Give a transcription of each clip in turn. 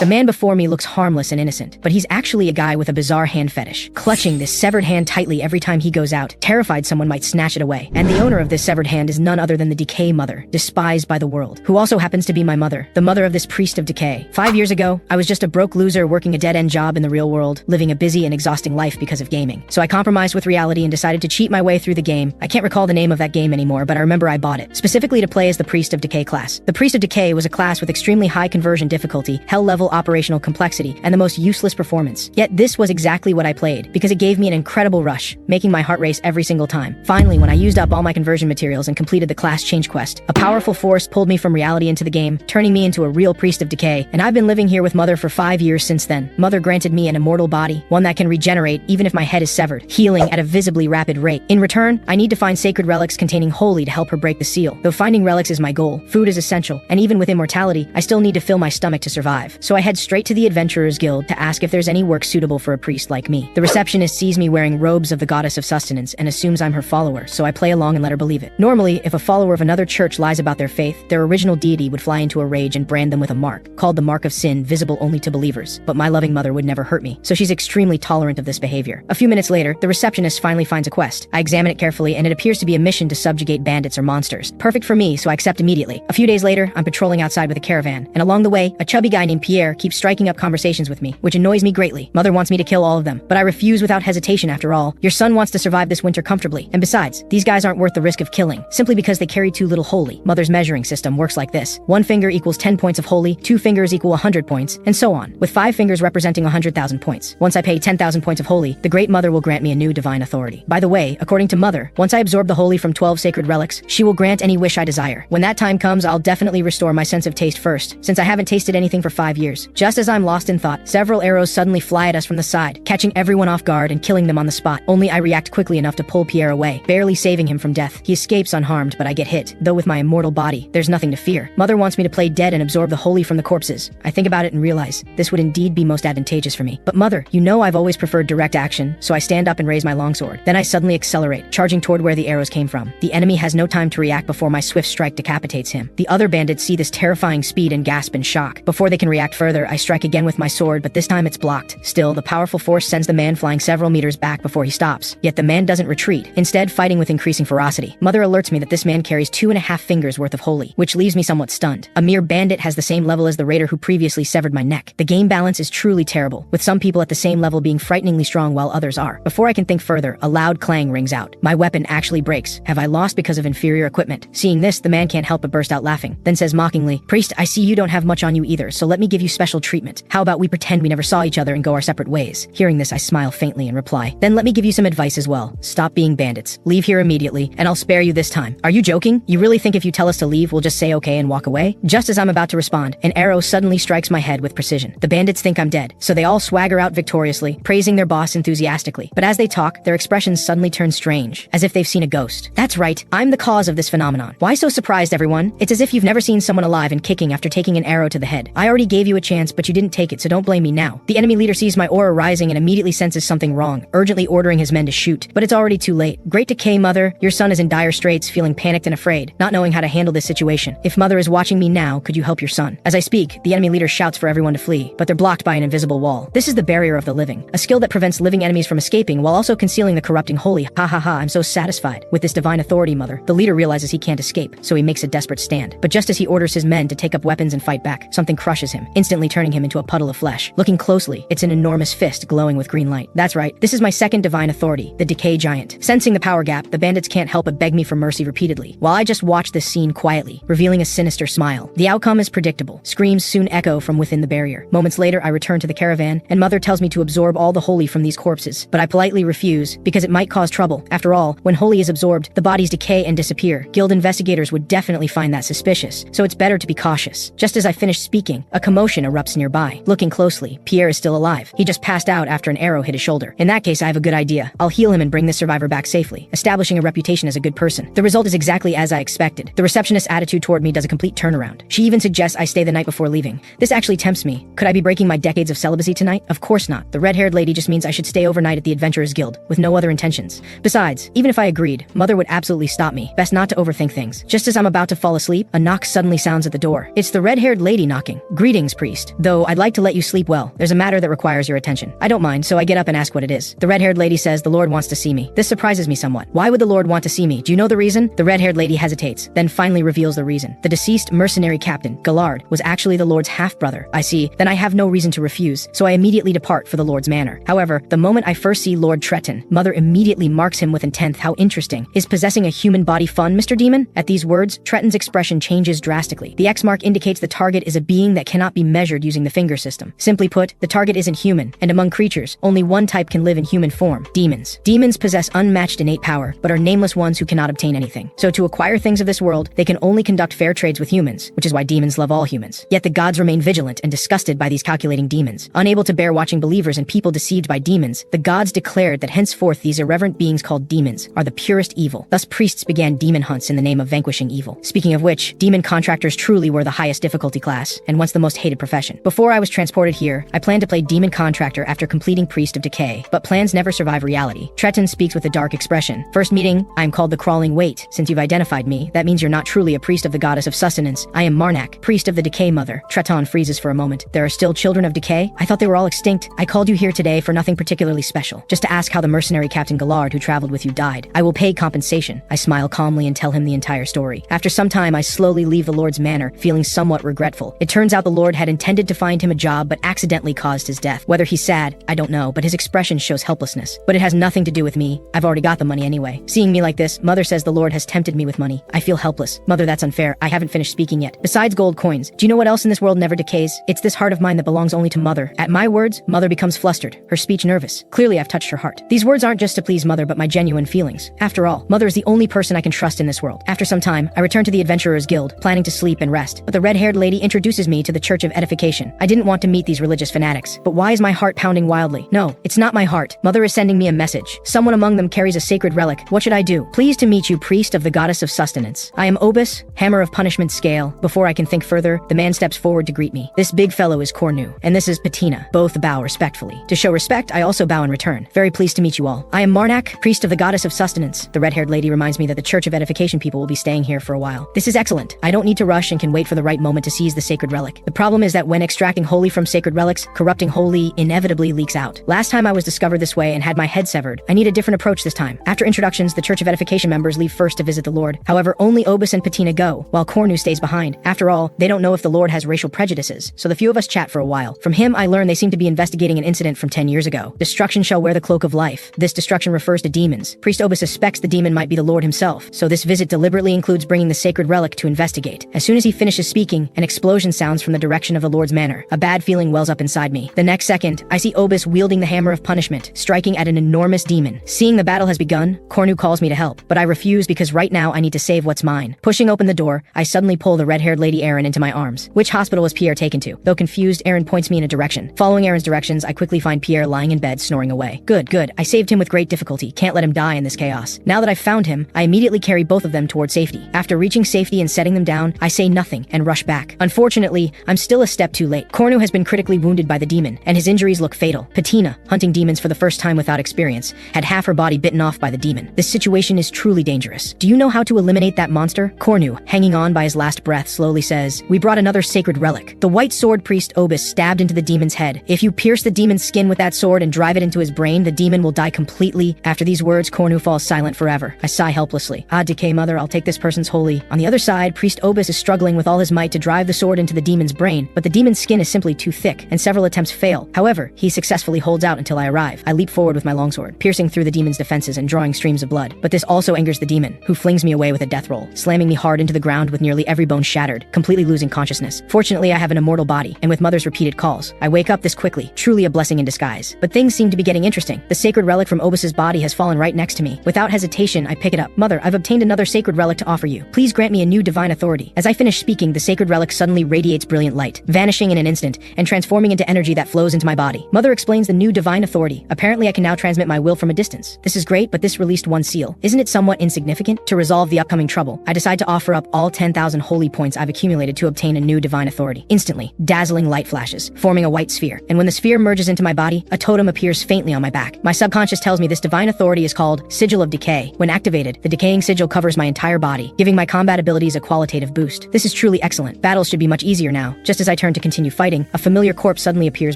The man before me looks harmless and innocent, but he's actually a guy with a bizarre hand fetish, clutching this severed hand tightly every time he goes out, terrified someone might snatch it away. And the owner of this severed hand is none other than the Decay mother, despised by the world, who also happens to be my mother, the mother of this priest of Decay. 5 years ago, I was just a broke loser working a dead-end job in the real world, living a busy and exhausting life because of gaming. So I compromised with reality and decided to cheat my way through the game. I can't recall the name of that game anymore, but I remember I bought it, specifically to play as the priest of Decay class. The priest of Decay was a class with extremely high conversion difficulty, hell-level operational complexity, and the most useless performance. Yet this was exactly what I played, because it gave me an incredible rush, making my heart race every single time. Finally, when I used up all my conversion materials and completed the class change quest, a powerful force pulled me from reality into the game, turning me into a real priest of Decay, and I've been living here with Mother for 5 years since then. Mother granted me an immortal body, one that can regenerate even if my head is severed, healing at a visibly rapid rate. In return, I need to find sacred relics containing holy to help her break the seal. Though finding relics is my goal, food is essential, and even with immortality, I still need to fill my stomach to survive. So I head straight to the Adventurers Guild to ask if there's any work suitable for a priest like me. The receptionist sees me wearing robes of the goddess of sustenance and assumes I'm her follower, so I play along and let her believe it. Normally, if a follower of another church lies about their faith, their original deity would fly into a rage and brand them with a mark, called the mark of sin, visible only to believers. But my loving mother would never hurt me, so she's extremely tolerant of this behavior. A few minutes later, the receptionist finally finds a quest. I examine it carefully, and it appears to be a mission to subjugate bandits or monsters. Perfect for me, so I accept immediately. A few days later, I'm patrolling outside with a caravan, and along the way, a chubby guy named Pierre keeps striking up conversations with me, which annoys me greatly. Mother wants me to kill all of them, but I refuse without hesitation. After all, your son wants to survive this winter comfortably, and besides, these guys aren't worth the risk of killing, simply because they carry too little holy. Mother's measuring system works like this. 1 finger equals 10 points of holy, 2 fingers equal 100 points, and so on, with 5 fingers representing 100,000 points. Once I pay 10,000 points of holy, the Great Mother will grant me a new divine authority. By the way, according to Mother, once I absorb the holy from 12 sacred relics, she will grant any wish I desire. When that time comes, I'll definitely restore my sense of taste first, since I haven't tasted anything for 5 years. Just as I'm lost in thought, several arrows suddenly fly at us from the side, catching everyone off guard and killing them on the spot. Only I react quickly enough to pull Pierre away, barely saving him from death. He escapes unharmed, but I get hit. Though with my immortal body, there's nothing to fear. Mother wants me to play dead and absorb the holy from the corpses. I think about it and realize this would indeed be most advantageous for me. But Mother, you know I've always preferred direct action, so I stand up and raise my longsword. Then I suddenly accelerate, charging toward where the arrows came from. The enemy has no time to react before my swift strike decapitates him. The other bandits see this terrifying speed and gasp in shock. Before they can react further, I strike again with my sword, but this time it's blocked. Still, the powerful force sends the man flying several meters back before he stops. Yet the man doesn't retreat, instead fighting with increasing ferocity. Mother alerts me that this man carries 2.5 fingers worth of holy, which leaves me somewhat stunned. A mere bandit has the same level as the raider who previously severed my neck. The game balance is truly terrible, with some people at the same level being frighteningly strong while others are. Before I can think further, a loud clang rings out. My weapon actually breaks. Have I lost because of inferior equipment? Seeing this, the man can't help but burst out laughing, then says mockingly, "Priest, I see you don't have much on you either, so let me give you special treatment. How about we pretend we never saw each other and go our separate ways?" Hearing this, I smile faintly and reply, "Then let me give you some advice as well. Stop being bandits. Leave here immediately, and I'll spare you this time." "Are you joking? You really think if you tell us to leave, we'll just say okay and walk away?" Just as I'm about to respond, an arrow suddenly strikes my head with precision. The bandits think I'm dead, so they all swagger out victoriously, praising their boss enthusiastically. But as they talk, their expressions suddenly turn strange, as if they've seen a ghost. That's right, I'm the cause of this phenomenon. Why so surprised, everyone? It's as if you've never seen someone alive and kicking after taking an arrow to the head. I already gave you a chance, but you didn't take it, so don't blame me now. The enemy leader sees my aura rising and immediately senses something wrong, urgently ordering his men to shoot. But it's already too late. Great Decay Mother, your son is in dire straits, feeling panicked and afraid, not knowing how to handle this situation. If Mother is watching me now, could you help your son? As I speak, the enemy leader shouts for everyone to flee, but they're blocked by an invisible wall. This is the barrier of the living, a skill that prevents living enemies from escaping while also concealing the corrupting holy. Ha ha ha, I'm so satisfied. With this divine authority, Mother, the leader realizes he can't escape, so he makes a desperate stand. But just as he orders his men to take up weapons and fight back, something crushes him, instantly turning him into a puddle of flesh. Looking closely, it's an enormous fist glowing with green light. That's right, this is my second divine authority, the Decay Giant. Sensing the power gap, the bandits can't help but beg me for mercy repeatedly, while I just watch this scene quietly, revealing a sinister smile. The outcome is predictable. Screams soon echo from within the barrier. Moments later, I return to the caravan, and Mother tells me to absorb all the holy from these corpses, but I politely refuse, because it might cause trouble. After all, when holy is absorbed, the bodies decay and disappear. Guild investigators would definitely find that suspicious, so it's better to be cautious. Just as I finish speaking, a commotion erupts nearby. Looking closely, Pierre is still alive. He just passed out after an arrow hit his shoulder. In that case, I have a good idea. I'll heal him and bring this survivor back safely, establishing a reputation as a good person. The result is exactly as I expected. The receptionist's attitude toward me does a complete turnaround. She even suggests I stay the night before leaving. This actually tempts me. Could I be breaking my decades of celibacy tonight? Of course not. The red-haired lady just means I should stay overnight at the Adventurers Guild, with no other intentions. Besides, even if I agreed, Mother would absolutely stop me. Best not to overthink things. Just as I'm about to fall asleep, a knock suddenly sounds at the door. It's the red-haired lady knocking. "Greetings, priest. priest. Though I'd like to let you sleep well. There's a matter that requires your attention. I don't mind, so I get up and ask what it is. The red-haired lady says the Lord wants to see me. This surprises me somewhat. Why would the Lord want to see me? Do you know the reason? The red-haired lady hesitates, then finally reveals the reason. The deceased mercenary captain, Gallard, was actually the Lord's half-brother. I see. Then I have no reason to refuse, so I immediately depart for the Lord's manor. However, the moment I first see Lord Tretton, Mother immediately marks him with intent. How interesting. Is possessing a human body fun, Mr. Demon? At these words, Tretton's expression changes drastically. The X mark indicates the target is a being that cannot be measured using the finger system. Simply put, the target isn't human, and among creatures, only one type can live in human form: demons. Demons possess unmatched innate power, but are nameless ones who cannot obtain anything. So to acquire things of this world, they can only conduct fair trades with humans, which is why demons love all humans. Yet the gods remain vigilant and disgusted by these calculating demons. Unable to bear watching believers and people deceived by demons, the gods declared that henceforth these irreverent beings called demons are the purest evil. Thus priests began demon hunts in the name of vanquishing evil. Speaking of which, demon contractors truly were the highest difficulty class, and once the most hated profession. Before I was transported here, I planned to play demon contractor after completing Priest of Decay, but plans never survive reality. Tretton speaks with a dark expression. First meeting, I am called the Crawling Weight. Since you've identified me, that means you're not truly a priest of the goddess of sustenance. I am Marnak, priest of the Decay Mother. Tretton freezes for a moment. There are still children of Decay? I thought they were all extinct. I called you here today for nothing particularly special, just to ask how the mercenary Captain Gallard who traveled with you died. I will pay compensation. I smile calmly and tell him the entire story. After some time, I slowly leave the Lord's manor, feeling somewhat regretful. It turns out the Lord had intended to find him a job, but accidentally caused his death. Whether he's sad, I don't know, but his expression shows helplessness. But it has nothing to do with me. I've already got the money anyway. Seeing me like this, Mother says the Lord has tempted me with money. I feel helpless. Mother, that's unfair. I haven't finished speaking yet. Besides gold coins, do you know what else in this world never decays? It's this heart of mine that belongs only to Mother. At my words, Mother becomes flustered, her speech nervous. Clearly, I've touched her heart. These words aren't just to please Mother, but my genuine feelings. After all, Mother is the only person I can trust in this world. After some time, I return to the Adventurers Guild, planning to sleep and rest. But the red-haired lady introduces me to the Church of Edification. I didn't want to meet these religious fanatics. But why is my heart pounding wildly? No, it's not my heart. Mother is sending me a message. Someone among them carries a sacred relic. What should I do? Pleased to meet you, priest of the goddess of sustenance. I am Obus, hammer of punishment scale. Before I can think further, the man steps forward to greet me. This big fellow is Cornu, and this is Patina. Both bow respectfully. To show respect, I also bow in return. Very pleased to meet you all. I am Marnak, priest of the goddess of sustenance. The red-haired lady reminds me that the Church of Edification people will be staying here for a while. This is excellent. I don't need to rush and can wait for the right moment to seize the sacred relic. The problem is that when extracting holy from sacred relics, corrupting holy inevitably leaks out. Last time I was discovered this way and had my head severed. I need a different approach this time. After introductions, the Church of Edification members leave first to visit the Lord. However, only Obus and Patina go, while Cornu stays behind. After all, they don't know if the Lord has racial prejudices, so the few of us chat for a while. From him, I learn they seem to be investigating an incident from 10 years ago. Destruction shall wear the cloak of life. This destruction refers to demons. Priest Obus suspects the demon might be the Lord himself, so this visit deliberately includes bringing the sacred relic to investigate. As soon as he finishes speaking, an explosion sounds from the direction of the Lord's manor. A bad feeling wells up inside me. The next second, I see Obus wielding the hammer of punishment, striking at an enormous demon. Seeing the battle has begun, Cornu calls me to help, but I refuse because right now I need to save what's mine. Pushing open the door, I suddenly pull the red-haired lady Erin into my arms. Which hospital was Pierre taken to? Though confused, Erin points me in a direction. Following Erin's directions, I quickly find Pierre lying in bed, snoring away. Good. I saved him with great difficulty. Can't let him die in this chaos. Now that I've found him, I immediately carry both of them toward safety. After reaching safety and setting them down, I say nothing and rush back. Unfortunately, I'm still a step too late. Cornu has been critically wounded by the demon, and his injuries look fatal. Patina, hunting demons for the first time without experience, had half her body bitten off by the demon. This situation is truly dangerous. Do you know how to eliminate that monster? Cornu, hanging on by his last breath, slowly says, "We brought another sacred relic. The white sword priest Obus stabbed into the demon's head. If you pierce the demon's skin with that sword and drive it into his brain, the demon will die completely." After these words, Cornu falls silent forever. I sigh helplessly. Decay Mother, I'll take this person's holy. On the other side, priest Obus is struggling with all his might to drive the sword into the demon's brain, but the demon's skin is simply too thick, and several attempts fail. However, he successfully holds out until I arrive. I leap forward with my longsword, piercing through the demon's defenses and drawing streams of blood. But this also angers the demon, who flings me away with a death roll, slamming me hard into the ground with nearly every bone shattered, completely losing consciousness. Fortunately, I have an immortal body, and with Mother's repeated calls, I wake up this quickly, truly a blessing in disguise. But things seem to be getting interesting. The sacred relic from Obus's body has fallen right next to me. Without hesitation, I pick it up. Mother, I've obtained another sacred relic to offer you. Please grant me a new divine authority. As I finish speaking, the sacred relic suddenly radiates brilliant light, vanishing in an instant and transforming into energy that flows into my body. Mother explains the new divine authority. Apparently, I can now transmit my will from a distance. This is great, but this released one seal. Isn't it somewhat insignificant? To resolve the upcoming trouble, I decide to offer up all 10,000 holy points I've accumulated to obtain a new divine authority. Instantly, dazzling light flashes, forming a white sphere, and when the sphere merges into my body, a totem appears faintly on my back. My subconscious tells me this divine authority is called Sigil of Decay. When activated, the decaying sigil covers my entire body, giving my combat abilities a qualitative boost. This is truly excellent. Battles should be much easier now. Just as I I turn to continue fighting, a familiar corpse suddenly appears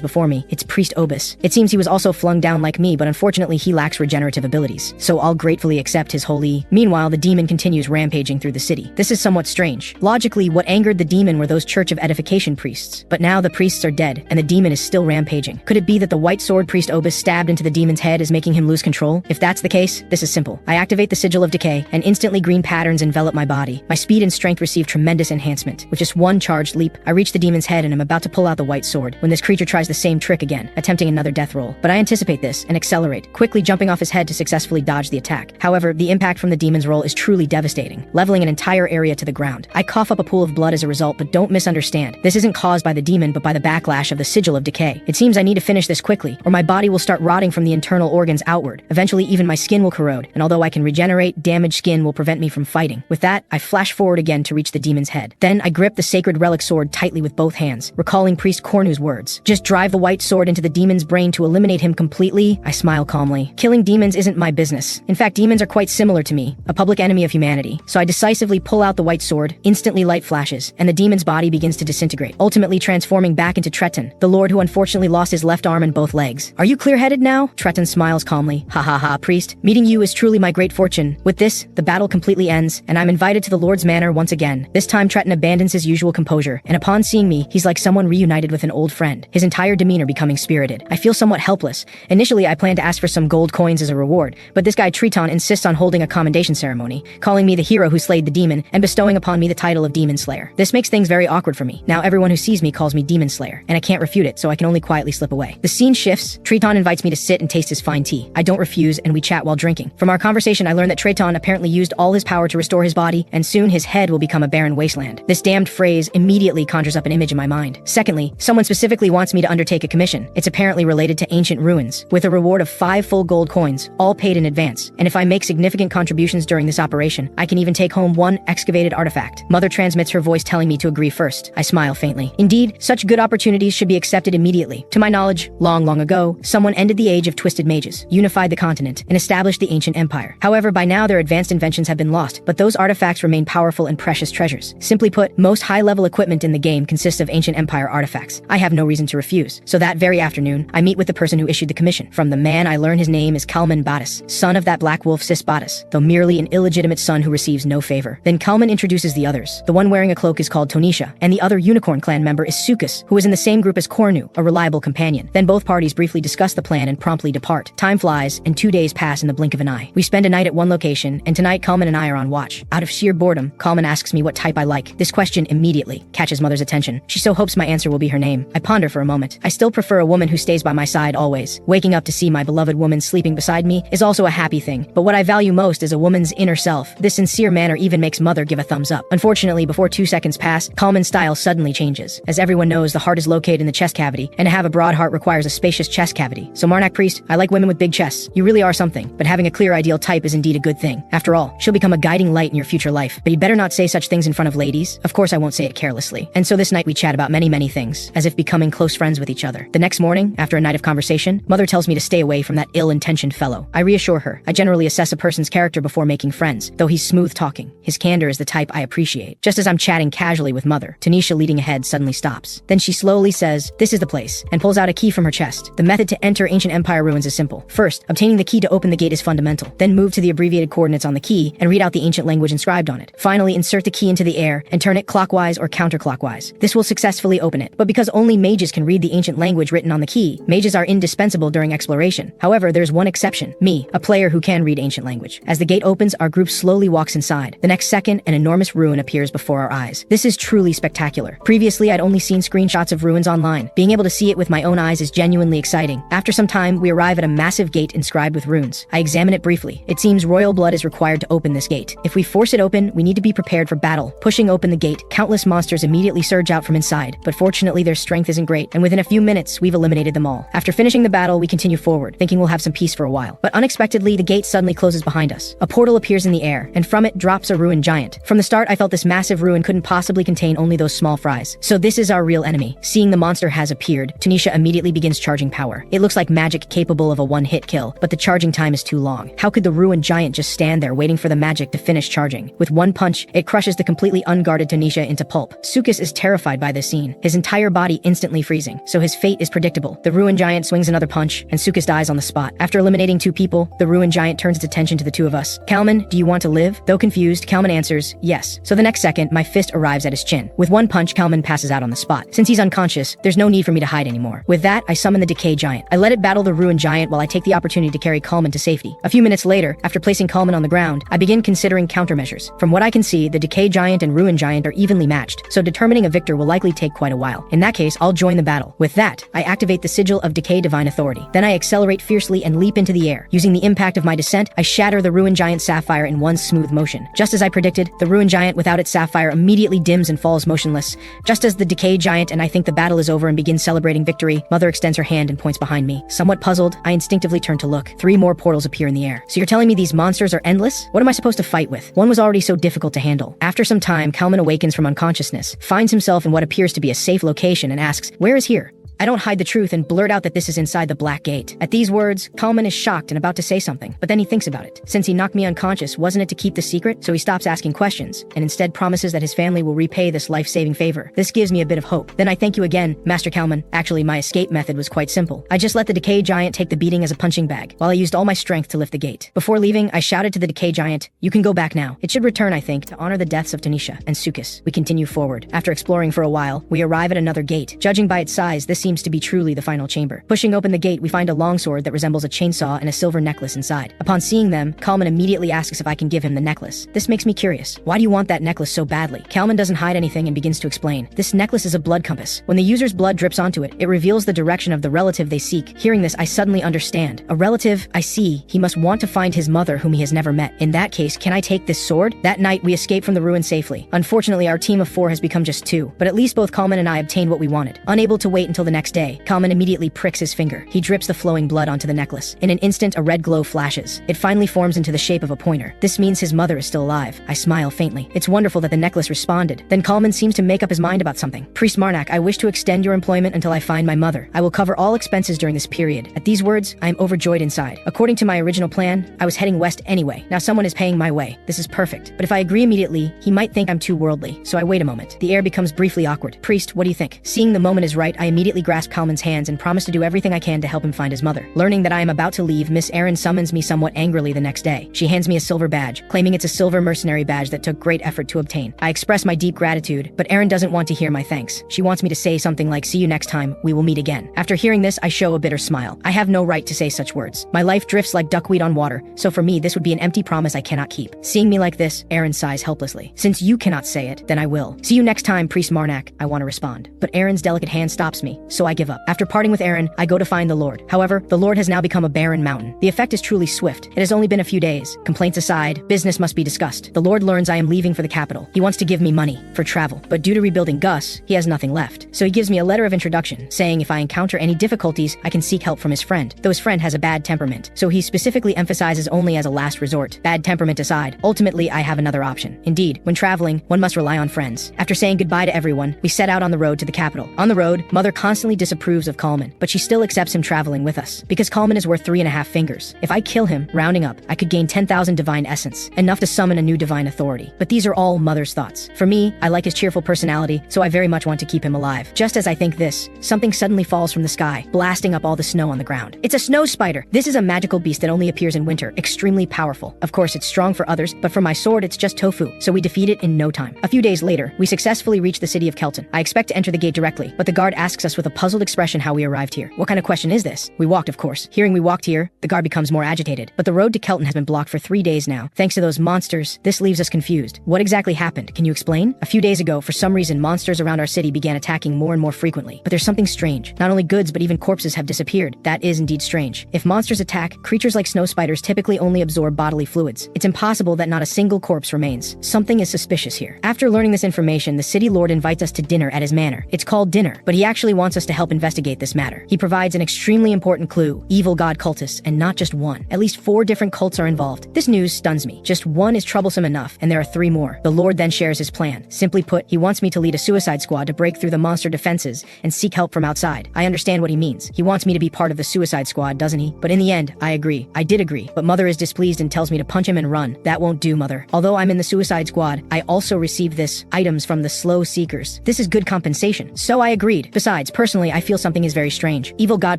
before me. It's Priest Obus. It seems he was also flung down like me, but unfortunately he lacks regenerative abilities, so I'll gratefully accept his holy. Meanwhile, the demon continues rampaging through the city. This is somewhat strange. Logically, what angered the demon were those Church of Edification priests, but now the priests are dead, and the demon is still rampaging. Could it be that the white sword Priest Obus stabbed into the demon's head is making him lose control? If that's the case, this is simple. I activate the Sigil of Decay, and instantly green patterns envelop my body. My speed and strength receive tremendous enhancement. With just one charged leap, I reach the demon's head and am about to pull out the white sword, when this creature tries the same trick again, attempting another death roll. But I anticipate this, and accelerate, quickly jumping off his head to successfully dodge the attack. However, the impact from the demon's roll is truly devastating, leveling an entire area to the ground. I cough up a pool of blood as a result, but don't misunderstand. This isn't caused by the demon, but by the backlash of the Sigil of Decay. It seems I need to finish this quickly, or my body will start rotting from the internal organs outward. Eventually, even my skin will corrode, and although I can regenerate, damaged skin will prevent me from fighting. With that, I flash forward again to reach the demon's head. Then, I grip the sacred relic sword tightly with both hands, recalling Priest Cornu's words. Just drive the white sword into the demon's brain to eliminate him completely. I smile calmly. Killing demons isn't my business. In fact, demons are quite similar to me, a public enemy of humanity. So I decisively pull out the white sword, instantly light flashes, and the demon's body begins to disintegrate, ultimately transforming back into Treton, the lord who unfortunately lost his left arm and both legs. Are you clear-headed now? Treton smiles calmly. Ha ha ha, priest. Meeting you is truly my great fortune. With this, the battle completely ends, and I'm invited to the Lord's manor once again. This time Treton abandons his usual composure, and upon seeing me, he's like someone reunited with an old friend, his entire demeanor becoming spirited. I feel somewhat helpless. Initially, I plan to ask for some gold coins as a reward, but this guy Triton insists on holding a commendation ceremony, calling me the hero who slayed the demon, and bestowing upon me the title of Demon Slayer. This makes things very awkward for me. Now everyone who sees me calls me Demon Slayer, and I can't refute it, so I can only quietly slip away. The scene shifts. Triton invites me to sit and taste his fine tea. I don't refuse, and we chat while drinking. From our conversation, I learn that Triton apparently used all his power to restore his body, and soon his head will become a barren wasteland. This damned phrase immediately conjures up an image in my mind. Secondly, someone specifically wants me to undertake a commission. It's apparently related to ancient ruins, with a reward of 5 full gold coins, all paid in advance. And if I make significant contributions during this operation, I can even take home 1 excavated artifact. Mother transmits her voice telling me to agree first. I smile faintly. Indeed, such good opportunities should be accepted immediately. To my knowledge, long ago, someone ended the age of twisted mages, unified the continent, and established the ancient empire. However, by now their advanced inventions have been lost, but those artifacts remain powerful and precious treasures. Simply put, most high-level equipment in the game consists of ancient empire artifacts. I have no reason to refuse. So that very afternoon, I meet with the person who issued the commission. From the man, I learn his name is Kalman Badis, son of that black wolf Sis Badis, though merely an illegitimate son who receives no favor. Then Kalman introduces the others. The one wearing a cloak is called Tonisha, and the other Unicorn Clan member is Sukas, who is in the same group as Cornu, a reliable companion. Then both parties briefly discuss the plan and promptly depart. Time flies, and 2 days pass in the blink of an eye. We spend a night at one location, and tonight Kalman and I are on watch. Out of sheer boredom, Kalman asks me what type I like. This question immediately catches Mother's attention. She so hopes my answer will be her name. I ponder for a moment. I still prefer a woman who stays by my side always. Waking up to see my beloved woman sleeping beside me is also a happy thing, but what I value most is a woman's inner self. This sincere manner even makes Mother give a thumbs up. Unfortunately, before 2 seconds pass, Kalman's style suddenly changes. As everyone knows, the heart is located in the chest cavity, and to have a broad heart requires a spacious chest cavity. So Marnak Priest, I like women with big chests. You really are something, but having a clear ideal type is indeed a good thing. After all, she'll become a guiding light in your future life, but you'd better not say such things in front of ladies. Of course I won't say it carelessly. And so this night we chat about many things, as if becoming close friends with each other. The next morning, after a night of conversation, Mother tells me to stay away from that ill-intentioned fellow. I reassure her. I generally assess a person's character before making friends, though he's smooth talking. His candor is the type I appreciate. Just as I'm chatting casually with Mother, Tanisha leading ahead suddenly stops. Then she slowly says, "This is the place," and pulls out a key from her chest. The method to enter ancient empire ruins is simple. First, obtaining the key to open the gate is fundamental. Then move to the abbreviated coordinates on the key and read out the ancient language inscribed on it. Finally, insert the key into the air and turn it clockwise or counterclockwise. This will successfully open it. But because only mages can read the ancient language written on the key, mages are indispensable during exploration. However, there's one exception. Me, a player who can read ancient language. As the gate opens, our group slowly walks inside. The next second, an enormous ruin appears before our eyes. This is truly spectacular. Previously, I'd only seen screenshots of ruins online. Being able to see it with my own eyes is genuinely exciting. After some time, we arrive at a massive gate inscribed with runes. I examine it briefly. It seems royal blood is required to open this gate. If we force it open, we need to be prepared for battle. Pushing open the gate, countless monsters immediately surge out from inside, but fortunately their strength isn't great, and within a few minutes, we've eliminated them all. After finishing the battle, we continue forward, thinking we'll have some peace for a while. But unexpectedly, the gate suddenly closes behind us. A portal appears in the air, and from it drops a ruined giant. From the start, I felt this massive ruin couldn't possibly contain only those small fries. So this is our real enemy. Seeing the monster has appeared, Tanisha immediately begins charging power. It looks like magic capable of a one-hit kill, but the charging time is too long. How could the ruined giant just stand there waiting for the magic to finish charging? With one punch, it crushes the completely unguarded Tanisha into pulp. Sukas is terrified by by this scene, his entire body instantly freezing, so his fate is predictable. The ruined giant swings another punch, and Sukas dies on the spot. After eliminating 2 people, the ruined giant turns its attention to the 2 of us. Kalman, do you want to live? Though confused, Kalman answers, yes. So the next second, my fist arrives at his chin. With 1 punch, Kalman passes out on the spot. Since he's unconscious, there's no need for me to hide anymore. With that, I summon the Decay giant. I let it battle the ruined giant while I take the opportunity to carry Kalman to safety. A few minutes later, after placing Kalman on the ground, I begin considering countermeasures. From what I can see, the Decay giant and ruined giant are evenly matched, so determining a victor will likely take quite a while. In that case, I'll join the battle. With that, I activate the sigil of Decay Divine Authority. Then I accelerate fiercely and leap into the air. Using the impact of my descent, I shatter the ruined giant sapphire in one smooth motion. Just as I predicted, the ruined giant without its sapphire immediately dims and falls motionless. Just as the Decay giant and I think the battle is over and begin celebrating victory, Mother extends her hand and points behind me. Somewhat puzzled, I instinctively turn to look. 3 more portals appear in the air. So you're telling me these monsters are endless? What am I supposed to fight with? One was already so difficult to handle. After some time, Kalman awakens from unconsciousness, finds himself in what appears to be a safe location and asks, where is here? I don't hide the truth and blurt out that this is inside the Black Gate. At these words, Kalman is shocked and about to say something, but then he thinks about it. Since he knocked me unconscious, wasn't it to keep the secret? So he stops asking questions, and instead promises that his family will repay this life-saving favor. This gives me a bit of hope. Then I thank you again, Master Kalman. Actually, my escape method was quite simple. I just let the Decay giant take the beating as a punching bag, while I used all my strength to lift the gate. Before leaving, I shouted to the Decay giant, you can go back now. It should return, I think, to honor the deaths of Tanisha and Sukas. We continue forward. After exploring for a while, we arrive at another gate. Judging by its size, this seems to be truly the final chamber. Pushing open the gate, we find a longsword that resembles a chainsaw and a silver necklace inside. Upon seeing them, Kalman immediately asks if I can give him the necklace. This makes me curious. Why do you want that necklace so badly? Kalman doesn't hide anything and begins to explain. This necklace is a blood compass. When the user's blood drips onto it, it reveals the direction of the relative they seek. Hearing this, I suddenly understand. A relative, I see. He must want to find his mother whom he has never met. In that case, can I take this sword? That night, we escape from the ruin safely. Unfortunately, our team of 4 has become just 2, but at least both Kalman and I obtained what we wanted. Unable to wait until the next day, Kalman immediately pricks his finger. He drips the flowing blood onto the necklace. In an instant, a red glow flashes. It finally forms into the shape of a pointer. This means his mother is still alive. I smile faintly. It's wonderful that the necklace responded. Then Kalman seems to make up his mind about something. Priest Marnak, I wish to extend your employment until I find my mother. I will cover all expenses during this period. At these words, I am overjoyed inside. According to my original plan, I was heading west anyway. Now someone is paying my way. This is perfect. But if I agree immediately, he might think I'm too worldly. So I wait a moment. The air becomes briefly awkward. Priest, what do you think? Seeing the moment is right, I immediately grasp Kalman's hands and promise to do everything I can to help him find his mother. Learning that I am about to leave, Miss Erin summons me somewhat angrily the next day. She hands me a silver badge, claiming it's a silver mercenary badge that took great effort to obtain. I express my deep gratitude, but Erin doesn't want to hear my thanks. She wants me to say something like, see you next time, we will meet again. After hearing this, I show a bitter smile. I have no right to say such words. My life drifts like duckweed on water, so for me this would be an empty promise I cannot keep. Seeing me like this, Erin sighs helplessly. Since you cannot say it, then I will. See you next time, Priest Marnak, I want to respond. But Erin's delicate hand stops me, so I give up. After parting with Erin, I go to find the Lord. However, the Lord has now become a barren mountain. The effect is truly swift. It has only been a few days. Complaints aside, business must be discussed. The Lord learns I am leaving for the capital. He wants to give me money for travel, but due to rebuilding Gus, he has nothing left. So he gives me a letter of introduction, saying if I encounter any difficulties, I can seek help from his friend. Though his friend has a bad temperament, so he specifically emphasizes only as a last resort. Bad temperament aside, ultimately I have another option. Indeed, when traveling, one must rely on friends. After saying goodbye to everyone, we set out on the road to the capital. On the road, Mother constantly disapproves of Kalman, but she still accepts him traveling with us, because Kalman is worth 3.5 fingers. If I kill him, rounding up, I could gain 10,000 divine essence, enough to summon a new divine authority. But these are all Mother's thoughts. For me, I like his cheerful personality, so I very much want to keep him alive. Just as I think this, something suddenly falls from the sky, blasting up all the snow on the ground. It's a snow spider. This is a magical beast that only appears in winter, extremely powerful. Of course, it's strong for others, but for my sword, it's just tofu, so we defeat it in no time. A few days later, we successfully reach the city of Kelton. I expect to enter the gate directly, but the guard asks us with a puzzled expression how we arrived here. What kind of question is this? We walked, of course. Hearing we walked here, the guard becomes more agitated. But the road to Kelton has been blocked for 3 days now. Thanks to those monsters, this leaves us confused. What exactly happened? Can you explain? A few days ago, for some reason, monsters around our city began attacking more and more frequently. But there's something strange. Not only goods, but even corpses have disappeared. That is indeed strange. If monsters attack, creatures like snow spiders typically only absorb bodily fluids. It's impossible that not a single corpse remains. Something is suspicious here. After learning this information, the city lord invites us to dinner at his manor. It's called dinner, but he actually wants us wants us to help investigate this matter. He provides an extremely important clue: evil god cultists, and not just one. At least 4 different cults are involved. This news stuns me. Just one is troublesome enough, and there are 3 more. The Lord then shares his plan. Simply put, he wants me to lead a suicide squad to break through the monster defenses and seek help from outside. I understand what he means. He wants me to be part of the suicide squad, doesn't he? But in the end, I agree. I did agree. But Mother is displeased and tells me to punch him and run. That won't do, Mother. Although I'm in the suicide squad, I also received this items from the slow seekers. This is good compensation. So I agreed. Besides, personally, I feel something is very strange. Evil god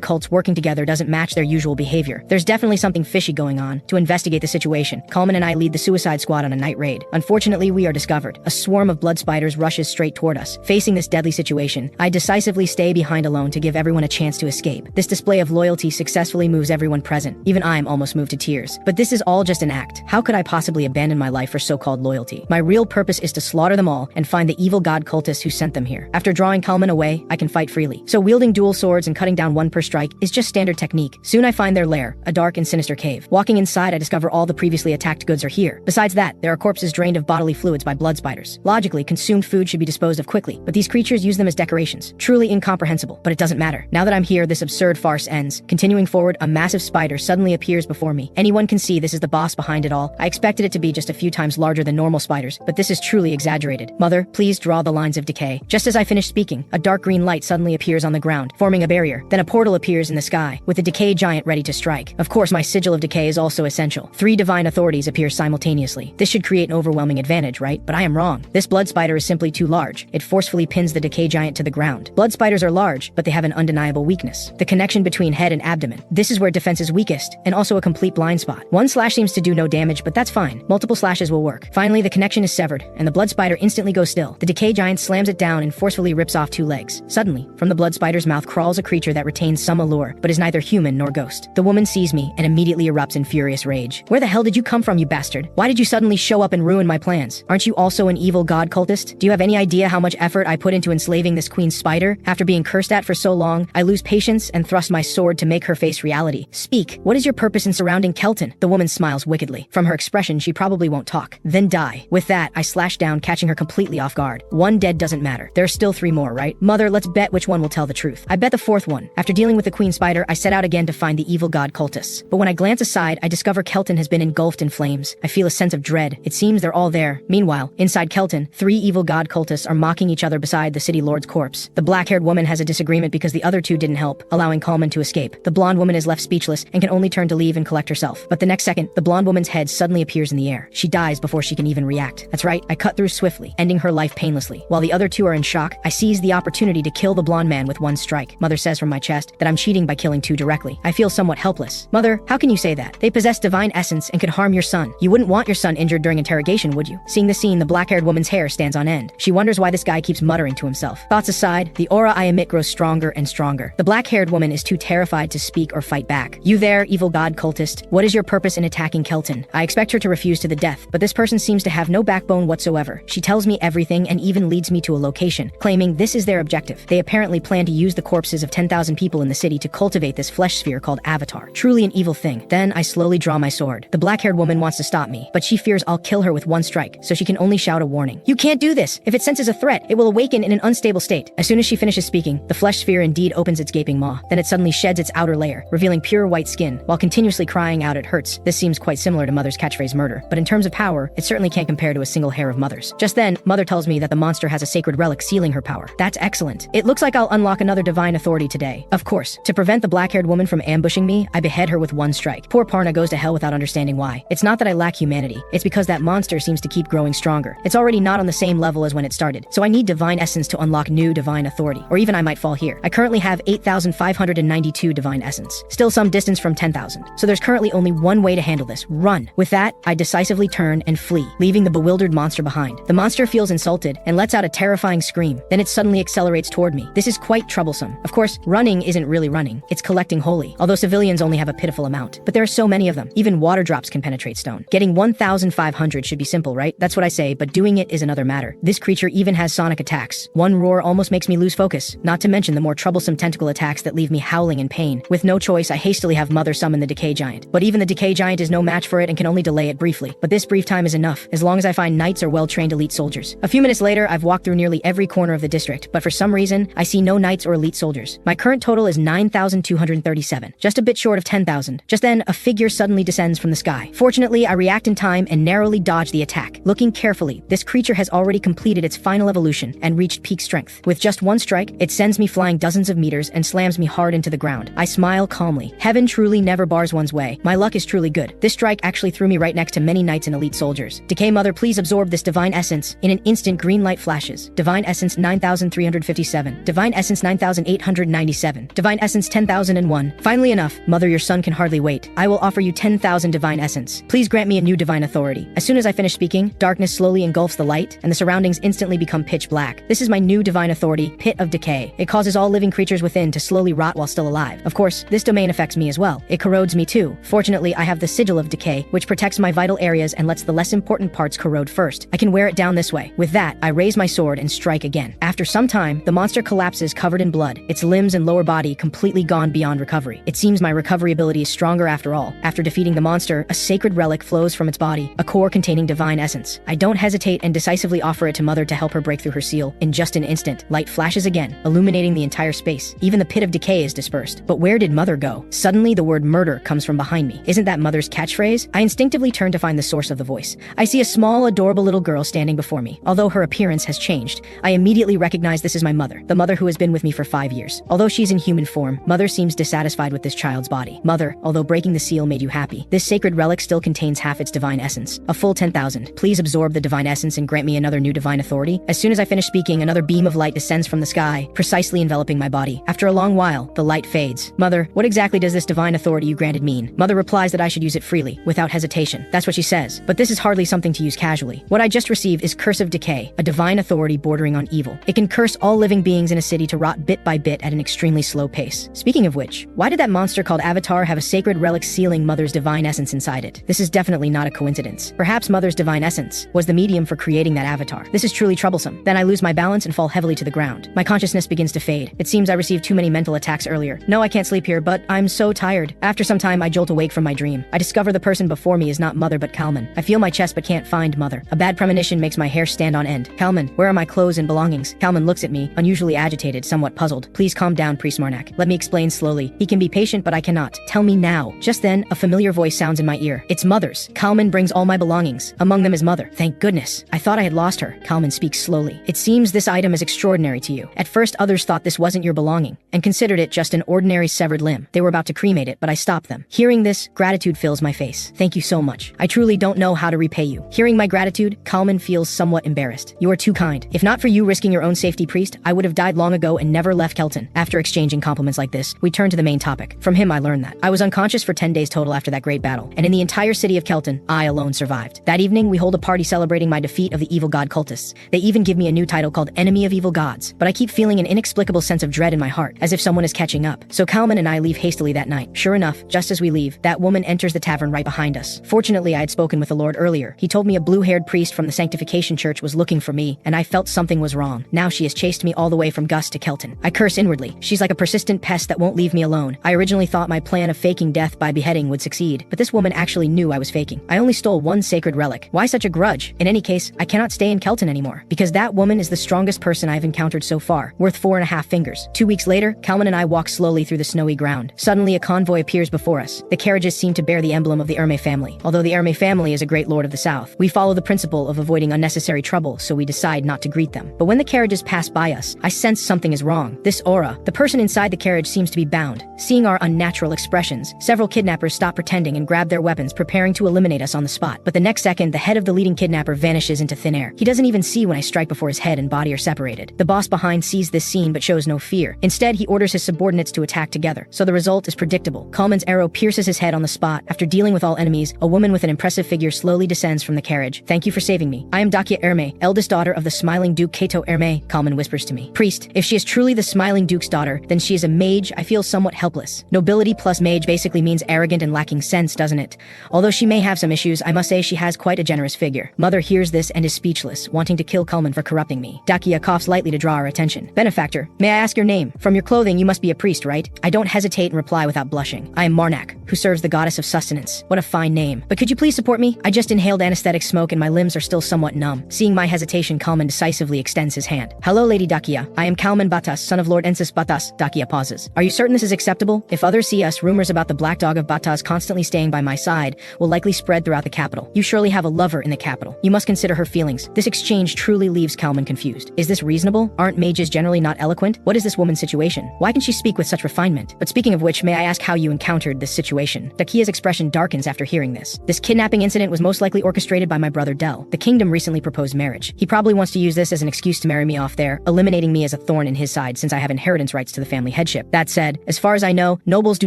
cults working together doesn't match their usual behavior. There's definitely something fishy going on. To investigate the situation, Coleman and I lead the suicide squad on a night raid. Unfortunately, we are discovered. A swarm of blood spiders rushes straight toward us. Facing this deadly situation, I decisively stay behind alone to give everyone a chance to escape. This display of loyalty successfully moves everyone present. Even I'm almost moved to tears. But this is all just an act. How could I possibly abandon my life for so-called loyalty? My real purpose is to slaughter them all and find the evil god cultists who sent them here. After drawing Coleman away, I can fight freely. So wielding dual swords and cutting down one per strike is just standard technique. Soon I find their lair, a dark and sinister cave. Walking inside, I discover all the previously attacked goods are here. Besides that, there are corpses drained of bodily fluids by blood spiders. Logically, consumed food should be disposed of quickly, but these creatures use them as decorations. Truly incomprehensible, but it doesn't matter. Now that I'm here, this absurd farce ends. Continuing forward, a massive spider suddenly appears before me. Anyone can see this is the boss behind it all. I expected it to be just a few times larger than normal spiders, but this is truly exaggerated. Mother, please draw the lines of decay. Just as I finish speaking, a dark green light suddenly appears on the ground, forming a barrier. Then a portal appears in the sky, with the decay giant ready to strike. Of course, my sigil of decay is also essential. 3 divine authorities appear simultaneously. This should create an overwhelming advantage, right? But I am wrong. This blood spider is simply too large. It forcefully pins the decay giant to the ground. Blood spiders are large, but they have an undeniable weakness: the connection between head and abdomen. This is where defense is weakest, and also a complete blind spot. One slash seems to do no damage, but that's fine. Multiple slashes will work. Finally, the connection is severed, and the blood spider instantly goes still. The decay giant slams it down and forcefully rips off 2 legs. Suddenly, from the blood spider's mouth crawls a creature that retains some allure, but is neither human nor ghost. The woman sees me and immediately erupts in furious rage. Where the hell did you come from, you bastard? Why did you suddenly show up and ruin my plans? Aren't you also an evil god cultist? Do you have any idea how much effort I put into enslaving this queen spider? After being cursed at for so long, I lose patience and thrust my sword to make her face reality. Speak. What is your purpose in surrounding Kelton? The woman smiles wickedly. From her expression, she probably won't talk. Then die. With that, I slash down, catching her completely off guard. 1 dead doesn't matter. There are still 3 more, right? Mother, let's bet which one will tell the truth. I bet the 4th one. After dealing with the queen spider, I set out again to find the evil god cultists. But when I glance aside, I discover Kelton has been engulfed in flames. I feel a sense of dread. It seems they're all there. Meanwhile, inside Kelton, 3 evil god cultists are mocking each other beside the city lord's corpse. The black-haired woman has a disagreement because the other 2 didn't help, allowing Coleman to escape. The blonde woman is left speechless and can only turn to leave and collect herself. But the next second, the blonde woman's head suddenly appears in the air. She dies before she can even react. That's right, I cut through swiftly, ending her life painlessly. While the other 2 are in shock, I seize the opportunity to kill the blonde man with 1 strike. Mother says from my chest that I'm cheating by killing 2 directly. I feel somewhat helpless. Mother, how can you say that? They possess divine essence and could harm your son. You wouldn't want your son injured during interrogation, would you? Seeing the scene, the black-haired woman's hair stands on end. She wonders why this guy keeps muttering to himself. Thoughts aside, the aura I emit grows stronger and stronger. The black-haired woman is too terrified to speak or fight back. You there, evil god cultist. What is your purpose in attacking Kelton? I expect her to refuse to the death, but this person seems to have no backbone whatsoever. She tells me everything and even leads me to a location, claiming this is their objective. They apparently plan to use the corpses of 10,000 people in the city to cultivate this flesh sphere called Avatar. Truly an evil thing. Then I slowly draw my sword. The black-haired woman wants to stop me, but she fears I'll kill her with 1 strike, so she can only shout a warning. You can't do this! If it senses a threat, it will awaken in an unstable state. As soon as she finishes speaking, the flesh sphere indeed opens its gaping maw. Then it suddenly sheds its outer layer, revealing pure white skin, while continuously crying out it hurts. This seems quite similar to Mother's catchphrase murder, but in terms of power, it certainly can't compare to a single hair of Mother's. Just then, Mother tells me that the monster has a sacred relic sealing her power. That's excellent. It looks like I'll unlock another divine authority today. Of course, to prevent the black-haired woman from ambushing me, I behead her with 1 strike. Poor Parna goes to hell without understanding why. It's not that I lack humanity, it's because that monster seems to keep growing stronger. It's already not on the same level as when it started, so I need divine essence to unlock new divine authority, or even I might fall here. I currently have 8,592 divine essence, still some distance from 10,000, so there's currently only one way to handle this: run. With that, I decisively turn and flee, leaving the bewildered monster behind. The monster feels insulted and lets out a terrifying scream, then it suddenly accelerates toward me. This is quite troublesome. Of course, running isn't really running, it's collecting holy, although civilians only have a pitiful amount. But there are so many of them, even water drops can penetrate stone. Getting 1,500 should be simple, right? That's what I say, but doing it is another matter. This creature even has sonic attacks. One roar almost makes me lose focus, not to mention the more troublesome tentacle attacks that leave me howling in pain. With no choice, I hastily have Mother summon the Decay Giant. But even the Decay Giant is no match for it and can only delay it briefly. But this brief time is enough, as long as I find knights or well-trained elite soldiers. A few minutes later, I've walked through nearly every corner of the district, but for some reason, I see no knights or elite soldiers. My current total is 9,237, just a bit short of 10,000. Just then, a figure suddenly descends from the sky. Fortunately, I react in time and narrowly dodge the attack. Looking carefully, this creature has already completed its final evolution and reached peak strength. With just one strike, it sends me flying dozens of meters and slams me hard into the ground. I smile calmly. Heaven truly never bars one's way. My luck is truly good. This strike actually threw me right next to many knights and elite soldiers. Decay Mother, please absorb this divine essence. In an instant, green light flashes. Divine essence 9,357. Divine essence 9,897. Divine essence 10,001. Finally enough. Mother, your son can hardly wait. I will offer you 10,000 divine essence. Please grant me a new divine authority. As soon as I finish speaking, darkness slowly engulfs the light, and the surroundings instantly become pitch black. This is my new divine authority, Pit of Decay. It causes all living creatures within to slowly rot while still alive. Of course, this domain affects me as well. It corrodes me too. Fortunately, I have the Sigil of Decay, which protects my vital areas and lets the less important parts corrode first. I can wear it down this way. With that, I raise my sword and strike again. After some time, the monster collapses covered in blood, its limbs and lower body completely gone beyond recovery. It seems my recovery ability is stronger after all. After defeating the monster, a sacred relic flows from its body, a core containing divine essence. I don't hesitate and decisively offer it to Mother to help her break through her seal. In just an instant, light flashes again, illuminating the entire space. Even the Pit of Decay is dispersed. But where did Mother go? Suddenly, the word murder comes from behind me. Isn't that Mother's catchphrase? I instinctively turn to find the source of the voice. I see a small, adorable little girl standing before me. Although her appearance has changed, I immediately recognize this is my mother, the mother who has been with me for 5 years. Although she's in human form, Mother seems dissatisfied with this child's body. Mother, although breaking the seal made you happy, this sacred relic still contains half its divine essence, a full 10,000. Please absorb the divine essence and grant me another new divine authority. As soon as I finish speaking, another beam of light descends from the sky, precisely enveloping my body. After a long while, the light fades. Mother, what exactly does this divine authority you granted mean? Mother replies that I should use it freely, without hesitation. That's what she says. But this is hardly something to use casually. What I just received is Curse of Decay, a divine authority bordering on evil. It can curse all living beings in a city to rot bit by bit at an extremely slow pace. Speaking of which, why did that monster called Avatar have a sacred relic sealing Mother's divine essence inside it? This is definitely not a coincidence. Perhaps Mother's divine essence was the medium for creating that avatar. This is truly troublesome. Then I lose my balance and fall heavily to the ground. My consciousness begins to fade. It seems I received too many mental attacks earlier. No, I can't sleep here, but I'm so tired. After some time, I jolt awake from my dream. I discover the person before me is not Mother but Kalman. I feel my chest but can't find Mother. A bad premonition makes my hair stand on end. Kalman, where are my clothes and belongings? Kalman looks at me, unusually agitated, somewhat puzzled. Please calm down, Priest Marnak. Let me explain slowly. He can be patient, but I cannot. Tell me now. Just then, a familiar voice sounds in my ear. It's Mother's. Kalman brings all my belongings. Among them is Mother. Thank goodness. I thought I had lost her. Kalman speaks slowly. It seems this item is extraordinary to you. At first, others thought this wasn't your belonging, and considered it just an ordinary severed limb. They were about to cremate it, but I stopped them. Hearing this, gratitude fills my face. Thank you so much. I truly don't know how to repay you. Hearing my gratitude, Kalman feels somewhat embarrassed. You are too kind. If not for you risking your own safety, Priest, I would have died long ago and never left Kelton. After exchanging compliments like this, we turn to the main topic. From him, I learned that I was unconscious for 10 days total after that great battle, and in the entire city of Kelton, I alone survived. That evening, we hold a party celebrating my defeat of the evil god cultists. They even give me a new title called Enemy of Evil Gods, but I keep feeling an inexplicable sense of dread in my heart, as if someone is catching up. So Kalman and I leave hastily that night. Sure enough, just as we leave, that woman enters the tavern right behind us. Fortunately, I had spoken with the Lord earlier. He told me a blue-haired priest from the Sanctification Church was looking for me, and I felt something was wrong. Now she has chased me all the way from Gus to Kelton. I curse inwardly. She's like a persistent pest that won't leave me alone. I originally thought my plan of faking death by beheading would succeed, but this woman actually knew I was faking. I only stole one sacred relic. Why such a grudge? In any case, I cannot stay in Kelton anymore, because that woman is the strongest person I've encountered so far, worth 4.5 fingers. 2 weeks later, Kalman and I walk slowly through the snowy ground. Suddenly, a convoy appears before us. The carriages seem to bear the emblem of the Erme family. Although the Erme family is a great lord of the south, we follow the principle of avoiding unnecessary trouble, so we decide not to greet them. But when the carriages pass by us, I sense something is wrong. This aura, the person inside the carriage seems to be bound. Seeing our unnatural expressions, several kidnappers stop pretending and grab their weapons, preparing to eliminate us on the spot. But the next second, the head of the leading kidnapper vanishes into thin air. He doesn't even see when I strike before his head and body are separated. The boss behind sees this scene but shows no fear. Instead, he orders his subordinates to attack together. So the result is predictable. Kalman's arrow pierces his head on the spot. After dealing with all enemies, a woman with an impressive figure slowly descends from the carriage. Thank you for saving me. I am Dakia Erme, eldest daughter of the smiling Duke Kato Erme, Kalman whispers to me. Priest, if she is truly the smiling Duke's daughter, then she is a mage. I feel somewhat helpless. Nobility plus mage basically means arrogant and lacking sense, doesn't it? Although she may have some issues, I must say she has quite a generous figure. Mother hears this and is speechless, wanting to kill Kalman for corrupting me. Dakia coughs lightly to draw our attention. Benefactor, may I ask your name? From your clothing, you must be a priest, right? I don't hesitate and reply without blushing. I am Marnak, who serves the goddess of sustenance. What a fine name. But could you please support me? I just inhaled anesthetic smoke and my limbs are still somewhat numb. Seeing my hesitation, Kalman decisively extends his hand. Hello, Lady Dakia. I am Kalman Kalman Batas, son of Lord Ensis Batas. Dakia pauses. Are you certain this is acceptable? If others see us, rumors about the black dog of Batas constantly staying by my side will likely spread throughout the capital. You surely have a lover in the capital. You must consider her feelings. This exchange truly leaves Kalman confused. Is this reasonable? Aren't mages generally not eloquent? What is this woman's situation? Why can she speak with such refinement? But speaking of which, may I ask how you encountered this situation? Dakia's expression darkens after hearing this. This kidnapping incident was most likely orchestrated by my brother Del. The kingdom recently proposed marriage. He probably wants to use this as an excuse to marry me off there, eliminating me as a thorn in his side since I have inheritance rights to the family headship. That said, as far as I know, nobles do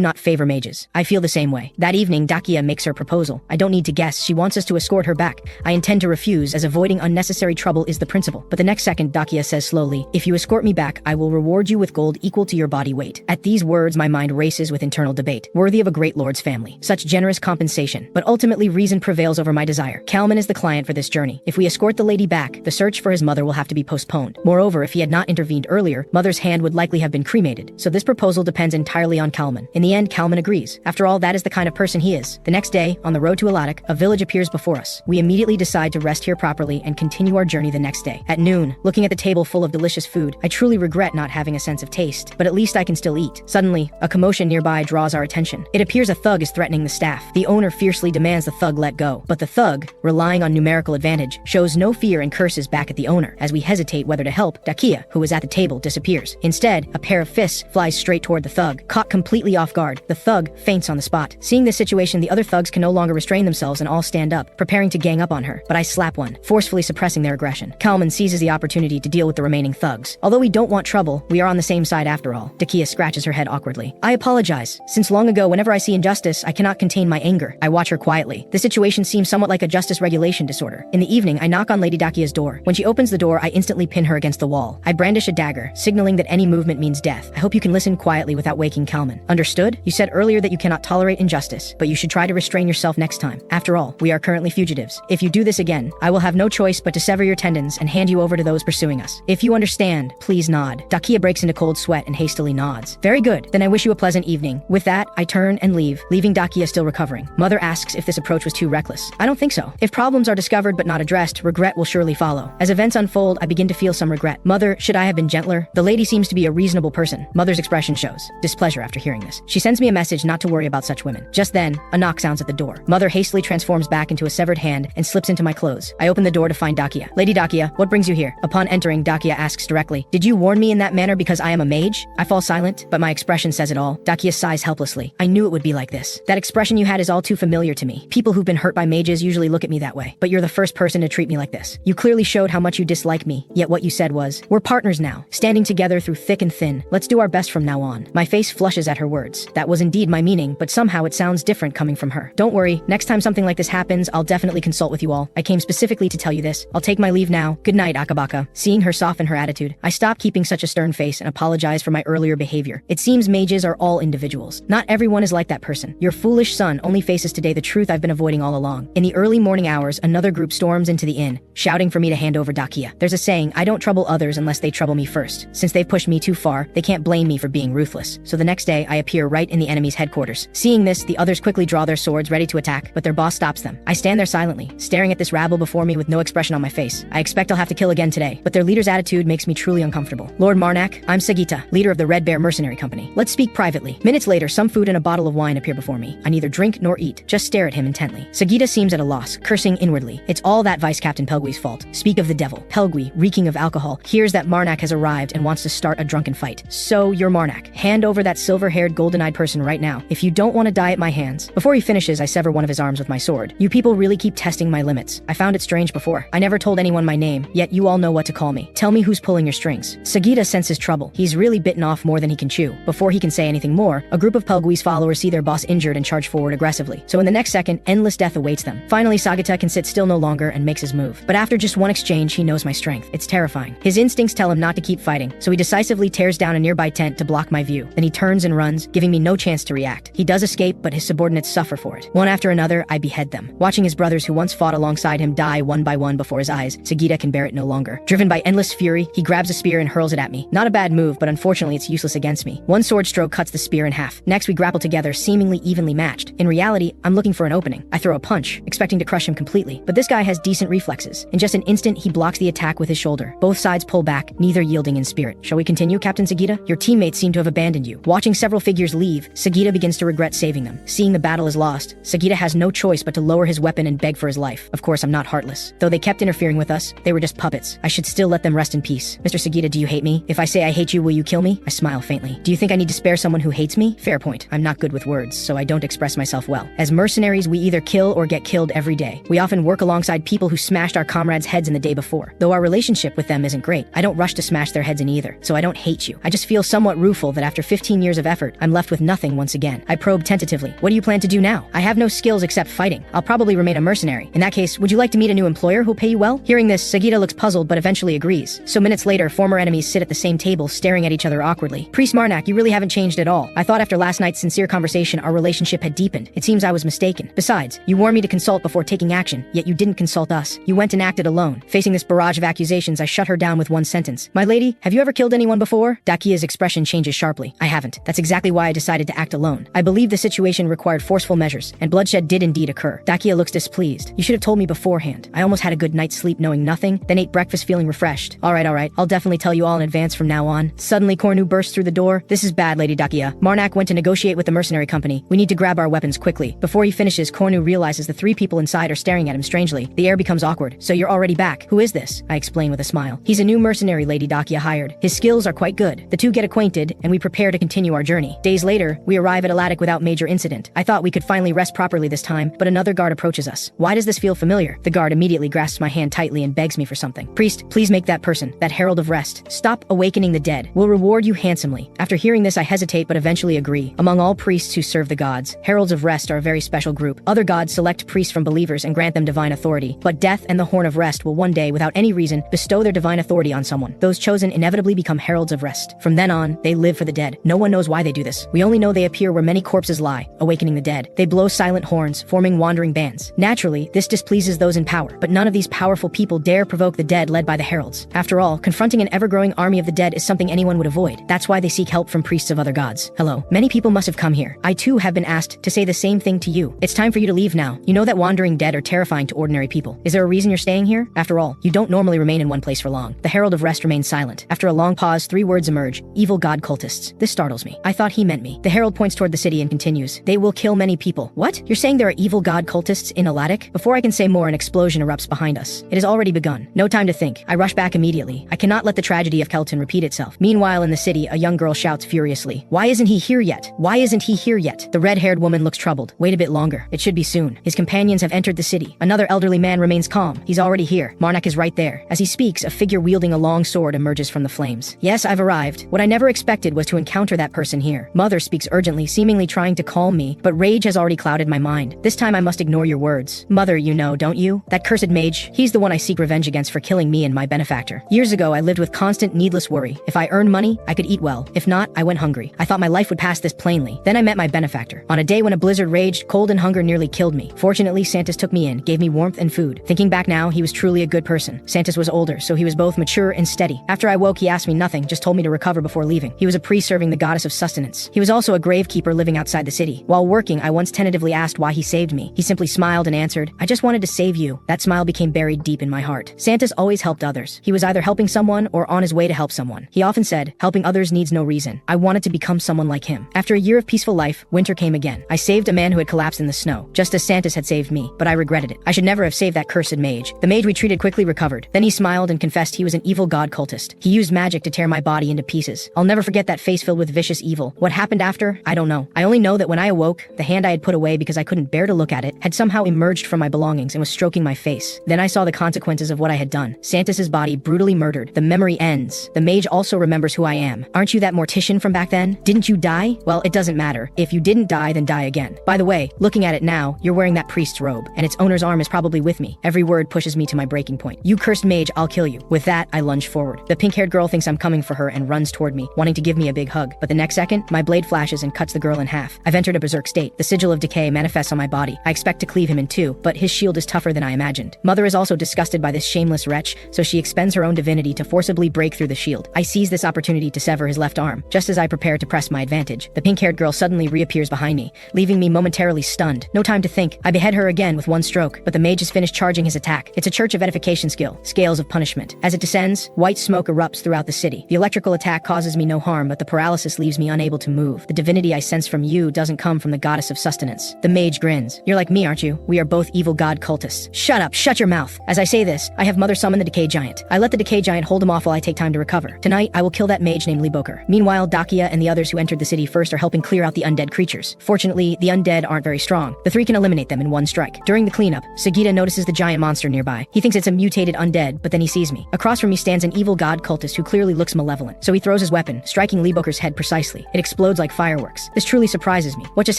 not favor mages. I feel the same way. That evening, Dakia makes her proposal. I don't need to guess. She wants us to escort her back. I intend to refuse, as avoiding unnecessary trouble is the principle. But the next second, Dakia says slowly, if you escort me back, I will reward you with gold equal to your body weight. At these words, my mind races with internal debate. Worthy of a great lord's family. Such generous compensation. But ultimately, reason prevails over my desire. Kalman is the client for this journey. If we escort the lady back, the search for his mother will have to be postponed. Moreover, if he had not intervened earlier, mother's hand would likely have been cremated. So this proposal depends entirely on Kalman. In the end, Kalman agrees. After all, that is the kind of person he is. The next day, on the road to Aladik, a village appears before us. We immediately decide to rest here properly and continue our journey the next day. At noon, looking at the table full of delicious food, I truly regret not having a sense of taste, but at least I can still eat. Suddenly, a commotion nearby draws our attention. It appears a thug is threatening the staff. The owner fiercely demands the thug let go, but the thug, relying on numerical advantage, shows no fear and curses back at the owner. As we hesitate whether to help, Dakia, who was at the table, disappears. Instead, a pair of fists flies straight toward the thug. Caught completely off guard, the thug faints on the spot. Seeing this situation, the other thugs can no longer restrain themselves and all stand up, preparing to gang up on her, but I slap one, forcefully suppressing their aggression. Kalman seizes the opportunity to deal with the remaining thugs. Although we don't want trouble, we are on the same side after all. Dakia scratches her head awkwardly. I apologize. Since long ago, whenever I see injustice, I cannot contain my anger. I watch her quietly. The situation seems somewhat like a justice regulation disorder. In the evening, I knock on Lady Dakia's door. When she opens the door, I instantly pin her against the wall. I brandish a dagger, signaling that any movement means death. I hope you can listen quietly without waking Kalman. Understood? You said earlier that you cannot tolerate injustice, but you should try to restrain yourself next time. After all, we are currently fugitives. If you do this again, I will have no choice but to sever your tendons and hand you over to those pursuing us. If you understand, please nod. Dakia breaks into cold sweat and hastily nods. Very good. Then I wish you a pleasant evening. With that, I turn and leave, leaving Dakia still recovering. Mother asks if this approach was too reckless. I don't think so. If problems are discovered but not addressed, regret will surely follow. As events unfold, I begin to feel some regret. Mother, should I have been gentler? The lady seems to be a reasonable person. Mother's expression shows displeasure after hearing this. She sends me a message not to worry about such women. Just then, a knock sounds at the door. Mother hastily transforms back into a severed hand and slips into my clothes. I open the door to find Dakia. Lady Dakia, what brings you here? Upon entering, Dakia asks directly, did you warn me in that manner because I am a mage? I fall silent, but my expression says it all. Dakia sighs helplessly. I knew it would be like this. That expression you had is all too familiar to me. People who've been hurt by mages usually look at me that way, but you're the first person to treat me like this. You clearly showed how much you dislike me, yet what you said was, we're partners now, standing together through thick and thin. Let's do our best from now on. My face flushes at her words. That was indeed my meaning, but somehow it sounds different coming from her. Don't worry, next time something like this happens, I'll definitely consult with you all. I came specifically to tell you this. I'll take my leave now. Good night, Akabaka. Seeing her soften her attitude, I stop keeping such a stern face and apologize for my earlier behavior. It seems mages are all individuals. Not everyone is like that person. Your foolish son only faces today the truth I've been avoiding all along. In the early morning hours, another group storms into the inn, shouting for me to hand over Dakia. There's a saying, I don't trouble others unless they trouble me first. Since they've pushed me too far, they can't blame me for being ruthless. So the next day, I appear right in the enemy's headquarters. Seeing this, the others quickly draw their swords ready to attack, but their boss stops them. I stand there silently, staring at this rabble before me with no expression on my face. I expect I'll have to kill again today, but their leader's attitude makes me truly uncomfortable. Lord Marnak, I'm Sagita, leader of the Red Bear Mercenary Company. Let's speak privately. Minutes later, some food and a bottle of wine appear before me. I neither drink nor eat, just stare at him intently. Sagita seems at a loss, cursing inwardly. It's all that Vice Captain Pelgui's fault. Speak of the devil. Pelgui, reeking of alcohol, hears that Marnak has arrived and wants to start a drunken fight. So, you're Marnak. Hand over that silver-haired, golden-eyed person right now, if you don't want to die at my hands. Before he finishes, I sever one of his arms with my sword. You people really keep testing my limits. I found it strange before. I never told anyone my name, yet you all know what to call me. Tell me who's pulling your strings. Sagita senses trouble. He's really bitten off more than he can chew. Before he can say anything more, a group of Pelgui's followers see their boss injured and charge forward aggressively. So in the next second, endless death awaits them. Finally, Sagita can sit still no longer and makes his move. But after just one exchange, he knows my strength. It's terrifying. His instincts tell him not to keep fighting, so he decisively tears down a nearby tent to block my view. Then he turns and runs, giving me no chance to react. He does escape, but his subordinates suffer for it. One after another, I behead them. Watching his brothers who once fought alongside him die one by one before his eyes, Sagita can bear it no longer. Driven by endless fury, he grabs a spear and hurls it at me. Not a bad move, but unfortunately it's useless against me. One sword stroke cuts the spear in half. Next, we grapple together, seemingly evenly matched. In reality, I'm looking for an opening. I throw a punch, expecting to crush him completely, but this guy has decent reflexes. In just an instant, he blocks the attack with his shoulder. Both sides pull back, neither yielding in spirit. Shall we continue, Captain Sagita? Your teammates seem to have abandoned you. Watching several figures leave, Sagita begins to regret saving them. Seeing the battle is lost, Sagita has no choice but to lower his weapon and beg for his life. Of course, I'm not heartless. Though they kept interfering with us, they were just puppets. I should still let them rest in peace. Mr. Sagita, do you hate me? If I say I hate you, will you kill me? I smile faintly. Do you think I need to spare someone who hates me? Fair point. I'm not good with words, so I don't express myself well. As mercenaries, we either kill or get killed every day. We often work alongside people who smashed our comrades' heads in the day before. Though our relationship with them isn't great, I don't rush to smash their heads in either, so I don't hate you. I just feel somewhat rueful that after 15 years of effort, I'm left with nothing once again. I probe tentatively. What do you plan to do now? I have no skills except fighting. I'll probably remain a mercenary. In that case, would you like to meet a new employer who'll pay you well? Hearing this, Sagita looks puzzled but eventually agrees. So minutes later, former enemies sit at the same table staring at each other awkwardly. Priest Marnak, you really haven't changed at all. I thought after last night's sincere conversation our relationship had deepened. It seems I was mistaken. Besides, you warned me to consult before taking action, yet you didn't consult us. You went and acted alone. Facing this barrage of accusations, I shut her down with one sentence. My lady, have you ever killed anyone before? Dakia's expression changes sharply. I haven't. That's exactly why I decided to act alone. I believe the situation required forceful measures, and bloodshed did indeed occur. Dakia looks displeased. You should have told me beforehand. I almost had a good night's sleep knowing nothing, then ate breakfast feeling refreshed. Alright, I'll definitely tell you all in advance from now on. Suddenly, Cornu bursts through the door. This is bad, Lady Dakia. Marnak went to negotiate with the mercenary company. We need to grab our weapons quickly. Before he finishes, Cornu realizes the three people inside are staring at him strangely. The air becomes awkward. So you're already back. Who is this? I explain with a smile. He's a new mercenary Lady Dakia hired. His skills are quite good. The two get acquainted, and we prepare to continue our journey. Days later, we arrive at Alatic without major incident. I thought we could finally rest properly this time, but another guard approaches us. Why does this feel familiar? The guard immediately grasps my hand tightly and begs me for something. Priest, please make that person, that herald of rest, stop awakening the dead. We'll reward you handsomely. After hearing this, I hesitate but eventually agree. Among all priests who serve the gods, heralds of rest are a very special group. Other gods select priests from believers and grant them divine authority, but death and the horn of rest will one day, without any reason, bestow their divine authority on someone. Those chosen inevitably become heralds of rest. From then on, they live for the dead. No one knows why they do this. We only know they appear where many corpses lie, awakening the dead. They blow silent horns, forming wandering bands. Naturally, this displeases those in power, but none of these powerful people dare provoke the dead led by the heralds. After all, confronting an ever-growing army of the dead is something anyone would avoid. That's why they seek help from priests of other gods. Hello. Many people must have come here. I too have been asked to say the same thing to you. It's time for you to leave now. You know that wandering dead are terrifying to ordinary people. Is there a reason you're staying here? After all, you don't normally remain in one place for long. The Herald of Rest remains silent. After a long pause, 3 words emerge. Evil god cultists. This startles me. I thought he meant me. The Herald points toward the city and continues. They will kill many people. What? You're saying there are evil god cultists in Alatic? Before I can say more, an explosion erupts behind us. It has already begun. No time to think. I rush back immediately. I cannot let the tragedy of Kelton repeat itself. Meanwhile, in the city, a young girl shouts furiously. Why isn't he here yet? Why isn't he here yet? The red-haired woman looks troubled. Wait a bit longer. It should be soon. His companions have entered the city. Another elderly man remains calm. He's already here. Marnak is right there. As he speaks, a figure wielding a long sword emerges from the flames. Yes, I've arrived. What I never expected was to encounter that person here. Mother speaks urgently, seemingly trying to calm me, but rage has already clouded my mind. This time I must ignore your words. Mother, you know, don't you? That cursed mage, he's the one I seek revenge against for killing me and my benefactor. Years ago, I lived with constant needless worry. If I earned money, I could eat well. If not, I went hungry. I thought my life would pass this plainly. Then I met my benefactor. On a day when a blizzard raged, cold and hunger nearly killed me. Fortunately, Santos took me in, gave me warmth and food. Thinking back now, he was truly a good person. Santos was older, so he was both mature and steady. After I woke, he asked me nothing, just told me to recover before leaving. He was a priest serving the goddess of sustenance. He was also a gravekeeper living outside the city. While working, I once tentatively asked why he saved me. He simply smiled and answered, I just wanted to save you. That smile became buried deep in my heart. Santos always helped others. He was either helping someone or on his way to help someone. He often said, helping others needs no reason. I wanted to become someone like him. After a year of peaceful life, winter came again. I saved a man who had collapsed in the snow, just as Santos had saved me, but I regretted it. I should never have saved that cursed mage. The mage we treated quickly recovered. Then he smiled and confessed he was an evil god cultist. He used magic to tear my body into pieces. I'll never forget that face filled with vicious evil. What happened after? I don't know. I only know that when I awoke, the hand I had put away because I couldn't bear to look at it had somehow emerged from my belongings and was stroking my face. Then I saw the consequences of what I had done. Santos's body brutally murdered. The memory ends. The mage also remembers who I am. Aren't you that mortician from back then? Didn't you die? Well, it doesn't matter. If you didn't die, then die again. By the way, looking at it now, you're wearing that priest's robe, and its owner's arm is probably with me. Every word pushes me to my breaking point. You cursed mage, I'll kill you. With that, I lunge forward. The pink-haired girl thinks I'm coming for her and runs toward me, wanting to give me a big hug. But the next second, my blade flashes and cuts the girl in half. I've entered a berserk state. The sigil of decay manifests on my body. I expect to cleave him in two, but his shield is tougher than I imagined. Mother is also disgusted by this shameless wretch, so she expends her own divinity to forcibly break through the shield. I seize this opportunity to sever his left arm. Just as I prepare to press my advantage, the pink-haired girl suddenly reappears behind me, leaving me momentarily stunned. No time to think. I behead her again with one stroke, but the mage has finished charging his attack. It's a church of edification skill, scales of punishment. As it descends, white smoke erupts, erupts throughout the city. The electrical attack causes me no harm, but the paralysis leaves me unable to move. The divinity I sense from you doesn't come from the goddess of sustenance. The mage grins. You're like me, aren't you? We are both evil god cultists. Shut up, shut your mouth. As I say this, I have Mother summon the Decay giant. I let the Decay giant hold him off while I take time to recover. Tonight, I will kill that mage named Liboker. Meanwhile, Dakia and the others who entered the city first are helping clear out the undead creatures. Fortunately, the undead aren't very strong. The three can eliminate them in one strike. During the cleanup, Sagita notices the giant monster nearby. He thinks it's a mutated undead, but then he sees me. Across from me stands an evil god cultist who clearly looks malevolent. So he throws his weapon, striking Liboker's head precisely. It explodes like fireworks. This truly surprises me. What just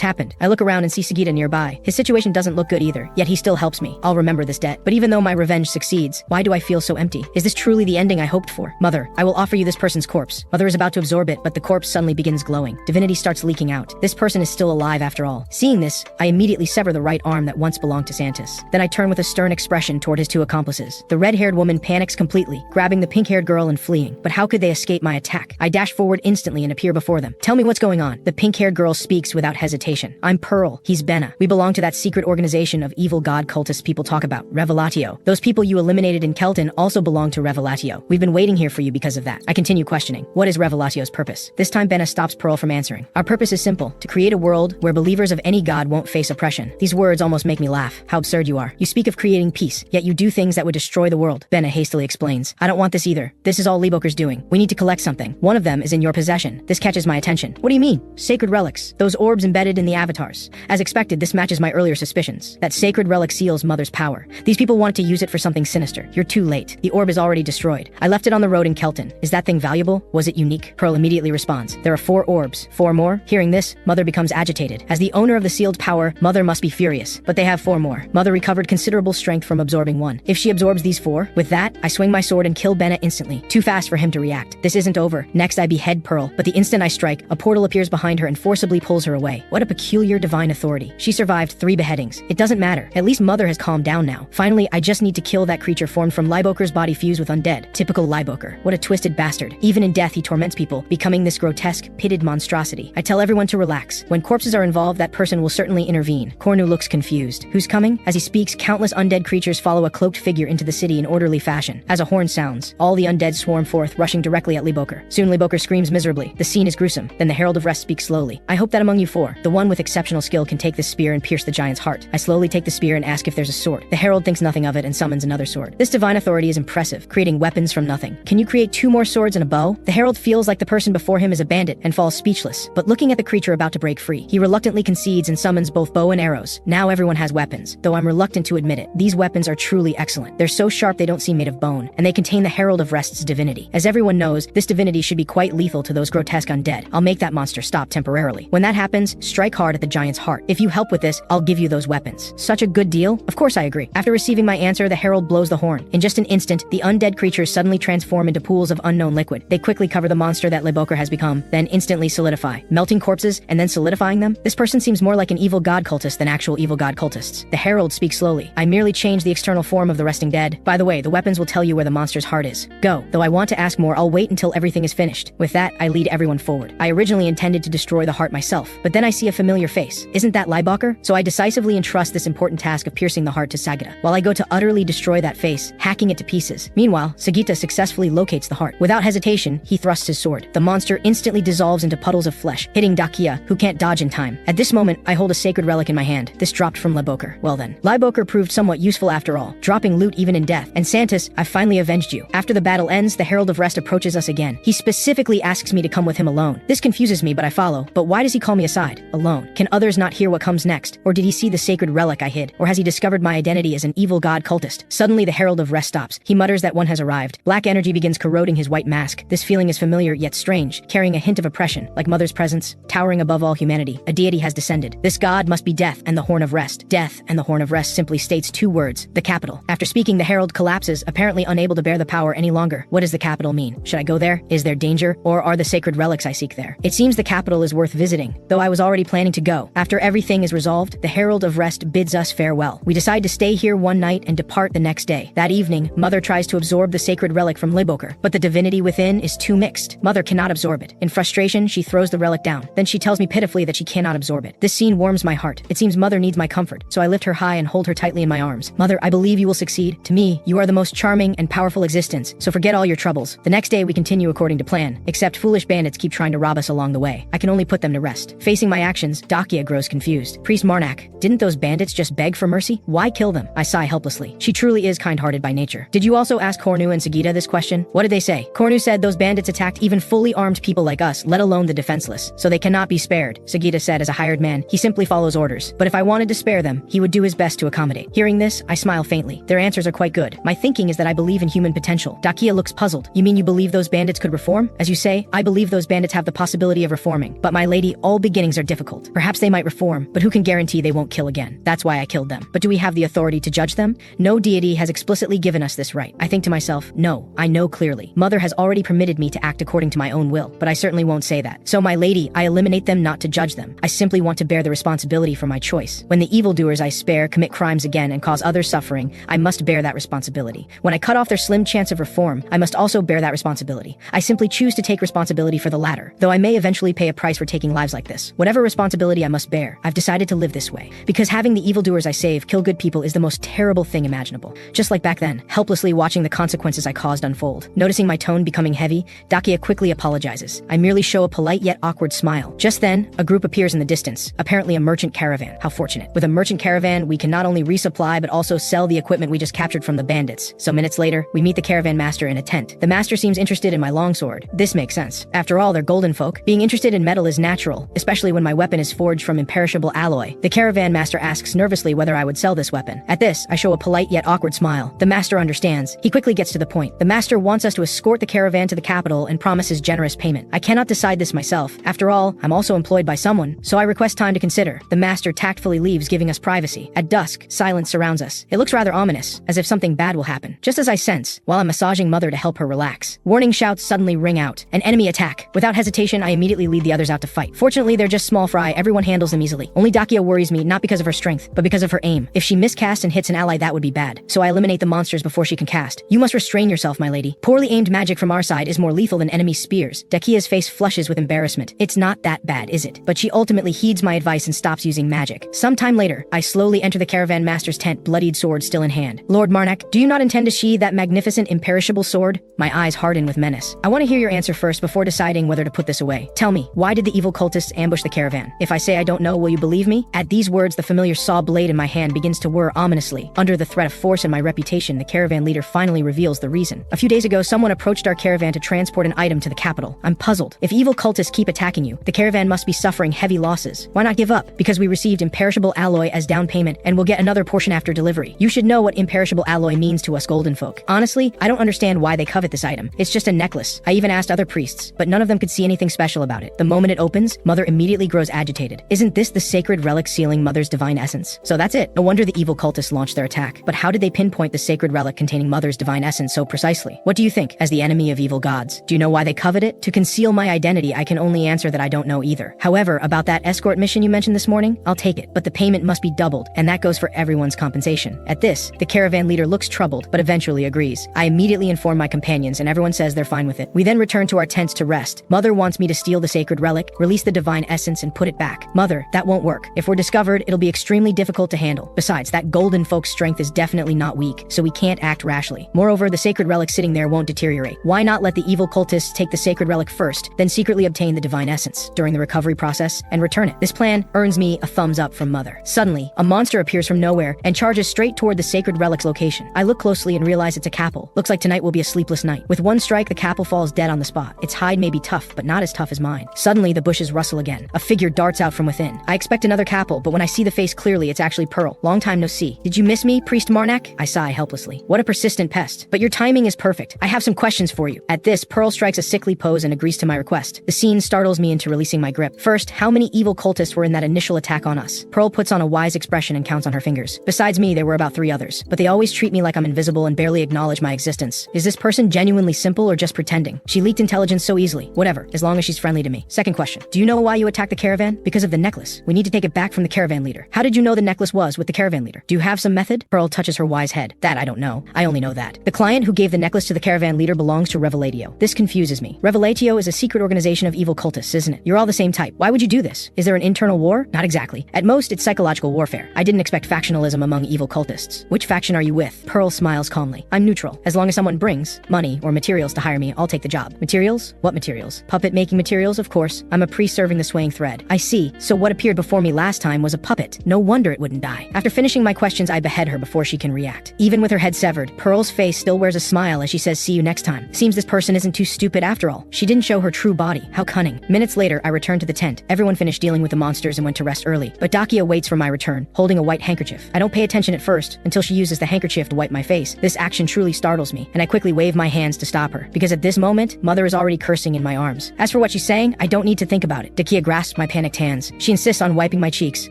happened? I look around and see Sagita nearby. His situation doesn't look good either, yet he still helps me. I'll remember this debt. But even though my revenge succeeds, why do I feel so empty? Is this truly the ending I hoped for? Mother, I will offer you this person's corpse. Mother is about to absorb it, but the corpse suddenly begins glowing. Divinity starts leaking out. This person is still alive after all. Seeing this, I immediately sever the right arm that once belonged to Santis. Then I turn with a stern expression toward his two accomplices. The red-haired woman panics completely, grabbing the pink-haired girl and fleeing. But how could they escape my attack? I dash forward instantly and appear before them. Tell me what's going on. The pink-haired girl speaks without hesitation. I'm Pearl. He's Benna. We belong to that secret organization of evil god cultists people talk about, Revelatio. Those people you eliminated in Kelton also belong to Revelatio. We've been waiting here for you because of that. I continue questioning. What is Revelatio's purpose? This time Benna stops Pearl from answering. Our purpose is simple, to create a world where believers of any god won't face oppression. These words almost make me laugh. How absurd you are. You speak of creating peace, yet you do things that would destroy the world. Benna hastily explains. I don't want this either. This is all Liboker's doing. We need to collect something. One of them is in your possession. This catches my attention. What do you mean? Sacred relics. Those orbs embedded in the avatars. As expected, this matches my earlier suspicions. That sacred relic seals Mother's power. These people wanted to use it for something sinister. You're too late. The orb is already destroyed. I left it on the road in Kelton. Is that thing valuable? Was it unique? Pearl immediately responds. There are 4 orbs. 4 more? Hearing this, Mother becomes agitated. As the owner of the sealed power, Mother must be furious. But they have 4 more. Mother recovered considerable strength from absorbing 1. If she absorbs these 4, with that, I swing my sword and kill Benna instantly. Too fast for him to react. This isn't over. Next, I behead Pearl. But the instant I strike, a portal appears behind her and forcibly pulls her away. What a peculiar divine authority. She survived 3 beheadings. It doesn't matter. At least Mother has calmed down now. Finally, I just need to kill that creature formed from Liboker's body fused with undead. Typical Liboker. What a twisted bastard. Even in death, he torments people, becoming this grotesque, pitted monstrosity. I tell everyone to relax. When corpses are involved, that person will certainly intervene. Cornu looks confused. Who's coming? As he speaks, countless undead creatures follow a cloaked figure into the city in orderly fashion. As a horn sounds, all the undead swarm forth, rushing directly at Liboker. Soon Liboker screams miserably. The scene is gruesome. Then the Herald of Rest speaks slowly. I hope that among you 4, the one with exceptional skill can take this spear and pierce the giant's heart. I slowly take the spear and ask if there's a sword. The Herald thinks nothing of it and summons another sword. This divine authority is impressive, creating weapons from nothing. Can you create 2 more swords and a bow? The Herald feels like the person before him is a bandit and falls speechless. But looking at the creature about to break free, he reluctantly concedes and summons both bow and arrows. Now everyone has weapons, though I'm reluctant to admit it. These weapons are truly excellent. They're so sharp they don't seem made of bone, and they contain the Herald of Rest's divinity. As everyone knows, this divinity should be quite lethal to those grotesque undead. I'll make that monster stop temporarily. When that happens, strike hard at the giant's heart. If you help with this, I'll give you those weapons. Such a good deal? Of course I agree. After receiving my answer, the Herald blows the horn. In just an instant, the undead creatures suddenly transform into pools of unknown liquid. They quickly cover the monster that Liboker has become, then instantly solidify, melting corpses and then solidifying them. This person seems more like an evil god cultist than actual evil god cultists. The Herald speaks slowly. I merely change the external form of the resting dead. By the way, the weapons will tell you where the monster's heart is. Go. Though I want to ask more, I'll wait until everything is finished. With that, I lead everyone forward. I originally intended to destroy the heart myself, but then I see a familiar face. Isn't that Liboker? So I decisively entrust this important task of piercing the heart to Sagita, while I go to utterly destroy that face, hacking it to pieces. Meanwhile, Sagita successfully locates the heart. Without hesitation, he thrusts his sword. The monster instantly dissolves into puddles of flesh, hitting Dakia, who can't dodge in time. At this moment, I hold a sacred relic in my hand. This dropped from Liboker. Well then, Liboker proved somewhat useful after all, dropping loot even in death. And Santis, I've finally avenged you. After the battle ends, the Herald of Rest approaches us again. He specifically asks me to come with him alone. This confuses me, but I follow. But why does he call me aside? Alone. Can others not hear what comes next? Or did he see the sacred relic I hid? Or has he discovered my identity as an evil god cultist? Suddenly, the Herald of Rest stops. He mutters that one has arrived. Black energy begins corroding his white mask. This feeling is familiar yet strange, carrying a hint of oppression. Like Mother's presence, towering above all humanity, a deity has descended. This god must be Death and the Horn of Rest. Death and the Horn of Rest simply states 2 words, the capital. After speaking, the Herald collapses, apparently unable to bear the power any longer. What does the capital mean? Should I go there? Is there danger? Or are the sacred relics I seek there? It seems the capital is worth visiting, though I was already planning to go. After everything is resolved, the Herald of Rest bids us farewell. We decide to stay here one night and depart the next day. That evening, Mother tries to absorb the sacred relic from Liboker, but the divinity within is too mixed. Mother cannot absorb it. In frustration, she throws the relic down. Then she tells me pitifully that she cannot absorb it. This scene warms my heart. It seems Mother needs my comfort, so I lift her high and hold her tightly in my arms. Mother, I believe you will succeed. To me, you are the most charming and powerful existence, so forget all your your troubles. The next day we continue according to plan, except foolish bandits keep trying to rob us along the way. I can only put them to rest. Facing my actions, Dakia grows confused. Priest Marnak, didn't those bandits just beg for mercy? Why kill them? I sigh helplessly. She truly is kind-hearted by nature. Did you also ask Kornu and Sagita this question? What did they say? Kornu said those bandits attacked even fully armed people like us, let alone the defenseless, so they cannot be spared. Sagita said as a hired man, he simply follows orders. But if I wanted to spare them, he would do his best to accommodate. Hearing this, I smile faintly. Their answers are quite good. My thinking is that I believe in human potential. Dakia looks puzzled. You mean you believe those bandits could reform? As you say, I believe those bandits have the possibility of reforming. But my lady, all beginnings are difficult. Perhaps they might reform, but who can guarantee they won't kill again? That's why I killed them. But do we have the authority to judge them? No deity has explicitly given us this right. I think to myself, no, I know clearly. Mother has already permitted me to act according to my own will, but I certainly won't say that. So my lady, I eliminate them not to judge them. I simply want to bear the responsibility for my choice. When the evildoers I spare commit crimes again and cause others suffering, I must bear that responsibility. When I cut off their slim chance of reform, I must also bear that responsibility. I simply choose to take responsibility for the latter, though I may eventually pay a price for taking lives like this. Whatever responsibility I must bear, I've decided to live this way. Because having the evildoers I save kill good people is the most terrible thing imaginable. Just like back then, helplessly watching the consequences I caused unfold. Noticing my tone becoming heavy, Dakia quickly apologizes. I merely show a polite yet awkward smile. Just then, a group appears in the distance, apparently a merchant caravan. How fortunate. With a merchant caravan, we can not only resupply but also sell the equipment we just captured from the bandits. So minutes later, we meet the caravan master in a tent. The master seems interested in my longsword. This makes sense. After all, they're golden folk. Being interested in metal is natural, especially when my weapon is forged from imperishable alloy. The caravan master asks nervously whether I would sell this weapon. At this, I show a polite yet awkward smile. The master understands. He quickly gets to the point. The master wants us to escort the caravan to the capital and promises generous payment. I cannot decide this myself. After all, I'm also employed by someone, so I request time to consider. The master tactfully leaves, giving us privacy. At dusk, silence surrounds us. It looks rather ominous, as if something bad will happen. Just as I sense, while I'm massaging Mother to help her relax. Warning shouts suddenly ring out. An enemy attack. Without hesitation, I immediately lead the others out to fight. Fortunately, they're just small fry. Everyone handles them easily. Only Dakia worries me, not because of her strength, but because of her aim. If she miscasts and hits an ally, that would be bad. So I eliminate the monsters before she can cast. You must restrain yourself, my lady. Poorly aimed magic from our side is more lethal than enemy spears. Dakia's face flushes with embarrassment. It's not that bad, is it? But she ultimately heeds my advice and stops using magic. Sometime later, I slowly enter the caravan master's tent, bloodied sword still in hand. Lord Marnak, do you not intend to sheathe that magnificent imperishable sword? My eyes harden with menace. I want to hear your answer first before deciding whether to put this away. Tell me, why did the evil cultists ambush the caravan? If I say I don't know, will you believe me? At these words, the familiar saw blade in my hand begins to whir ominously. Under the threat of force and my reputation, the caravan leader finally reveals the reason. A few days ago, someone approached our caravan to transport an item to the capital. I'm puzzled. If evil cultists keep attacking you, the caravan must be suffering heavy losses. Why not give up? Because we received imperishable alloy as down payment and will get another portion after delivery. You should know what imperishable alloy means to us golden folk. Honestly, I don't understand why they covet this item. It's just a necklace. I even asked other priests, but none of them could see anything special about it. The moment it opens, Mother immediately grows agitated. Isn't this the sacred relic sealing Mother's divine essence? So that's it. No wonder the evil cultists launched their attack. But how did they pinpoint the sacred relic containing Mother's divine essence so precisely? What do you think, as the enemy of evil gods? Do you know why they covet it? To conceal my identity, I can only answer that I don't know either. However, about that escort mission you mentioned this morning, I'll take it, but the payment must be doubled, and that goes for everyone's compensation. At this, the caravan leader looks troubled, but eventually agrees. I immediately inform my companions, and everyone says they're fine with it. We then return to our tents to rest. Mother wants me to steal the sacred relic, release the divine essence, and put it back. Mother, that won't work. If we're discovered, it'll be extremely difficult to handle. Besides, that golden folk's strength is definitely not weak, so we can't act rashly. Moreover, the sacred relic sitting there won't deteriorate. Why not let the evil cultists take the sacred relic first, then secretly obtain the divine essence during the recovery process and return it? This plan earns me a thumbs up from Mother. Suddenly, a monster appears from nowhere and charges straight toward the sacred relic's location. I look closely and realize it's a capel. Looks like tonight will be a sleepless night. With one strike, the capel falls dead on the spot. Its hide may be tough, but not as tough as mine. Suddenly, the bushes rustle again. A figure darts out from within. I expect another capel, but when I see the face clearly, it's actually Pearl. Long time no see. Did you miss me, Priest Marnak? I sigh helplessly. What a persistent pest. But your timing is perfect. I have some questions for you. At this, Pearl strikes a sickly pose and agrees to my request. The scene startles me into releasing my grip. First, how many evil cultists were in that initial attack on us? Pearl puts on a wise expression and counts on her fingers. Besides me, there were about 3 others, but they always treat me like I'm invisible and barely acknowledge my existence. Is this person genuinely simple or just pretending? She leaked intelligence so easily. Whatever, as long as she's friendly to me. Second question. Do you know why you attacked the caravan? Because of the necklace. We need to take it back from the caravan leader. How did you know the necklace was with the caravan leader? Do you have some method? Pearl touches her wise head. That I don't know. I only know that. The client who gave the necklace to the caravan leader belongs to Revelatio. This confuses me. Revelatio is a secret organization of evil cultists, isn't it? You're all the same type. Why would you do this? Is there an internal war? Not exactly. At most, it's psychological warfare. I didn't expect factionalism among evil cultists. Which faction are you with? Pearl smiles calmly. I'm neutral. As long as someone brings, money, or materials to hire me, I'll take the job. Materials? What materials? Puppet making materials, of course. I'm a priest serving the swaying thread. I see. So what appeared before me last time was a puppet. No wonder it wouldn't die. After finishing my questions, I behead her before she can react. Even with her head severed, Pearl's face still wears a smile as she says, "See you next time." Seems this person isn't too stupid after all. She didn't show her true body. How cunning. Minutes later, I returned to the tent. Everyone finished dealing with the monsters and went to rest early. But Dakia waits for my return, holding a white handkerchief. I don't pay attention at first, until she uses the handkerchief to wipe my face. This action truly startles me, and I quickly wave my hands to stop her, because at this moment, Mother is already cursing in my arms. As for what she's saying, I don't need to think about it. Dakia grasps my panicked hands. She insists on wiping my cheeks.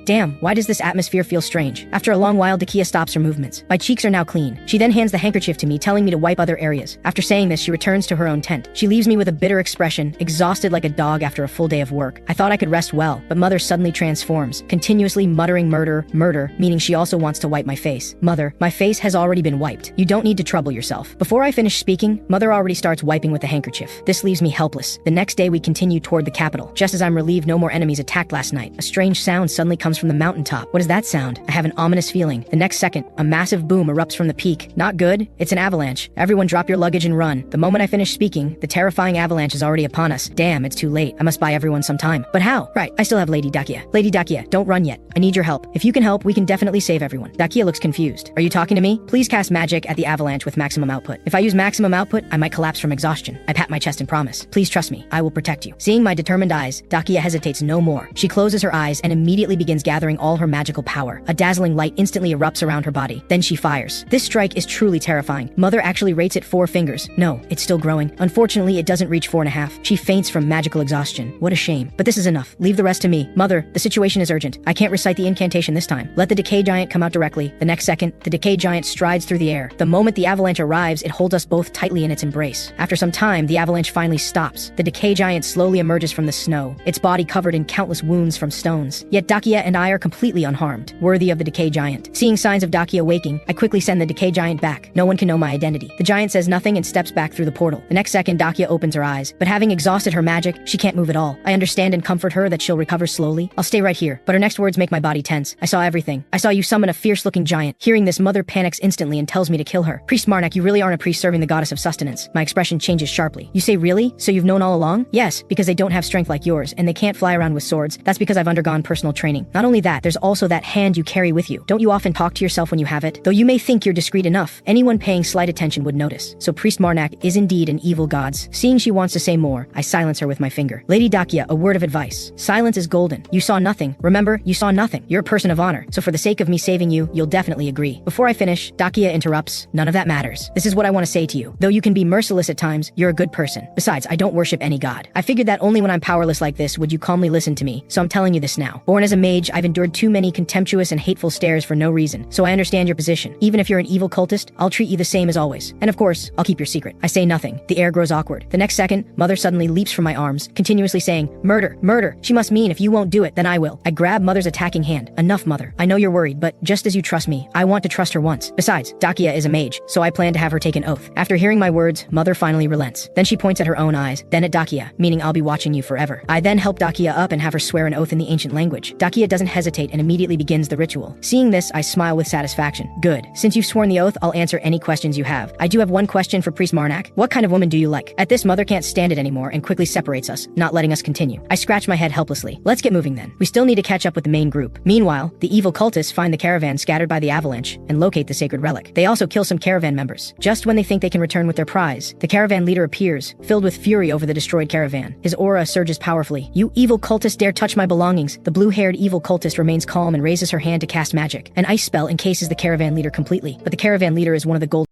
Damn, why does this atmosphere feel strange? After a long while, Dakia stops her movements. My cheeks are now clean. She then hands the handkerchief to me, telling me to wipe other areas. After saying this, she returns to her own tent. She leaves me with a bitter expression, exhausted like a dog after a full day of work. I thought I could rest well, but Mother suddenly transforms, continuously muttering murder, murder, meaning she also wants to wipe my face. Mother, my face has already been wiped. You don't need to trouble yourself. Before I finish speaking, Mother already starts wiping with the handkerchief. This leaves me helpless. The next day we continue toward the capital. Just as I'm relieved no more enemies attacked last night, a strange sound suddenly comes from the mountaintop. What is that sound? I have an ominous feeling. The next second, a massive boom erupts from the peak. Not good. It's an avalanche. Everyone drop your luggage and run. The moment I finish speaking, the terrifying avalanche is already upon us. Damn, it's too late. I must buy everyone some time. But how? Right, I still have Lady Dakia. Lady Dakia, don't run yet. I need your help. If you can help, we can definitely save everyone. Dakia looks confused. Are you talking to me? Please cast magic at the avalanche with maximum output. If I use maximum output, I might collapse from exhaustion. I pat my chest and promise. Please trust me. I will protect you. Seeing my determined eyes, Dakia hesitates no more. She closes her eyes and immediately begins gathering all her magical power. A dazzling light instantly erupts around her body. Then she fires. This strike is truly terrifying. Mother actually rates it 4 fingers. No, it's still growing. Unfortunately, it doesn't reach 4.5. She faints from magical exhaustion. What a shame. But this is enough. Leave the rest to me. Mother, the situation is urgent. I can't recite the incantation this time. Let the Decay giant come out directly. The next second, the Decay giant strides through the air. The moment the avalanche arrives, it holds us both tightly in its embrace. After some time, the avalanche finally stops. The Decay giant slowly emerges from the snow, its body covered in countless wounds from stones. Yet Dakia and I are completely unharmed, worthy of the Decay giant. Seeing signs of Dakia waking, I quickly send the Decay giant back. No one can know my identity. The giant says nothing and steps back through the portal. The next second, Dakia opens her eyes, but having exhausted her magic, she can't move at all. I understand and comfort her that she'll recover slowly. I'll stay right here, but her next words make my body tense. I saw everything. I saw you summon a fierce-looking giant. Hearing this, Mother panics instantly and tells me to kill her. Priest Marnak, you really aren't a priest serving the goddess of sustenance. My expression changes sharply. You say really? So you've known all along? Yes, because they don't have strength like yours, and they can't fly around with swords. That's because I've undergone personal training. Not only that, there's also that hand you carry with you. Don't you often talk to yourself when you have it? Though you may think you're discreet enough, anyone paying slight attention would notice. So Priest Marnak is indeed an evil gods. Seeing she wants to say more, I silence her with my finger. Lady Dakia, a word of advice. Silence is golden. You saw nothing. Remember, you saw nothing. You're a person of honor, so for the sake of me saving you, you'll definitely agree. Before I finish, Dakia interrupts. None of that matters. This is what I want to say to you. Though you can be merciless at times, you're a good person. Besides, I don't worship any god. I figured that only when I'm powerless like this would you calmly listen to me, so I'm telling you this now. Born as a mage, I've endured too many contemptuous and hateful stares for no reason, so I understand your position. Even if you're an evil cultist, I'll treat you the same as always. And of course, I'll keep your secret. I say nothing. The air grows awkward. The next second, Mother suddenly leaps from my arms, continuously saying, "Murder, murder." She must mean if you won't do it, then I will. I grab Mother's attacking hand. Enough, Mother. I know you're worried, but just as you trust me, I want to trust her once. Besides, Dakia is a mage, so I plan to have her take an oath. After hearing my words, Mother finally relents. Then she points at her own eyes, then at Dakia, meaning I'll be watching you forever. I then help Dakia up and have her swear an oath in the ancient language. Dakia doesn't hesitate and immediately begins the ritual. Seeing this, I smile with satisfaction. Good. Since you've sworn the oath, I'll answer any questions you have. I do have one question for Priest Marnak. What kind of woman do you like? At this, Mother can't stand it anymore and quickly separates us, not letting us continue. I scratch my head helplessly. Let's get moving then. We still need to catch up with the main group. Meanwhile, the evil cultists find the caravan scattered by the avalanche and locate the sacred relic. They also kill some caravan members. Just when they think they can return with their prize, the caravan leader appears, filled with fury over the destroyed caravan. His aura surges powerfully. You evil cultist dare touch my belongings. The blue-haired evil cultist remains calm and raises her hand to cast magic. An ice spell encases the caravan leader completely, but the caravan leader is one of the golden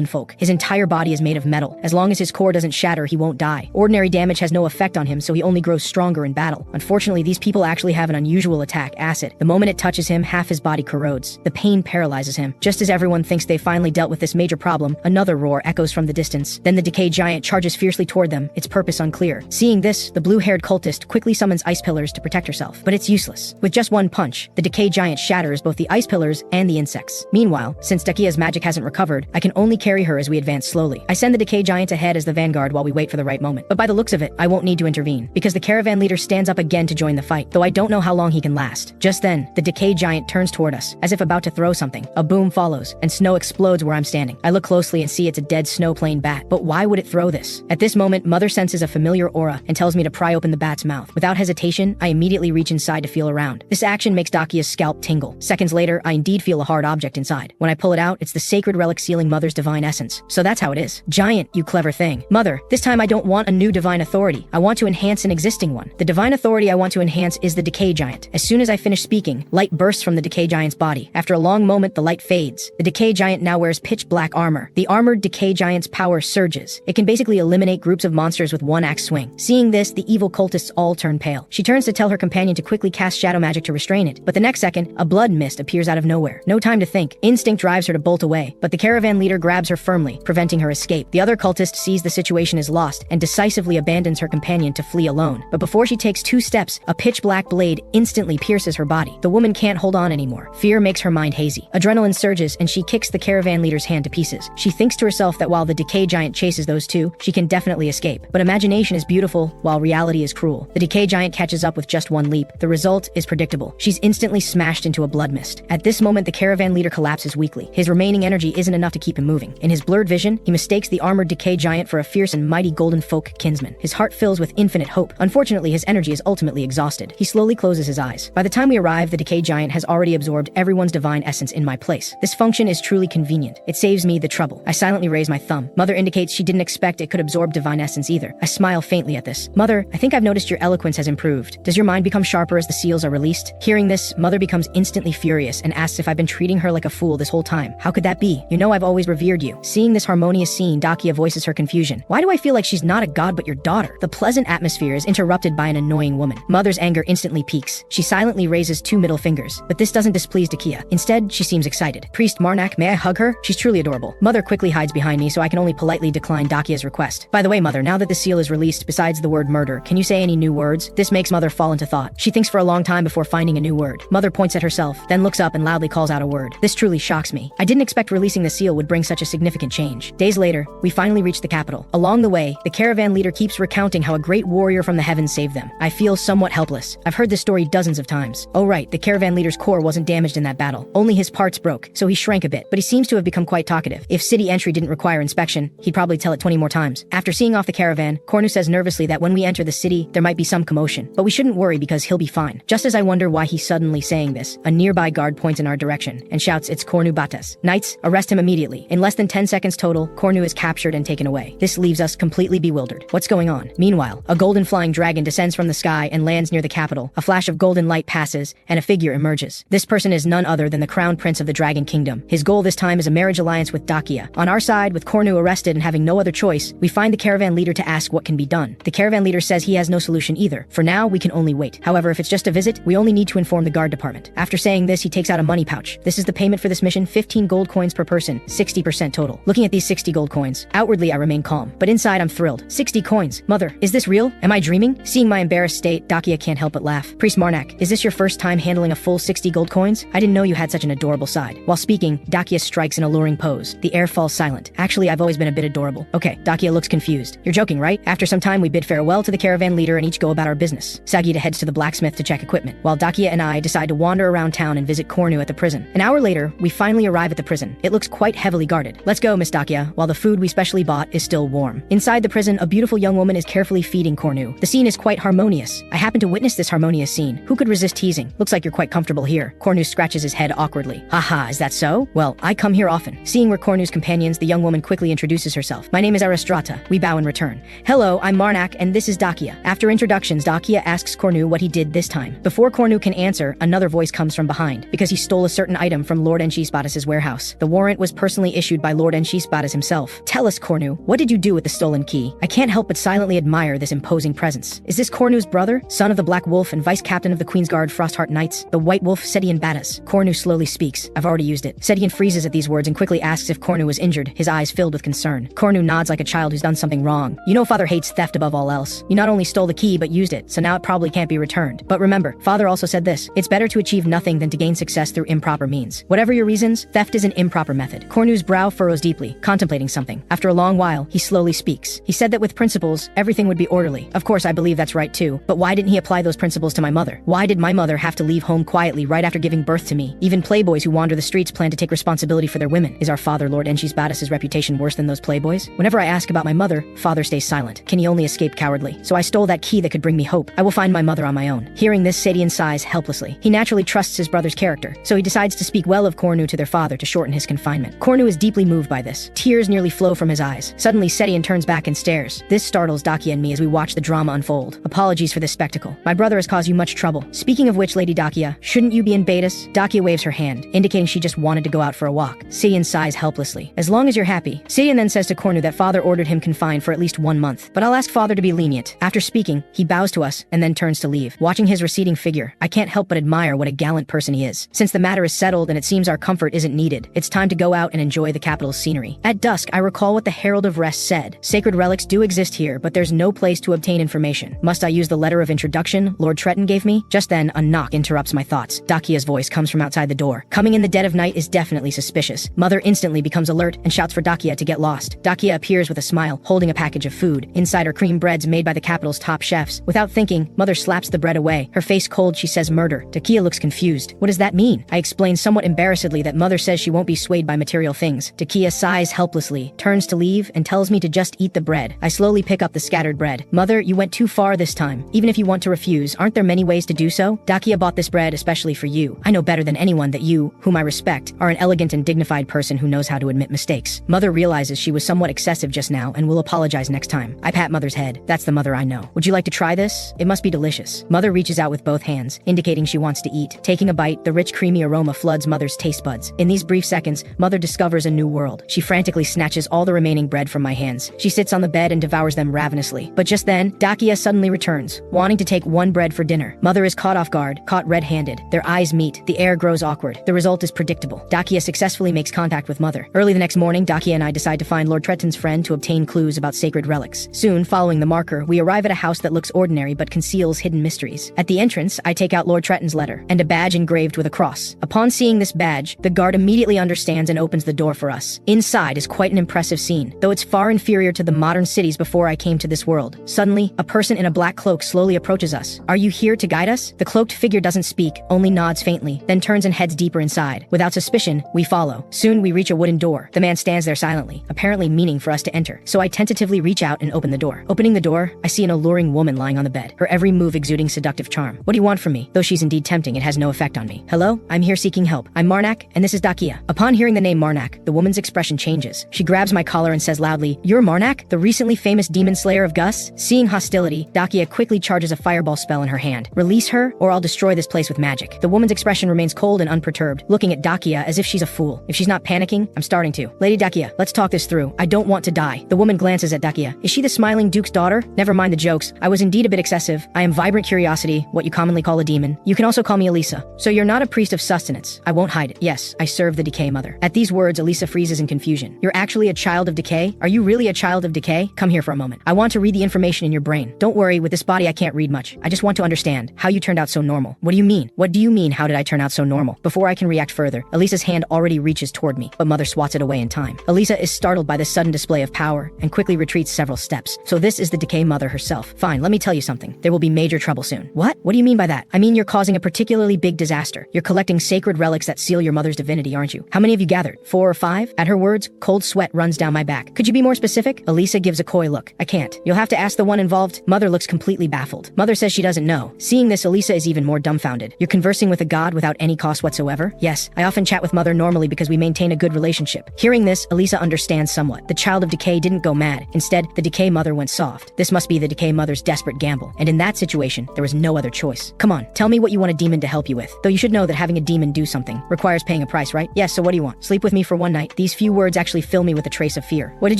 folk. His entire body is made of metal. As long as his core doesn't shatter, he won't die. Ordinary damage has no effect on him, so he only grows stronger in battle. Unfortunately, these people actually have an unusual attack, acid. The moment it touches him, half his body corrodes. The pain paralyzes him. Just as everyone thinks they've finally dealt with this major problem, another roar echoes from the distance. Then the Decay giant charges fiercely toward them, its purpose unclear. Seeing this, the blue-haired cultist quickly summons ice pillars to protect herself. But it's useless. With just one punch, the Decay giant shatters both the ice pillars and the insects. Meanwhile, Meanwhile, since Dakia's magic hasn't recovered, I can only carry her as we advance slowly. I send the Decay Giant ahead as the vanguard while we wait for the right moment. But by the looks of it, I won't need to intervene, because the caravan leader stands up again to join the fight, though I don't know how long he can last. Just then, the Decay Giant turns toward us, as if about to throw something. A boom follows, and snow explodes where I'm standing. I look closely and see it's a dead snowplane bat. But why would it throw this? At this moment, Mother senses a familiar aura and tells me to pry open the bat's mouth. Without hesitation, I immediately reach inside to feel around. This action makes Dakia's scalp tingle. Seconds later, I indeed feel a hard object inside. When I pull it out, it's the sacred relic sealing Mother's divine essence. So that's how it is. Giant, you clever thing. Mother, this time I don't want a new divine authority. I want to enhance an existing one. The divine authority I want to enhance is the Decay Giant. As soon as I finish speaking, light bursts from the Decay Giant's body. After a long moment, the light fades. The Decay Giant now wears pitch black armor. The armored Decay Giant's power surges. It can basically eliminate groups of monsters with one axe swing. Seeing this, the evil cultists all turn pale. She turns to tell her companion to quickly cast shadow magic to restrain it, but the next second, a blood mist appears out of nowhere. No time to think. Instinct drives her to bolt away, but the caravan leader grabs her firmly, preventing her escape. The other cultist sees the situation is lost and decisively abandons her companion to flee alone. But before she takes 2 steps, a pitch black blade instantly pierces her body. The woman can't hold on anymore. Fear makes her mind hazy. Adrenaline surges and she kicks the caravan leader's hand to pieces. She thinks to herself that while the Decay Giant chases those two, she can definitely escape. But imagination is beautiful, while reality is cruel. The Decay Giant catches up with just one leap. The result is predictable. She's instantly smashed into a blood mist. At this moment, the caravan leader collapses weakly. His remaining energy isn't enough to keep him moving. In his blurred vision, he mistakes the armored Decay Giant for a fierce and mighty golden folk kinsman. His heart fills with infinite hope. Unfortunately, his energy is ultimately exhausted. He slowly closes his eyes. By the time we arrive, the Decay Giant has already absorbed everyone's divine essence in my place. This function is truly convenient. It saves me the trouble. I silently raise my thumb. Mother indicates she didn't expect it could absorb divine essence either. I smile faintly at this. Mother, I think I've noticed your eloquence has improved. Does your mind become sharper as the seals are released? Hearing this, Mother becomes instantly furious and asks if I've been treating her like a fool this whole time. How could that be? You know I've always revered you. Seeing this harmonious scene, Dakia voices her confusion. Why do I feel like she's not a god but your daughter? The pleasant atmosphere is interrupted by an annoying woman. Mother's anger instantly peaks. She silently raises 2 middle fingers, but this doesn't displease Dakia. Instead, she seems excited. Priest Marnak, may I hug her? She's truly adorable. Mother quickly hides behind me so I can only politely decline Dakia's request. By the way, Mother, now that the seal is released, besides the word murder, can you say any new words? This makes Mother fall into thought. She thinks for a long time before finding a new word. Mother points at herself, then looks up and loudly calls out a word. This truly shocks me. I didn't expect releasing the seal would bring such a significant change. Days later, we finally reach the capital. Along the way, the caravan leader keeps recounting how a great warrior from the heavens saved them. I feel somewhat helpless. I've heard this story dozens of times. Oh right, the caravan leader's core wasn't damaged in that battle. Only his parts broke, so he shrank a bit, but he seems to have become quite talkative. If city entry didn't require inspection, he'd probably tell it 20 more times. After seeing off the caravan, Cornu says nervously that when we enter the city, there might be some commotion, but we shouldn't worry because he'll be fine. Just as I wonder why he's suddenly saying this, a nearby guard points in our direction and shouts it's Cornu Bates. Knights, arrest him immediately. In less than 10 seconds total, Cornu is captured and taken away. This leaves us completely bewildered. What's going on? Meanwhile, a golden flying dragon descends from the sky and lands near the capital. A flash of golden light passes, and a figure emerges. This person is none other than the crown prince of the Dragon Kingdom. His goal this time is a marriage alliance with Dakia. On our side, with Cornu arrested and having no other choice, we find the caravan leader to ask what can be done. The caravan leader says he has no solution either. For now, we can only wait. However, if it's just a visit, we only need to inform the guard department. After saying this, he takes out a money pouch. This is the payment for this mission, 15 gold coins per person, 60% total. Looking at these 60 gold coins, outwardly I remain calm, but inside I'm thrilled. 60 coins. Mother, is this real? Am I dreaming? Seeing my embarrassed state, Dakia can't help but laugh. Priest Marnak, is this your first time handling a full 60 gold coins? I didn't know you had such an adorable side. While speaking, Dakia strikes an alluring pose. The air falls silent. Actually, I've always been a bit adorable. Okay, Dakia looks confused. You're joking, right? After some time, we bid farewell to the caravan leader and each go about our business. Sagita heads to the blacksmith to check equipment, while Dakia and I decide to wander around town and visit Cornu at the prison. An hour later, we finally arrive at the prison. It looks quite heavily guarded. Let's go, Miss Dakia, while the food we specially bought is still warm. Inside the prison, a beautiful young woman is carefully feeding Cornu. The scene is quite harmonious. I happen to witness this harmonious scene. Who could resist teasing? Looks like you're quite comfortable here. Cornu scratches his head awkwardly. Haha, is that so? Well, I come here often. Seeing we're Cornu's companions, the young woman quickly introduces herself. My name is Aristrata. We bow in return. Hello, I'm Marnak, and this is Dakia. After introductions, Dakia asks Cornu what he did this time. Before Cornu can answer, another voice comes from behind, because he stole a certain item from Lord Enchisbatis' warehouse. The warrant was personally issued by Lord Enchisbatis himself. Tell us, Cornu, what did you do with the stolen key? I can't help but silently admire this imposing presence. Is this Cornu's brother, son of the Black Wolf and vice captain of the Queensguard Frostheart Knights, the White Wolf Sedian Batas? Cornu slowly speaks. I've already used it. Sedian freezes at these words and quickly asks if Cornu was injured, his eyes filled with concern. Cornu nods like a child who's done something wrong. You know Father hates theft above all else. You not only stole the key but used it, so now it probably can't be returned. But remember, Father also said this: it's better to achieve nothing than to gain success through improper means. Whatever Whatever your reasons, theft is an improper method. Cornu's brow furrows deeply, contemplating something. After a long while, he slowly speaks. He said that with principles, everything would be orderly. Of course, I believe that's right too, but why didn't he apply those principles to my mother? Why did my mother have to leave home quietly right after giving birth to me? Even playboys who wander the streets plan to take responsibility for their women. Is our father, Lord Enchis reputation worse than those playboys? Whenever I ask about my mother, father stays silent. Can he only escape cowardly? So I stole that key that could bring me hope. I will find my mother on my own. Hearing this, Sadian sighs helplessly. He naturally trusts his brother's character, so he decides to speak well of Cornu to their father to shorten his confinement. Cornu is deeply moved by this. Tears nearly flow from his eyes. Suddenly, Sadian turns back and stares. This startles Dakia and me as we watch the drama unfold. Apologies for this spectacle. My brother has caused you much trouble. Speaking of which, Lady Dakia, shouldn't you be in Betis? Dakia waves her hand, indicating she just wanted to go out for a walk. Sadian sighs helplessly. As long as you're happy. Sadian then says to Cornu that father ordered him confined for at least 1 month, but I'll ask father to be lenient. After speaking, he bows to us and then turns to leave. Watching his receding figure, I can't help but admire what a gallant person he is. Since the matter is settled and it seems our comfort isn't needed, it's time to go out and enjoy the capital's scenery. At dusk, I recall what the Herald of Rest said. Sacred relics do exist here, but there's no place to obtain information. Must I use the letter of introduction Lord Tretton gave me? Just then, a knock interrupts my thoughts. Dakia's voice comes from outside the door. Coming in the dead of night is definitely suspicious. Mother instantly becomes alert and shouts for Dakia to get lost. Dakia appears with a smile, holding a package of food. Inside are cream breads made by the capital's top chefs. Without thinking, Mother slaps the bread away. Her face cold, she says murder. Dakia looks confused. What does that mean? I explain somewhat embarrassedly that Mother says she won't be swayed by material things. Dakia sighs helplessly, turns to leave, and tells me to just eat the bread. I slowly pick up the scattered bread. Mother, you went too far this time. Even if you want to refuse, aren't there many ways to do so? Dakia bought this bread especially for you. I know better than anyone that you, whom I respect, are an elegant and dignified person who knows how to admit mistakes. Mother realizes she was somewhat excessive just now and will apologize next time. I pat Mother's head. That's the Mother I know. Would you like to try this? It must be delicious. Mother reaches out with both hands, indicating she wants to eat. Taking a bite, the rich creamy aroma floods Mother's taste buds. In these brief seconds, Mother discovers a new world. She frantically snatches all the remaining bread from my hands. She sits on the bed and devours them ravenously. But just then, Dakia suddenly returns, wanting to take one bread for dinner. Mother is caught off guard, caught red-handed. Their eyes meet. The air grows awkward. The result is predictable. Dakia successfully makes contact with Mother. Early the next morning, Dakia and I decide to find Lord Tretton's friend to obtain clues about sacred relics. Soon, following the marker, we arrive at a house that looks ordinary but conceals hidden mysteries. At the entrance, I take out Lord Tretton's letter and a badge engraved with a cross. Upon seeing this badge, the guard immediately understands and opens the door for us. Inside is quite an impressive scene, though it's far inferior to the modern cities before I came to this world. Suddenly, a person in a black cloak slowly approaches us. Are you here to guide us? The cloaked figure doesn't speak, only nods faintly, then turns and heads deeper inside. Without suspicion, we follow. Soon we reach a wooden door. The man stands there silently, apparently meaning for us to enter. So I tentatively reach out and open the door. Opening the door, I see an alluring woman lying on the bed, her every move exuding seductive charm. What do you want from me? Though she's indeed tempting, it has no effect on me. Hello? I'm here seeking help. I'm Marnak, and this is Dakia. Upon hearing the name Marnak, the woman's expression changes. She grabs my collar and says loudly, "You're Marnak, the recently famous demon slayer of Gus?" Seeing hostility, Dakia quickly charges a fireball spell in her hand. Release her, or I'll destroy this place with magic. The woman's expression remains cold and unperturbed, looking at Dakia as if she's a fool. If she's not panicking, I'm starting to. Lady Dakia, let's talk this through. I don't want to die. The woman glances at Dakia. Is she the smiling duke's daughter? Never mind the jokes. I was indeed a bit excessive. I am vibrant curiosity, what you commonly call a demon. You can also call me Elisa. So you're not a priest of sustenance. I won't hide it. Yes, I serve the Decay mother. At these words, Elisa freezes in confusion. You're actually a child of Decay? Are you really a child of Decay? Come here for a moment. I want to read the information in your brain. Don't worry, with this body I can't read much. I just want to understand how you turned out so normal. What do you mean? What do you mean, how did I turn out so normal? Before I can react further, Elisa's hand already reaches toward me, but Mother swats it away in time. Elisa is startled by this sudden display of power and quickly retreats several steps. So this is the Decay mother herself. Fine, let me tell you something. There will be major trouble soon. What? What do you mean by that? I mean you're causing a particularly big disaster. You're collecting sacred relics that seal your mother's divinity, aren't you? How many have you gathered? 4 or 5? At her words, cold sweat runs down my back. Could you be more specific? Elisa gives a coy look. I can't. You'll have to ask the one involved. Mother looks completely baffled. Mother says she doesn't know. Seeing this, Elisa is even more dumbfounded. You're conversing with a god without any cost whatsoever? Yes, I often chat with Mother normally because we maintain a good relationship. Hearing this, Elisa understands somewhat. The child of Decay didn't go mad. Instead, the Decay mother went soft. This must be the Decay mother's desperate gamble. And in that situation, there was no other choice. Come on, tell me what you want a demon to help you with. Though you should know that having a demon do something requires paying a price, right? Yes, so what do you want? Sleep with me for one night. These few words actually fill me with a trace of fear. What did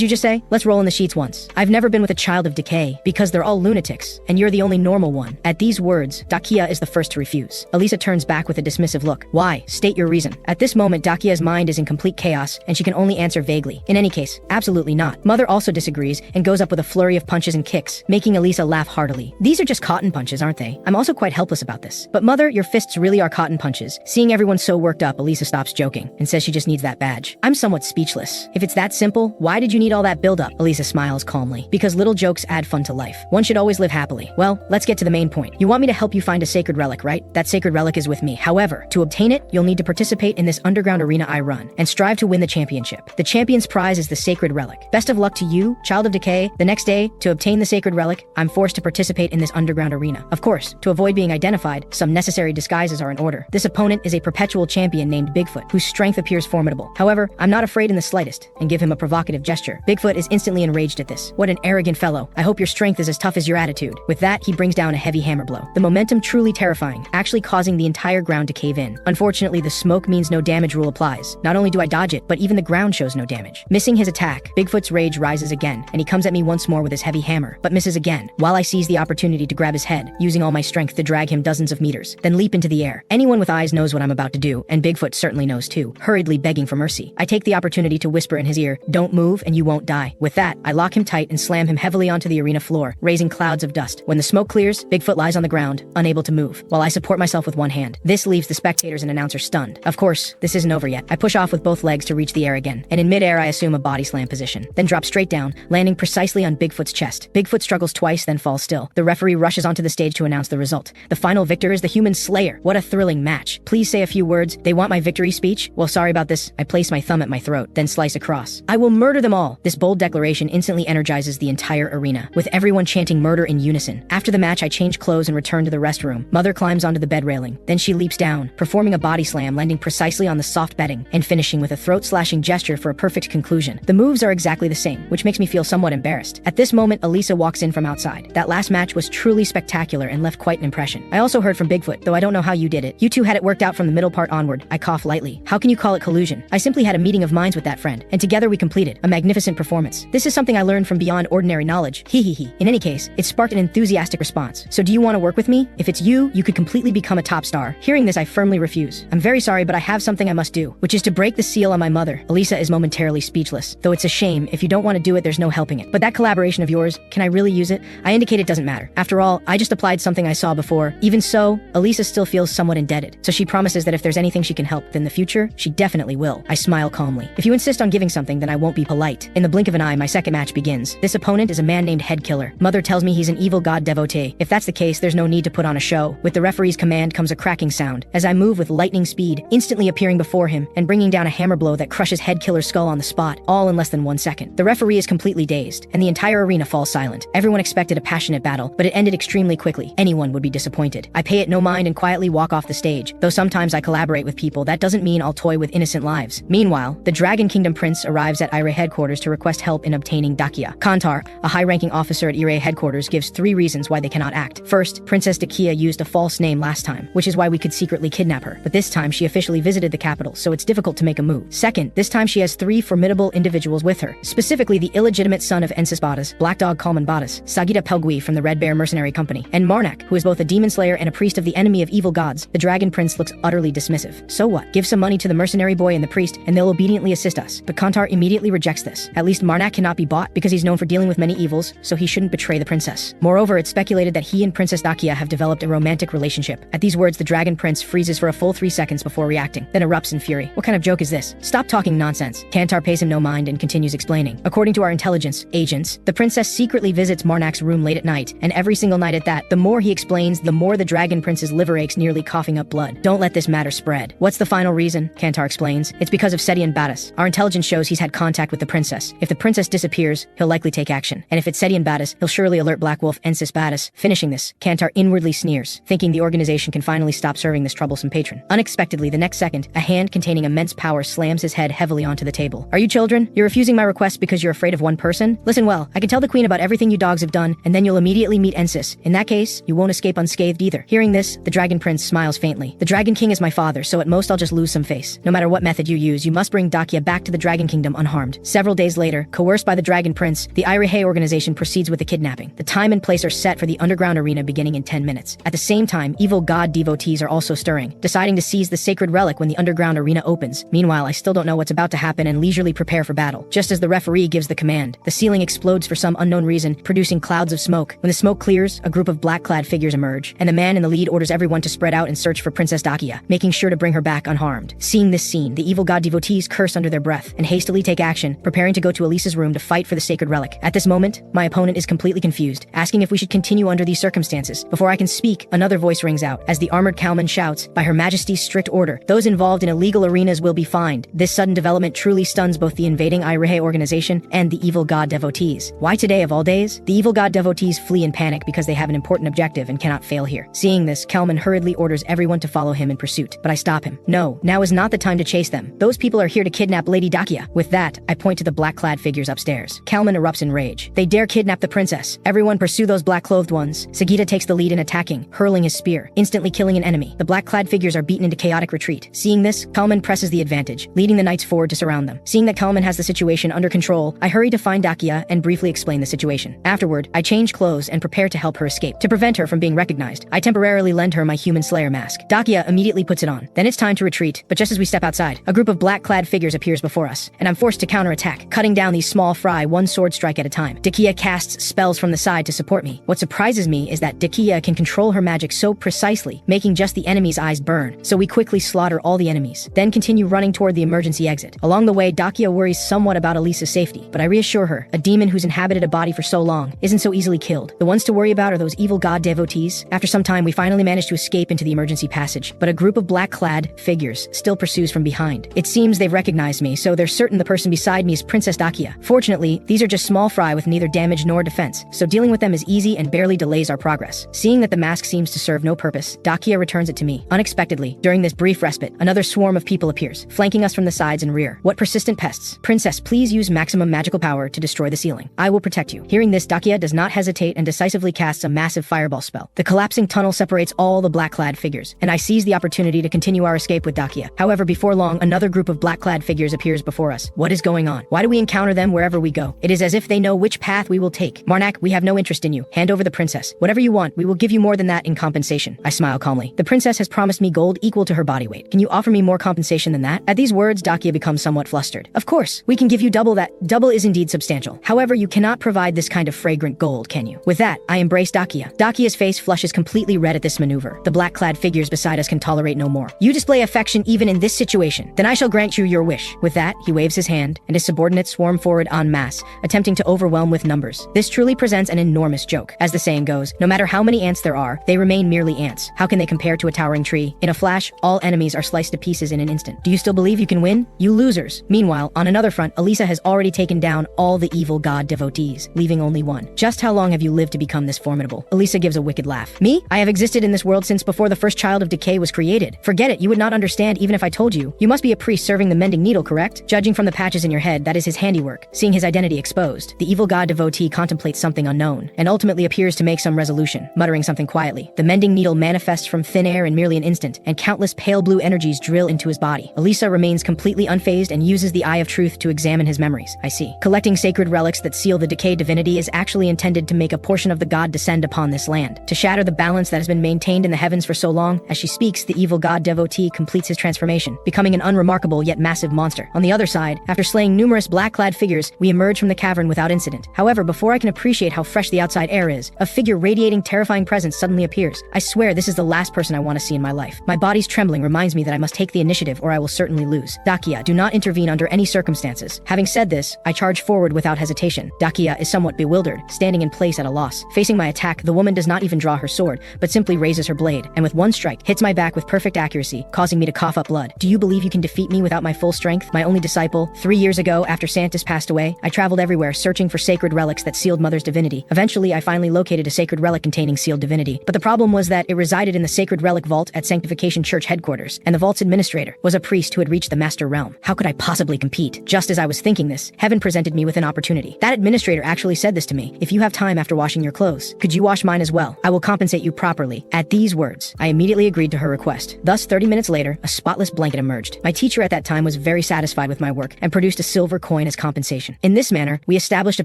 you just say? Let's roll in the sheets once. I've never been with a child of Decay because they're all lunatics, and you're the only normal one. At these words, Dakia is the first to refuse. Elisa turns back with a dismissive look. Why? State your reason. At this moment, Dakia's mind is in complete chaos, and she can only answer vaguely. In any case, absolutely not. Mother also disagrees and goes up with a flurry of punches and kicks, making Elisa laugh heartily. These are just cotton punches, aren't they? I'm also quite helpless about this. But Mother, your fists really are cotton punches. Seeing everyone so worked up, Elisa stops joking and says she just needs that badge. I'm somewhat speechless. If it's that simple, why did you need all that build-up? Elisa smiles calmly. Because little jokes add fun to life. One should always live happily. Well, let's get to the main point. You want me to help you find a sacred relic, right? That sacred relic is with me. However, to obtain it, you'll need to participate in this underground arena I run and strive to win the championship. The champion's prize is the sacred relic. Best of luck to you, child of Decay. The next day, to obtain the sacred relic, I'm forced to participate in this underground arena. Of course, to avoid being identified, some necessary disguises are in order. This opponent is a perpetual champion named Bigfoot, whose strength appears formidable. However, I'm not afraid in the slightest, and give him a provocative gesture. Bigfoot is instantly enraged at this. What an arrogant fellow. I hope your strength is as tough as your attitude. With that, he brings down a heavy hammer blow. The momentum truly terrifying, actually causing the entire ground to cave in. Unfortunately, the smoke means no damage rule applies. Not only do I dodge it, but even the ground shows no damage. Missing his attack, Bigfoot's rage rises again, and he comes at me once more with his heavy hammer, but misses again, while I seize the opportunity to grab his head, using all my strength to drag him dozens of meters, then leap into the air. Anyone with eyes knows what I'm about to do, and Bigfoot certainly knows too, hurriedly begging for mercy. I take the opportunity to whisper in his ear, "Don't move and you won't die." With that, I lock him tight and slam him heavily onto the arena floor, raising clouds of dust. When the smoke clears, Bigfoot lies on the ground, unable to move, while I support myself with one hand. This leaves the spectators and announcer stunned. Of course, this isn't over yet. I push off with both legs to reach the air again, and in midair I assume a body slam position, then drop straight down, landing precisely on Bigfoot's chest. Bigfoot struggles twice, then falls still. The referee rushes onto the stage to announce the result. The final victor is the human slayer. What a thrilling match. Please say a few words. They want my victory speech? Well, sorry about this. I place my thumb at my throat, then slice across. I will murder them all. This bold declaration instantly energizes the entire arena, with everyone chanting murder in unison. After the match, I change clothes and return to the restroom. Mother climbs onto the bed railing. Then she leaps down, performing a body slam, landing precisely on the soft bedding, and finishing with a throat-slashing gesture for a perfect conclusion. The moves are exactly the same, which makes me feel somewhat embarrassed. At this moment, Elisa walks in from outside. That last match was truly spectacular and left quite an impression. I also heard from Bigfoot, though I don't know how you did it. You two had it worked out from the middle part onward. I cough lightly. How can you call it collusion? I simply had a meeting of minds with that friend, and together we completed a magnificent performance. This is something I learned from beyond ordinary knowledge. Hee hee hee. In any case, it sparked an enthusiastic response. So do you want to work with me? If it's you, you could completely become a top star. Hearing this, I firmly refuse. I'm very sorry, but I have something I must do, which is to break the seal on my mother. Elisa is momentarily speechless, though it's a shame. If you don't want to do it, there's no helping it. But that collaboration of yours, can I really use it? I indicate it doesn't matter. After all, I just applied something I saw before. Even so, Elisa still feels somewhat indebted, so she promises that if there's anything she can help, then in the future, she definitely will. I smile calmly. If you insist on giving something, then I won't be polite. In the blink of an eye, my second match begins. This opponent is a man named Headkiller. Mother tells me he's an evil god devotee. If that's the case, there's no need to put on a show. With the referee's command comes a cracking sound, as I move with lightning speed, instantly appearing before him, and bringing down a hammer blow that crushes Headkiller's skull on the spot, all in less than 1 second. The referee is completely dazed, and the entire arena falls silent. Everyone expected a passionate battle, but it ended extremely quickly. Anyone would be disappointed. I pay it no mind and quietly walk off the stage. Though sometimes I collaborate with people, that doesn't mean I'll toy with innocent lives. Meanwhile, the Dragon Kingdom Prince arrives at Ire headquarters to request help in obtaining Dakia. Kantar, a high-ranking officer at Ire headquarters, gives 3 reasons why they cannot act. First, Princess Dakia used a false name last time, which is why we could secretly kidnap her. But this time she officially visited the capital, so it's difficult to make a move. Second, this time she has 3 formidable individuals with her, specifically the illegitimate son of Ensis Badas, Black Dog Kalman Badas, Sagita Pelgui from the Red Bear Mercenary Company, and Marnak, who is both a demon slayer and a priest of the enemy of evil gods. The Dragon Prince looks utterly dismissive. So what? Give some money to the mercenary boy and the priest, and they'll obediently assist us. But Kantar immediately rejects this. At least Marnak cannot be bought because he's known for dealing with many evils, so he shouldn't betray the princess. Moreover, it's speculated that he and Princess Dakia have developed a romantic relationship. At these words, the Dragon Prince freezes for a full 3 seconds before reacting, then erupts in fury. What kind of joke is this? Stop talking nonsense. Kantar pays him no mind and continues explaining. According to our intelligence agents, the princess secretly visits Marnak's room late at night, and every single night at that, the more he explains, the more the Dragon Prince's liver aches, nearly coughing up blood. Don't let this matter spread. What's the final reason? Kantar explains. It's because of Setian Badas. Our intelligence shows he's had contact with the princess. If the princess disappears, he'll likely take action. And if it's Setian Badas, he'll surely alert Black Wolf Ensis Badas. Finishing this, Kantar inwardly sneers, thinking the organization can finally stop serving this troublesome patron. Unexpectedly, the next second, a hand containing immense power slams his head heavily onto the table. Are you children? You're refusing my request because you're afraid of one person? Listen well, I can tell the queen about everything you dogs have done, and then you'll immediately meet Ensis. In that case, you won't escape unscathed either. Hearing this, the Dragon Prince smiles faintly. The Dragon King is my father, so at most I'll just lose some face. No matter what method you use, you must bring Dakia back to the Dragon Kingdom unharmed. Several days later, coerced by the Dragon Prince, the Irihe organization proceeds with the kidnapping. The time and place are set for the underground arena beginning in 10 minutes. At the same time, evil god devotees are also stirring, deciding to seize the sacred relic when the underground arena opens. Meanwhile, I still don't know what's about to happen and leisurely prepare for battle. Just as the referee gives the command, the ceiling explodes for some unknown reason, producing clouds of smoke. When the smoke clears, a group of black-clad figures emerge, and the man in the lead orders everyone to spread out and search for Princess Dakia, making sure to bring her back back unharmed. Seeing this scene, the evil god devotees curse under their breath and hastily take action, preparing to go to Elisa's room to fight for the sacred relic. At this moment, my opponent is completely confused, asking if we should continue under these circumstances. Before I can speak, another voice rings out as the armored cowman shouts, "By Her Majesty's strict order, those involved in illegal arenas will be fined." This sudden development truly stuns both the invading IREHE organization and the evil god devotees. Why today of all days? The evil god devotees flee in panic because they have an important objective and cannot fail here. Seeing this, Kalman hurriedly orders everyone to follow him in pursuit, but I stop him. No, now is not the time to chase them. Those people are here to kidnap Lady Dakia. With that, I point to the black-clad figures upstairs. Kalman erupts in rage. They dare kidnap the princess. Everyone pursue those black-clothed ones. Sagita takes the lead in attacking, hurling his spear, instantly killing an enemy. The black-clad figures are beaten into chaotic retreat. Seeing this, Kalman presses the advantage, leading the knights forward to surround them. Seeing that Kalman has the situation under control, I hurry to find Dakia and briefly explain the situation. Afterward, I change clothes and prepare to help her escape. To prevent her from being recognized, I temporarily lend her my human slayer mask. Dakia immediately puts it on. Then it's time to retreat, but just as we step outside, a group of black-clad figures appears before us, and I'm forced to counterattack, cutting down these small fry one sword strike at a time. Dakia casts spells from the side to support me. What surprises me is that Dakia can control her magic so precisely, making just the enemy's eyes burn, so we quickly slaughter all the enemies, then continue running toward the emergency exit. Along the way, Dakia worries somewhat about Elisa's safety, but I reassure her, a demon who's inhabited a body for so long isn't so easily killed. The ones to worry about are those evil god devotees. After some time, we finally manage to escape into the emergency passage, but a group of black-clad figures still pursues from behind. It seems they've recognized me, so they're certain the person beside me is Princess Dakia. Fortunately, these are just small fry with neither damage nor defense, so dealing with them is easy and barely delays our progress. Seeing that the mask seems to serve no purpose, Dakia returns it to me. Unexpectedly, during this brief respite, another swarm of people appears, flanking us from the sides and rear. What persistent pests! Princess, please use maximum magical power to destroy the ceiling. I will protect you. Hearing this, Dakia does not hesitate and decisively casts a massive fireball spell. The collapsing tunnel separates all the black-clad figures, and I seize the opportunity to continue our escape with Dakia. However, before long, another group of black-clad figures appears before us. What is going on? Why do we encounter them wherever we go? It is as if they know which path we will take. Marnak, we have no interest in you. Hand over the princess. Whatever you want, we will give you more than that in compensation. I smile calmly. The princess has promised me gold equal to her body weight. Can you offer me more compensation than that? At these words, Dakia becomes somewhat flustered. Of course, we can give you double that. Double is indeed substantial. However, you cannot provide this kind of fragrant gold, can you? With that, I embrace Dakia. Dakia's face flushes completely red at this maneuver. The black-clad figures beside us can tolerate no more. You display affection even in this situation. Then I shall grant you your wish. With that, he waves his hand, and his subordinates swarm forward en masse, attempting to overwhelm with numbers. This truly presents an enormous joke. As the saying goes, no matter how many ants there are, they remain merely ants. How can they compare to a towering tree? In a flash, all enemies are sliced to pieces in an instant. Do you still believe you can win? You losers. Meanwhile, on another front, Elisa has already taken down all the evil god devotees, leaving only one. Just how long have you lived to become this formidable? Elisa gives a wicked laugh. Me? I have existed in this world since before the first child of Decay was created. Forget it, you would not understand even if I told you. You must be a priest serving the mending needle, correct? Judging from the patches in your head, that is his handiwork. Seeing his identity exposed, the evil god devotee contemplates something unknown, and ultimately appears to make some resolution, muttering something quietly. The mending needle manifests from thin air in merely an instant, and countless pale blue energies drill into his body. Elisa remains completely unfazed and uses the Eye of Truth to examine his memories. I see. Collecting sacred relics that seal the Decay divinity is actually intended to make a portion of the god descend upon this land, to shatter the balance that has been maintained in the heavens for so long. As she speaks, the evil god devotee completes his transformation, becoming an unremarkable yet massive monster. On the other side, after slaying numerous black-clad figures, we emerge from the cavern without incident. However, before I can appreciate how fresh the outside air is, a figure radiating terrifying presence suddenly appears. I swear this is the last person I want to see in my life. My body's trembling reminds me that I must take the initiative or I will certainly lose. Dakia, do not intervene under any circumstances. Having said this, I charge forward without hesitation. Dakia is somewhat bewildered, standing in place at a loss. Facing my attack, the woman does not even draw her sword, but simply raises her blade, and with one strike, hits my back with perfect accuracy, causing me to cough up blood. Do you believe you can defeat me without my full strength? My only disciple. 3 years ago, after Santis passed away, I traveled everywhere searching for sacred relics that sealed Mother's divinity. Eventually, I finally located a sacred relic containing sealed divinity, but the problem was that it resided in the sacred relic vault at Sanctification Church headquarters, and the vault's administrator was a priest who had reached the Master Realm. How could I possibly compete? Just as I was thinking this, heaven presented me with an opportunity. That administrator actually said this to me: if you have time after washing your clothes, could you wash mine as well? I will compensate you properly. At these words, I immediately agreed to her request. Thus, 30 minutes later, a spotless blanket emerged. My teacher at that time was very satisfied with my work and produced a silver coin as compensation. In this manner, we established a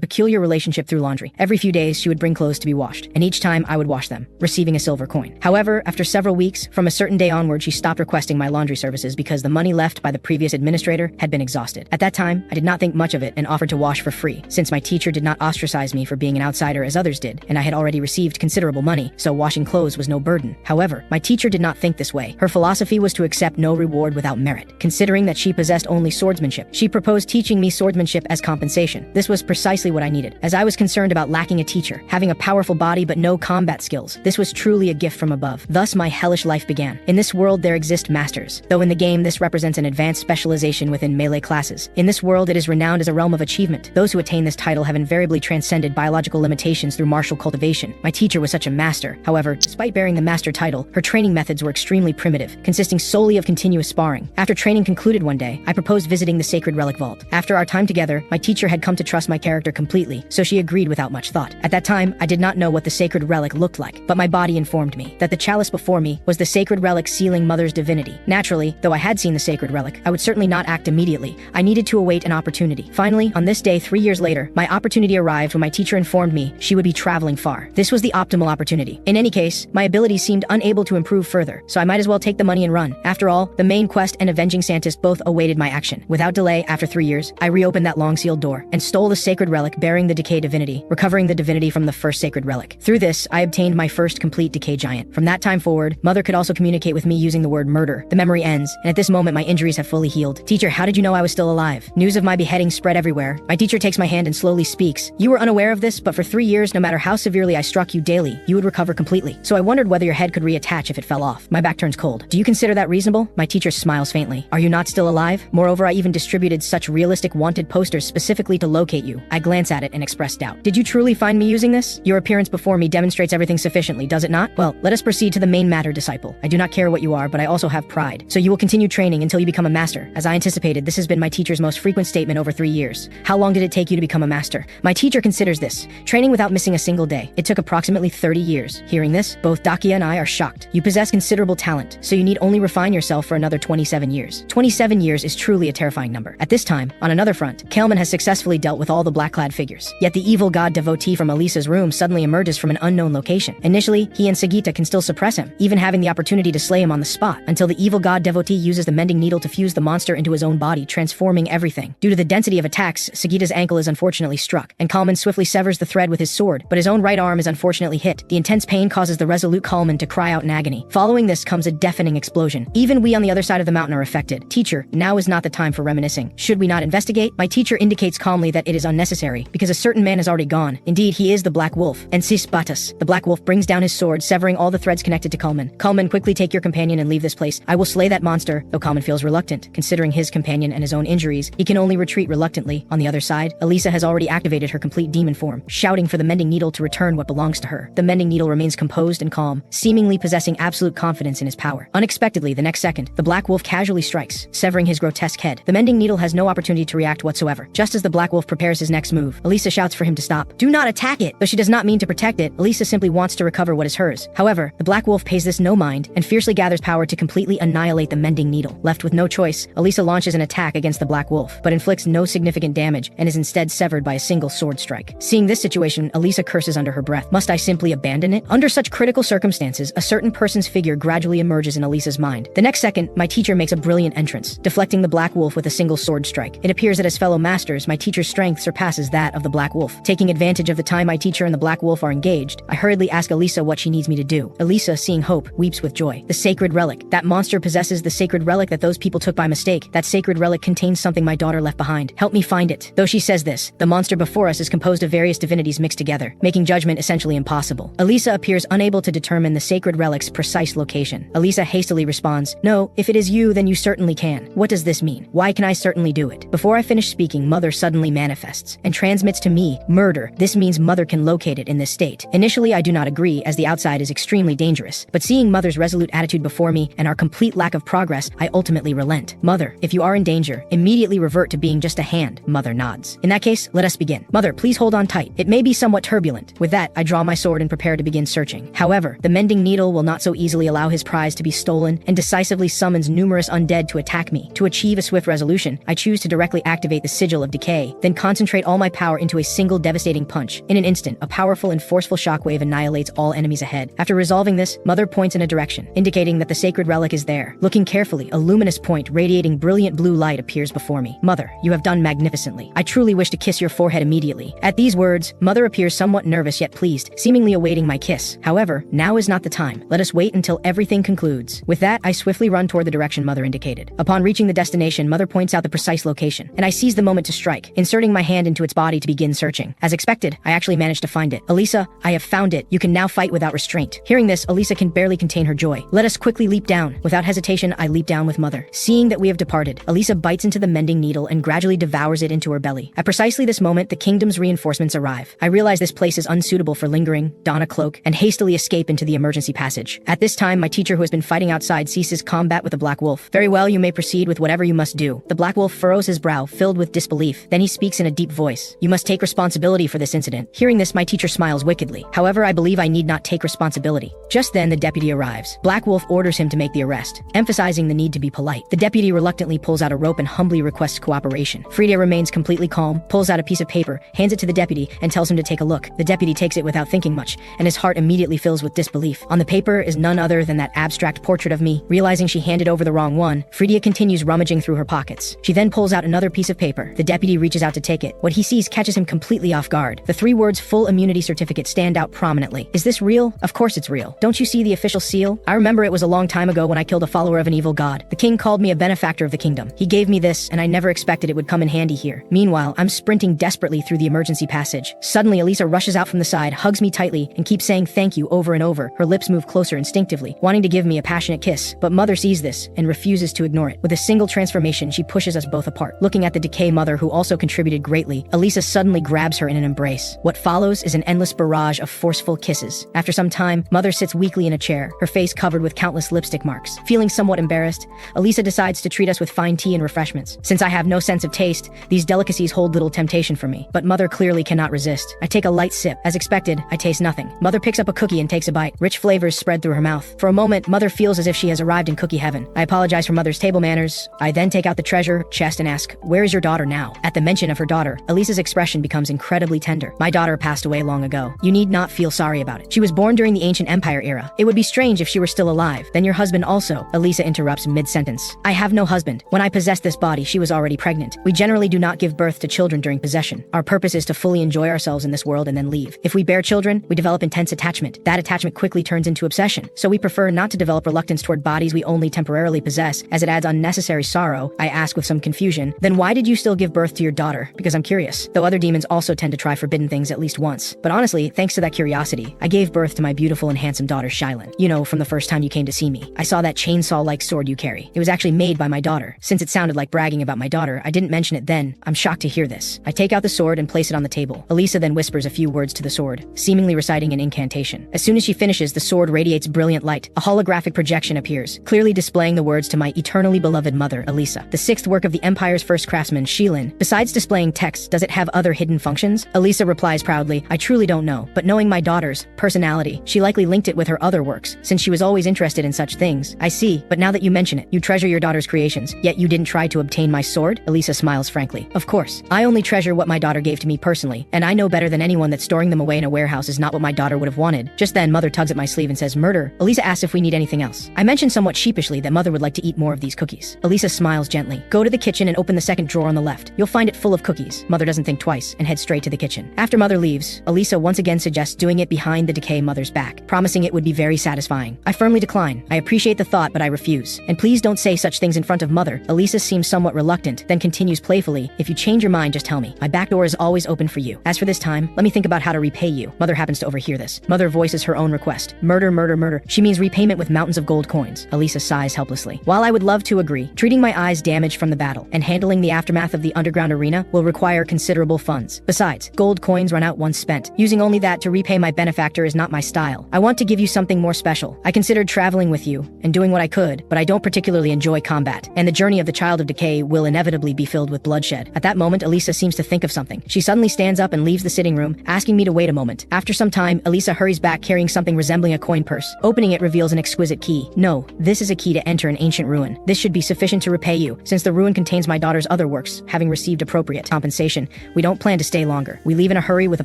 peculiar relationship through laundry. Every few days, she would bring clothes to be washed, and each time I would wash them, receiving a silver coin. However, after several weeks, from a certain day onward, she stopped requesting my laundry services because the money left by the previous administrator had been exhausted. At that time, I did not think much of it and offered to wash for free, since my teacher did not ostracize me for being an outsider as others did, and I had already received considerable money, so washing clothes was no burden. However, my teacher did not think this way. Her philosophy was to accept no reward without merit. Considering that she possessed only swordsmanship, she proposed teaching me swordsmanship as compensation. This was precisely what I needed, as I was concerned about lacking a teacher, having a powerful body but no combat skills. This was truly a gift from above. Thus my hellish life began. In this world there exist masters, though in the game this represents an advanced specialization within melee classes. In this world it is renowned as a realm of achievement. Those who attain this title have invariably transcended biological limitations through martial cultivation. My teacher was such a master. However, despite bearing the master title, her training methods were extremely primitive, consisting solely of continuous sparring. After training concluded one day, I proposed visiting the sacred relic vault. After our time together, my teacher had come to trust my character completely, so she agreed without much thought. At that time, I did not know what the sacred relic looked like, but my body informed me that the chalice before me was the sacred relic sealing Mother's divinity. Naturally, though I had seen the sacred relic, I would certainly not act immediately. I needed to await an opportunity. Finally, on this day 3 years later, my opportunity arrived when my teacher informed me she would be traveling far. This was the optimal opportunity. In any case, my abilities seemed unable to improve further, so I might as well take the money and run. After all, the main quest and avenging Santis both awaited my action. Without delay, after 3 years, I reopened that long sealed door and stole the sacred relic bearing the Decay divinity, recovering the divinity from the first sacred relic. Through this, I obtained my first complete Decay giant. From that time forward, Mother could also communicate with me using the word murder. The memory ends, and at this moment my injuries have fully healed. Teacher, how did you know I was still alive? News of my beheading spread everywhere. My teacher takes my hand and slowly speaks. You were unaware of this, but for 3 years, no matter how severely I struck you daily, you would recover completely. So I wondered whether your head could reattach if it fell off. My back turns cold. Do you consider that reasonable? My teacher smiles faintly. Are you not still alive? Moreover, I even distributed such realistic wanted posters specifically to locate you. I glance at it and express doubt. Did you truly find me using this? Your appearance before me demonstrates everything sufficiently, does it not? Well, let us proceed to the main matter, disciple. I do not care what you are, but I also have pride. So you will continue training until you become a master. As I anticipated, this has been my teacher's most frequent statement over 3 years. How long did it take you to become a master? My teacher considers this training without missing a single day. It took approximately 30 years. Hearing this, both Dakia and I are shocked. You possess considerable talent, so you need only refine yourself for another 27 years. 27 years is truly a terrifying number. At this time, on another front, Kalman has successfully dealt with all the black-clad figures. Yet the evil god devotee from Elisa's room suddenly emerges from an unknown location. Initially, he and Sagita can still suppress him, even having the opportunity to slay him on the spot, until the evil god devotee uses the mending needle to fuse the monster into his own body, transforming everything. Due to the density of attacks, Sagita's ankle is unfortunately struck, and Kalman swiftly severs the thread with his sword, but his own right arm is unfortunately hit. The intense pain causes the resolute Kalman to cry out in agony. Following this comes a deafening explosion. Even we on the other side of the mountain are affected. Teacher, now is not the time for reminiscing. Should we not investigate? My teacher indicates calmly that it is unnecessary, because a certain man has already gone. Indeed, he is the Black Wolf. And Batas. The Black Wolf brings down his sword, severing all the threads connected to Kalman. Kalman, quickly take your companion and leave this place. I will slay that monster, though Kalman feels reluctant. Considering his companion and his own injuries, he can only retreat reluctantly. On the other side, Elisa has already activated her complete demon form, shouting for the mending needle to return what belongs to her. The mending needle remains composed and calm, seemingly possessing absolute confidence in his power. Unexpectedly, the next second, the Black Wolf casually strikes, severing his grotesque head. The mending needle has no opportunity to react whatsoever. Just as the Black Wolf prepares his next move, Elisa shouts for him to stop. Do not attack it! Though she does not mean to protect it, Elisa simply wants to recover what is hers. However, the Black Wolf pays this no mind, and fiercely gathers power to completely annihilate the mending needle. Left with no choice, Elisa launches an attack against the Black Wolf, but inflicts no significant damage, and is instead severed by a single sword strike. Seeing this situation, Elisa curses under her breath. Must I simply abandon it? Under such critical circumstances, a certain person's figure gradually emerges in Elisa's mind. The next second, my teacher makes a brilliant entrance, deflecting the Black Wolf with a single sword strike. It appears that as fellow masters, my teacher's strength surpasses that of the Black Wolf. Taking advantage of the time my teacher and the Black Wolf are engaged, I hurriedly ask Elisa what she needs me to do. Elisa, seeing hope, weeps with joy. The sacred relic. That monster possesses the sacred relic that those people took by mistake. That sacred relic contains something my daughter left behind. Help me find it. Though she says this, the monster before us is composed of various divinities mixed together, making judgment essentially impossible. Elisa appears unable to determine the sacred relic's precise location. Elisa hastily responds, "No, if it is you, then you certainly can." What does this mean? Why can I certainly do it? Before I finish speaking, Mother suddenly manifests and transmits to me, "Murder." This means Mother can locate it in this state. Initially, I do not agree, as the outside is extremely dangerous, but seeing Mother's resolute attitude before me and our complete lack of progress, I ultimately relent. "Mother, if you are in danger, immediately revert to being just a hand." Mother nods. "In that case, let us begin. Mother, please hold on tight. It may be somewhat turbulent." With that, I draw my sword and prepare to begin searching. However, the mending needle will not so easily allow his prize to be stolen, and decisively summons numerous undead to attack me. To achieve a swift resolution, I choose to directly activate the sigil of Decay, then concentrate all my power into a single devastating punch. In an instant, a powerful and forceful shockwave annihilates all enemies ahead. After resolving this, Mother points in a direction, indicating that the sacred relic is there. Looking carefully, a luminous point radiating brilliant blue light appears before me. "Mother, you have done magnificently. I truly wish to kiss your forehead immediately." At these words, Mother appears somewhat nervous yet pleased, seemingly awaiting my kiss. However, now is not the time. Let us wait until everything concludes. With that, I swiftly run toward the direction Mother indicated. Upon reaching the destination, Mother points out the precise location, and I seize the moment to strike, inserting my hand into its body to begin searching. As expected, I actually managed to find it. Elisa, I have found it. You can now fight without restraint. Hearing this, Elisa can barely contain her joy. Let us quickly leap down. Without hesitation, I leap down with Mother. Seeing that we have departed, Elisa bites into the mending needle and gradually devours it into her belly. At precisely this moment, the kingdom's reinforcements arrive. I realize this place is unsuitable for lingering, don a cloak, and hastily escape into the emergency passage. At this time, my teacher who has been fighting outside ceases combat with the Black Wolf. Very well, you may proceed with whatever you must do. The Black Wolf furrows his brow, filled with disbelief. Then he speaks in a deep voice. You must take responsibility for this incident. Hearing this, my teacher smiles wickedly. However, I believe I need not take responsibility. Just then, the deputy arrives. Black Wolf orders him to make the arrest, emphasizing the need to be polite. The deputy reluctantly pulls out a rope and humbly requests cooperation. Fridia remains completely calm, pulls out a piece of paper, hands it to the deputy, and tells him to take a look. The deputy takes it without thinking much, and his heart immediately fills with disbelief. On the paper is none other than that abstract portrait of me. Realizing she handed over the wrong one, Fridia continues rummaging through her pockets. She then pulls out another piece of paper. The deputy reaches out to take it. What he sees catches him completely off guard. The three words "full immunity certificate" stand out prominently. Is this real? Of course it's real. Don't you see the official seal? I remember it was a long time ago when I killed a follower of an evil god. The king called me a benefactor of the kingdom. He gave me this, and I never expected it would come in handy here. Meanwhile, I'm sprinting desperately through the emergency passage. Suddenly, Elisa rushes out from the side, hugs me tightly, and keeps saying thank you over and over. Her lips move closer instinctively, wanting to give me a passionate kiss. But Mother sees this and refuses to ignore it. With a single transformation, she pushes us both apart. Looking at the Decay Mother, who also contributed greatly, Elisa suddenly grabs her in an embrace. What follows is an endless barrage of forceful kisses. After some time, Mother sits weakly in a chair, her face covered with countless lipstick marks. Feeling somewhat embarrassed, Elisa decides to treat us with fine tea and refreshments. Since I have no sense of taste, these delicacies hold little temptation for me. But Mother clearly cannot resist. I take a light sip. As expected, I taste nothing. Mother picks up a cookie and takes a bite. Rich flavors spread through her mouth. For a moment, Mother feels as if she has arrived in cookie heaven. I apologize for Mother's table manners. I then take out the treasure chest and ask, "Where is your daughter now?" At the mention of her daughter, Elisa's expression becomes incredibly tender. My daughter passed away long ago. You need not feel sorry about it. She was born during the ancient empire era. It would be strange if she were still alive. Then your husband also. Elisa interrupts mid-sentence. I have no husband. When I possessed this body, she was already pregnant. We generally do not give birth to children during possession. Our purpose is to fully enjoy ourselves in this world and then leave. If we bear children, we develop intense attachment. That attachment quickly turns into obsession. So we prefer not to develop reluctance toward bodies we only temporarily possess, as it adds unnecessary sorrow. I ask with some confusion, then why did you still give birth to your daughter? Because I'm curious. Though other demons also tend to try forbidden things at least once. But honestly, thanks to that curiosity, I gave birth to my beautiful and handsome daughter Shylin. You know, from the first time you came to see me, I saw that chainsaw-like sword you carry. It was actually made by my daughter. Since it sounded like bragging about my daughter, I didn't mention it then. I'm shocked to hear this. I take out the sword and place it on the table. Elisa then whispers a few words to the sword, seemingly reciting an incantation. As soon as she finishes, the sword radiates brilliant light. A holographic projection appears, clearly displaying the words to my eternally beloved mother, Elisa. The sixth work of the Empire's first craftsman, Shylin. Besides displaying text, does it have other hidden functions? Elisa replies proudly, I truly don't know, but knowing my daughter's personality, she likely linked it with her other works, since she was always interested in such things. I see, but now that you mention it, you treasure your daughter's creations, yet you didn't try to obtain my sword? Elisa smiles frankly. Of course. I only treasure what my daughter gave to me personally, and I know better than anyone that storing them away in a warehouse is not what my daughter would have wanted. Just then, Mother tugs at my sleeve and says, Murder. Elisa asks if we need anything else. I mention somewhat sheepishly that Mother would like to eat more of these cookies. Elisa smiles gently. Go to the kitchen and open the second drawer on the left. You'll find it full of cookies. Mother doesn't think twice and heads straight to the kitchen. After Mother leaves, Elisa once again suggests doing it behind the Decay Mother's back, promising it would be very satisfying. I firmly decline. I appreciate the thought, but I refuse. And please don't say such things in front of Mother. Elisa seems somewhat reluctant, then continues playfully, if you change your mind, just tell me. My back door is always open for you. As for this time, let me think about how to repay you. Mother happens to overhear this. Mother voices her own request. Murder, murder, murder. She means repayment with mountains of gold coins. Elisa sighs helplessly. While I would love to agree, treating my eyes damaged from the battle and handling the aftermath of the underground arena will require considerable funds. Besides, gold coins run out once spent. Using only that to repay my benefactor is not my style. I want to give you something more special. I considered traveling with you and doing what I could, but I don't particularly enjoy combat, and the journey of the Child of Decay will inevitably be filled with bloodshed. At that moment, Elisa seems to think of something. She suddenly stands up and leaves the sitting room, asking me to wait a moment. After some time, Elisa hurries back carrying something resembling a coin purse. Opening it reveals an exquisite key. No, this is a key to enter an ancient ruin. This should be sufficient to repay you, since the ruin contains my daughter's other works. Having received appropriate compensation, we don't plan to stay longer. We leave in a hurry with a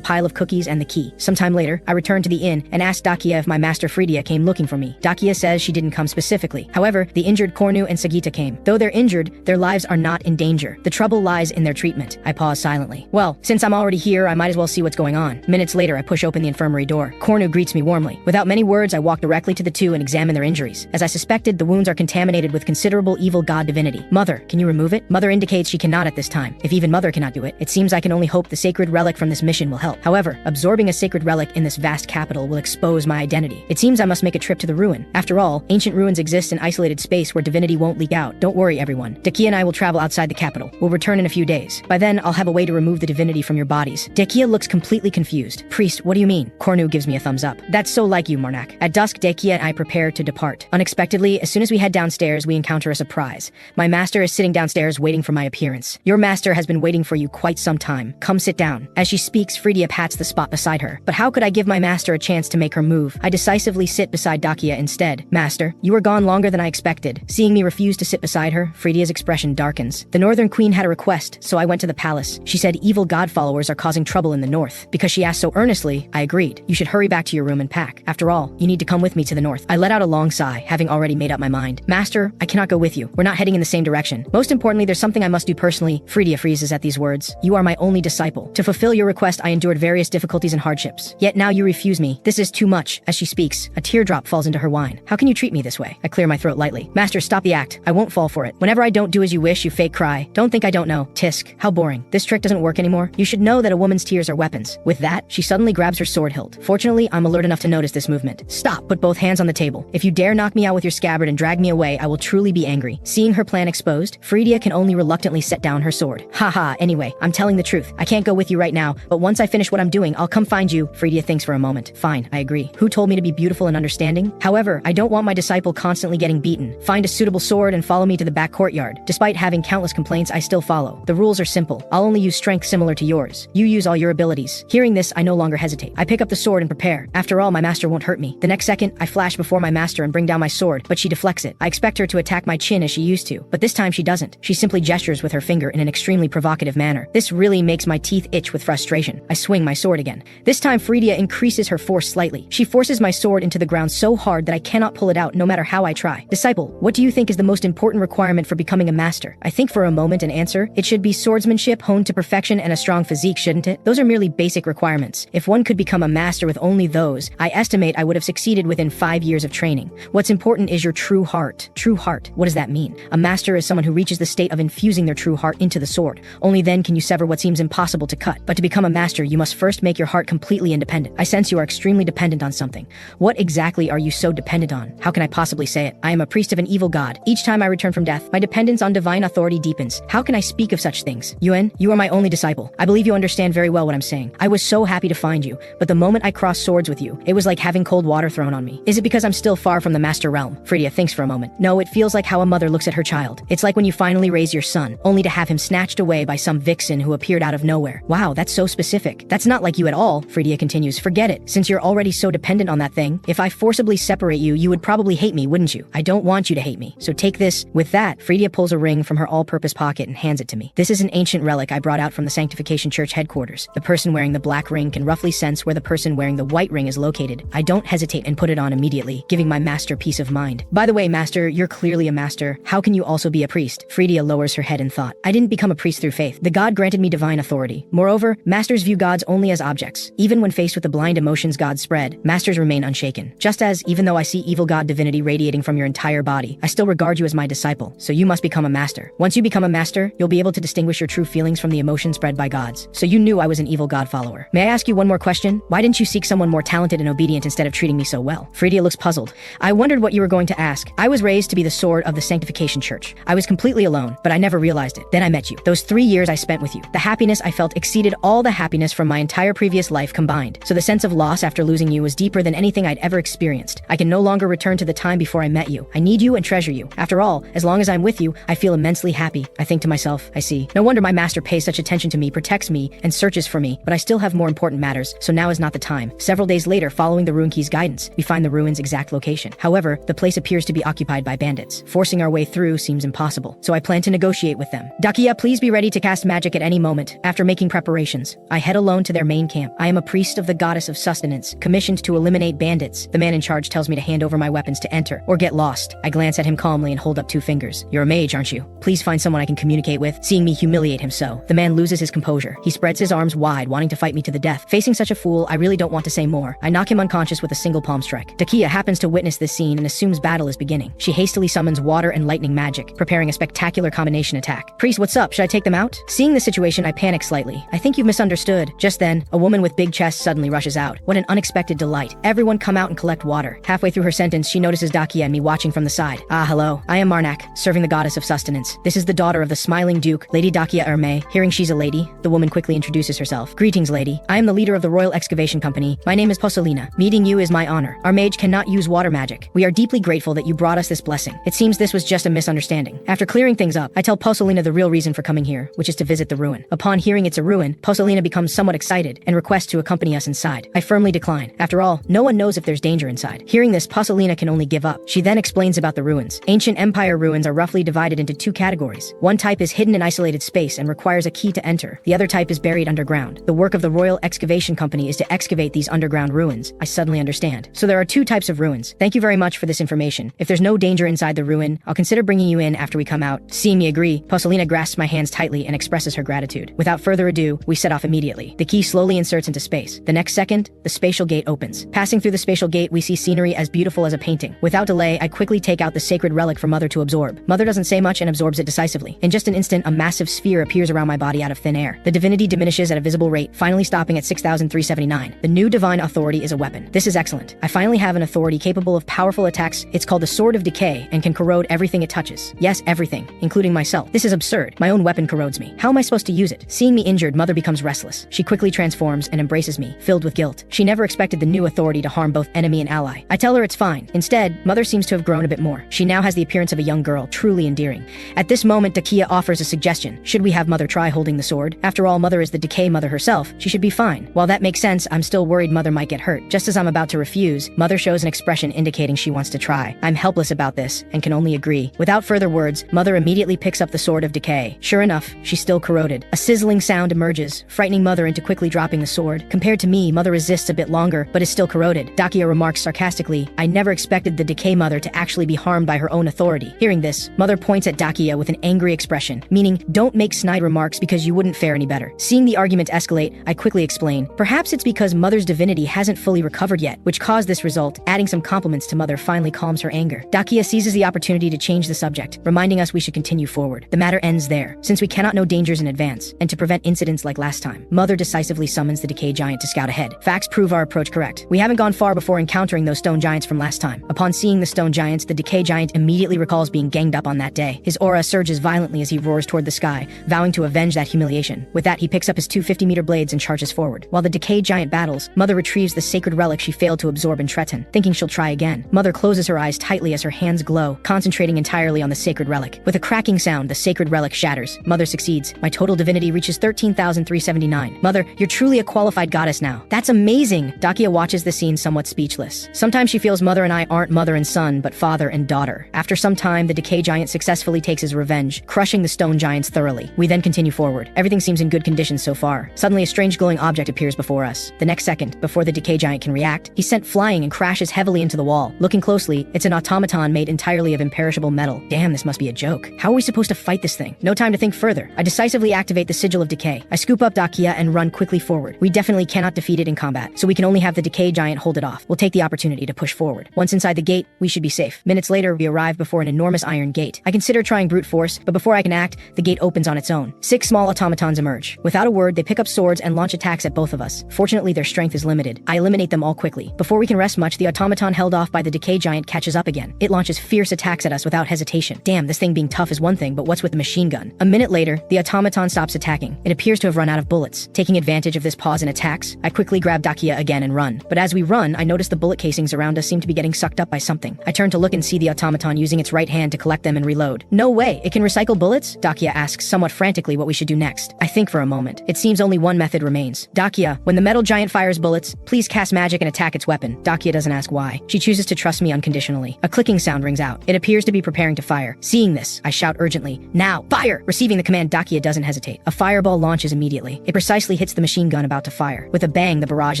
pile of cookies and the key. Sometime later, I return to the inn and ask Dakia if my master Fridia came looking for me. Dakia says she didn't come specifically. However, the injured Kornu and Sagita came. Though they're injured, their lives are not in danger. The trouble lies in their treatment. I pause silently. Well, since I'm already here, I might as well see what's going on. Minutes later, I push open the infirmary door. Kornu greets me warmly. Without many words, I walk directly to the two and examine their injuries. As As I suspected, the wounds are contaminated with considerable evil god divinity. Mother, can you remove it? Mother indicates she cannot at this time. If even Mother cannot do it, it seems I can only hope the sacred relic from this mission will help. However, absorbing a sacred relic in this vast capital will expose my identity. It seems I must make a trip to the ruin. After all, ancient ruins exist in isolated space where divinity won't leak out. Don't worry, everyone. Decay and I will travel outside the capital. We'll return in a few days. By then, I'll have a way to remove the divinity from your bodies. Decay looks completely confused. Priest, what do you mean? Cornu gives me a thumbs up. That's so like you, Marnak. At dusk, Decay and I prepare to depart. Unexpectedly, as soon as we head downstairs, we encounter a surprise. My master is sitting downstairs waiting for my appearance. Your master has been waiting for you quite some time. Come sit down. As she speaks, Freedia pats the spot beside her. But how could I give my master a chance to make her move? I decisively sit beside Dakia instead. Master, you were gone longer than I expected. Seeing me refuse to sit beside her, Freedia's expression darkens. The Northern Queen had a request, so I went to the palace. She said evil god followers are causing trouble in the north. Because she asked so earnestly, I agreed. You should hurry back to your room and pack. After all, you need to come with me to the north. I let out a long sigh, having already made up my mind. Master, I cannot go with you. We're not heading in the same direction. Most importantly, there's something I must do personally. Freedia freezes at these words. You are my only disciple. To fulfill your request, I endured various difficulties and hardships. Yet now you refuse me. This is too much. As she speaks, a teardrop falls into her wine. How can you treat me this way? I clear my throat lightly. Master, stop the act. I won't fall for it. Whenever I don't do as you wish, you fake cry. Don't think I don't know. Tisk. How boring. This trick doesn't work anymore. You should know that a woman's tears are weapons. With that, she suddenly grabs her sword hilt. Fortunately, I'm alert enough to notice this movement. Stop. Put both hands on the table. If you dare knock me out with your scabbard and drag me away, I will truly be angry. Seeing her plan exposed, Freedia can only reluctantly set down her sword. Haha, anyway, I'm telling the truth. I can't go with you right now, but once I finish what I'm doing, I'll come find you. Freedia thinks for a moment. Fine, I agree. Who told me to be beautiful and understanding? However, I don't want my disciple constantly getting beaten. Find a suitable sword and follow me to the back courtyard. Despite having countless complaints, I still follow. The rules are simple. I'll only use strength similar to yours. You use all your abilities. Hearing this, I no longer hesitate. I pick up the sword and prepare. After all, my master won't hurt me. The next second, I flash before my master and bring down my sword, but she deflects it. I expect her to attack my chin as she used to, but this time she doesn't. She simply gestures with her finger in an extremely provocative manner. This really makes my teeth itch with frustration. I swing my sword again. This time, Freedia increases her force slightly. She forces my sword into the ground so hard that I cannot pull it out no matter how I try. Disciple, what do you think is the most important requirement for becoming a master? I think for a moment and answer, it should be swordsmanship honed to perfection and a strong physique, shouldn't it? Those are merely basic requirements. If one could become a master with only those, I estimate I would have succeeded within 5 years of training. What's important is your true heart. True heart. What does that mean? A master is someone who reaches the state of infusing their true heart into the sword. Only then can you sever what seems impossible to cut. But to become a master, you must first make your heart completely independent. I sense you are extremely dependent on something. What exactly are you so dependent on? How can I possibly say it? I am a priest of an evil god. Each time I return from death, my dependence on divine authority deepens. How can I speak of such things? Yuen, you are my only disciple. I believe you understand very well what I'm saying. I was so happy to find you, but the moment I crossed swords with you, it was like having cold water thrown on me. Is it because I'm still far from the master realm? Freedia thinks for a moment. No, it feels like how a mother looks at her child. It's like when you finally raise your son, only to have him snatched away by some vixen who appeared out of nowhere. Wow, that's so specific. That's not like you at all, Freedia continues. Forget it. Since you're already so dependent on that thing, if I forcibly separate you, you would probably hate me, wouldn't you? I don't want you to hate me. So take this. With that, Freedia pulls a ring from her all-purpose pocket and hands it to me. This is an ancient relic I brought out from the Sanctification Church headquarters. The person wearing the black ring can roughly sense where the person wearing the white ring is located. I don't hesitate and put it on immediately, giving my master peace of mind. By the way, master, you're clearly a master. How can you also be a priest? Freedia lowers her head in thought. I didn't become a priest through faith. The god granted me divine authority. Moreover, masters view gods only as objects. Even when faced with the blind emotions gods spread, masters remain unshaken. Just as, even though I see evil god divinity radiating from your entire body, I still regard you as my disciple. So you must become a master. Once you become a master, you'll be able to distinguish your true feelings from the emotions spread by gods. So you knew I was an evil god follower. May I ask you one more question? Why didn't you seek someone more talented and obedient instead of treating me so well? Freedia looks puzzled. I wondered what you were going to ask. I was raised to be the sword of the Sanctification Church. I was completely alone, but I never realized it. Then I met you. Those 3 years I spent with you. The happiness I felt exceeded all the happiness from my entire previous life combined. So the sense of loss after losing you was deeper than anything I'd ever experienced. I can no longer return to the time before I met you. I need you and treasure you. After all, as long as I'm with you, I feel immensely happy. I think to myself, I see. No wonder my master pays such attention to me, protects me, and searches for me, but I still have more important matters, so now is not the time. Several days later, following the Rune Key's guidance, we find the ruin's exact location. However, the place appears to be occupied by bandits. Forcing our way through seems impossible, so I plan to negotiate with them. Dakia, please be ready to cast magic at any moment. After making preparations, I head alone to their main camp. I am a priest of the goddess of sustenance, commissioned to eliminate bandits. The man in charge tells me to hand over my weapons to enter, or get lost. I glance at him calmly and hold up 2 fingers. You're a mage, aren't you? Please find someone I can communicate with. Seeing me humiliate him so, the man loses his composure. He spreads his arms wide, wanting to fight me to the death. Facing such a fool, I really don't want to say more. I knock him unconscious with a single palm strike. Dakia happens to witness this scene and assumes battle is beginning. She hastily summons water and lightning magic, preparing a spectacular combination attack. Priest, what's up? Should I take them out? Seeing the situation, I panic slightly. I think you've misunderstood. Just then, a woman with big chest suddenly rushes out. What an unexpected delight. Everyone come out and collect water. Halfway through her sentence, she notices Dakia and me watching from the side. Ah, hello. I am Marnak, serving the goddess of sustenance. This is the daughter of the smiling duke, Lady Dakia Erme. Hearing she's a lady, the woman quickly introduces herself. Greetings, lady. I am the leader of the Royal Excavation Company. My name is Posolina. Meeting you is my honor. Our mage cannot use water magic. We are deeply grateful that you brought us this blessing. It seems this was just a misunderstanding. After clearing things up, I tell Posolina the real reason for coming here, which is to visit the ruin. Upon hearing it's a ruin, Posolina becomes somewhat excited and requests to accompany us inside. I firmly decline. After all, no one knows if there's danger inside. Hearing this, Posolina can only give up. She then explains about the ruins. Ancient empire ruins are roughly divided into two categories. One type is hidden in isolated space and requires a key to enter. The other type is buried underground. The work of the Royal Excavation Company is to excavate these underground ruins. I suddenly understand. So there are two types of ruins. Thank you very much for this information. If there's no danger inside the ruin, I'll consider bringing you in after we come out. Seeing me agree, Posolina grasps my hands tightly and expresses her gratitude. Without further ado, we set off immediately. The key slowly inserts into space. The next second, the spatial gate opens. Passing through the spatial gate, we see scenery as beautiful as a painting. Without delay, I quickly take out the sacred relic for Mother to absorb. Mother doesn't say much and absorbs it decisively. In just an instant, a massive sphere appears around my body out of thin air. The divinity diminishes at a visible rate, finally stopping at 6,379. The new divine authority is a weapon. This is excellent. I finally have an authority capable of powerful attacks. It's called the Sword of Decay and can corrode everything it touches. Yes, everything, including myself. This is absurd. My own weapon corrodes me. How am I supposed to use it? Seeing me injured, Mother becomes restless. She quickly transforms and embraces me, filled with guilt. She never expected the new authority to harm both enemy and ally. I tell her it's fine. Instead, Mother seems to have grown a bit more. She now has the appearance of a young girl, truly endearing. At this moment, Dakia offers a suggestion. Should we have Mother try holding the sword? After all, Mother is the Decay Mother herself. She should be fine. While that makes sense, I'm still worried Mother might get hurt. Just as I'm about to refuse, Mother shows an expression indicating she wants to try. I'm helpless about this and can only agree. Without further words, Mother immediately picks up the Sword of Decay. Sure enough, she's still corroded. A sizzling sound emerges, frightening Mother into quickly dropping the sword. Compared to me, Mother resists a bit longer, but is still corroded. Dakia remarks sarcastically, I never expected the Decay Mother to actually be harmed by her own authority. Hearing this, Mother points at Dakia with an angry expression, meaning, don't make snide remarks because you wouldn't fare any better. Seeing the argument escalate, I quickly explain, perhaps it's because Mother's divinity hasn't fully recovered yet, which caused this result. Adding some compliments to Mother finally calms her anger. Dakia seizes the opportunity to change the subject, reminding us we should continue forward. The matter ends there, since we cannot know dangers in advance, and to prevent incidents like last time. Mother decisively summons the Decay Giant to scout ahead. Facts prove our approach correct. We haven't gone far before encountering those stone giants from last time. Upon seeing the stone giants, the Decay Giant immediately recalls being ganged up on that day. His aura surges violently as he roars toward the sky, vowing to avenge that humiliation. With that, he picks up his two 50-meter blades and charges forward. While the Decay Giant battles, Mother retrieves the sacred relic she failed to absorb in Treton, thinking she'll try again. Mother closes her eyes tightly as her hands glow, concentrating entirely on the sacred relic. With a cracking sound, the sacred relic shatters. Mother succeeds. My total divinity reaches 13,379. Mother, you're truly a qualified goddess now. That's amazing! Dakia watches the scene somewhat speechless. Sometimes she feels Mother and I aren't mother and son, but father and daughter. After some time, the Decay Giant successfully takes his revenge, crushing the stone giants thoroughly. We then continue forward. Everything seems in good condition so far. Suddenly, a strange glowing object appears before us. The next second, before the Decay Giant can react, he's sent flying and crashes heavily into the wall. Looking closely, it's an automaton made entirely of imperishable metal. Damn, this must be a joke. How are we supposed to fight this thing? No time to think further. I decisively activate the Sigil of Decay. I scoop up Dakia and run quickly forward. We definitely cannot defeat it in combat, so we can only have the Decay Giant hold it off. We'll take the opportunity to push forward. Once inside the gate, we should be safe. Minutes later, we arrive before an enormous iron gate. I consider trying brute force, but before I can act, the gate opens on its own. 6 small automatons emerge. Without a word, they pick up swords and launch attacks at both of us. Fortunately, their strength is limited. I eliminate them all quickly. Before we can rest much, the automaton held off by the Decay Giant catches up again. It launches fierce attacks at us without hesitation. Damn, this thing being tough is one thing, but what's with the machine gun? A minute later, the automaton stops attacking. It appears to have run out of bullets. Taking advantage of this pause in attacks, I quickly grab Dakia again and run. But as we run, I notice the bullet casings around us seem to be getting sucked up by something. I turn to look and see the automaton using its right hand to collect them and reload. No way, it can recycle bullets? Dakia asks somewhat frantically what we should do next. I think for a moment. It seems only one method remains. Dakia, when the metal giant fires bullets, please cast magic and attack its weapon. Dakia doesn't ask why. She chooses to trust me unconditionally. A clicking sound rings out. It appears to be preparing to fire. Seeing this, I shout urgently, now, fire! Receiving the command, Dakia doesn't hesitate. A fireball launches immediately. It precisely hits the machine gun about to fire. With a bang, the barrage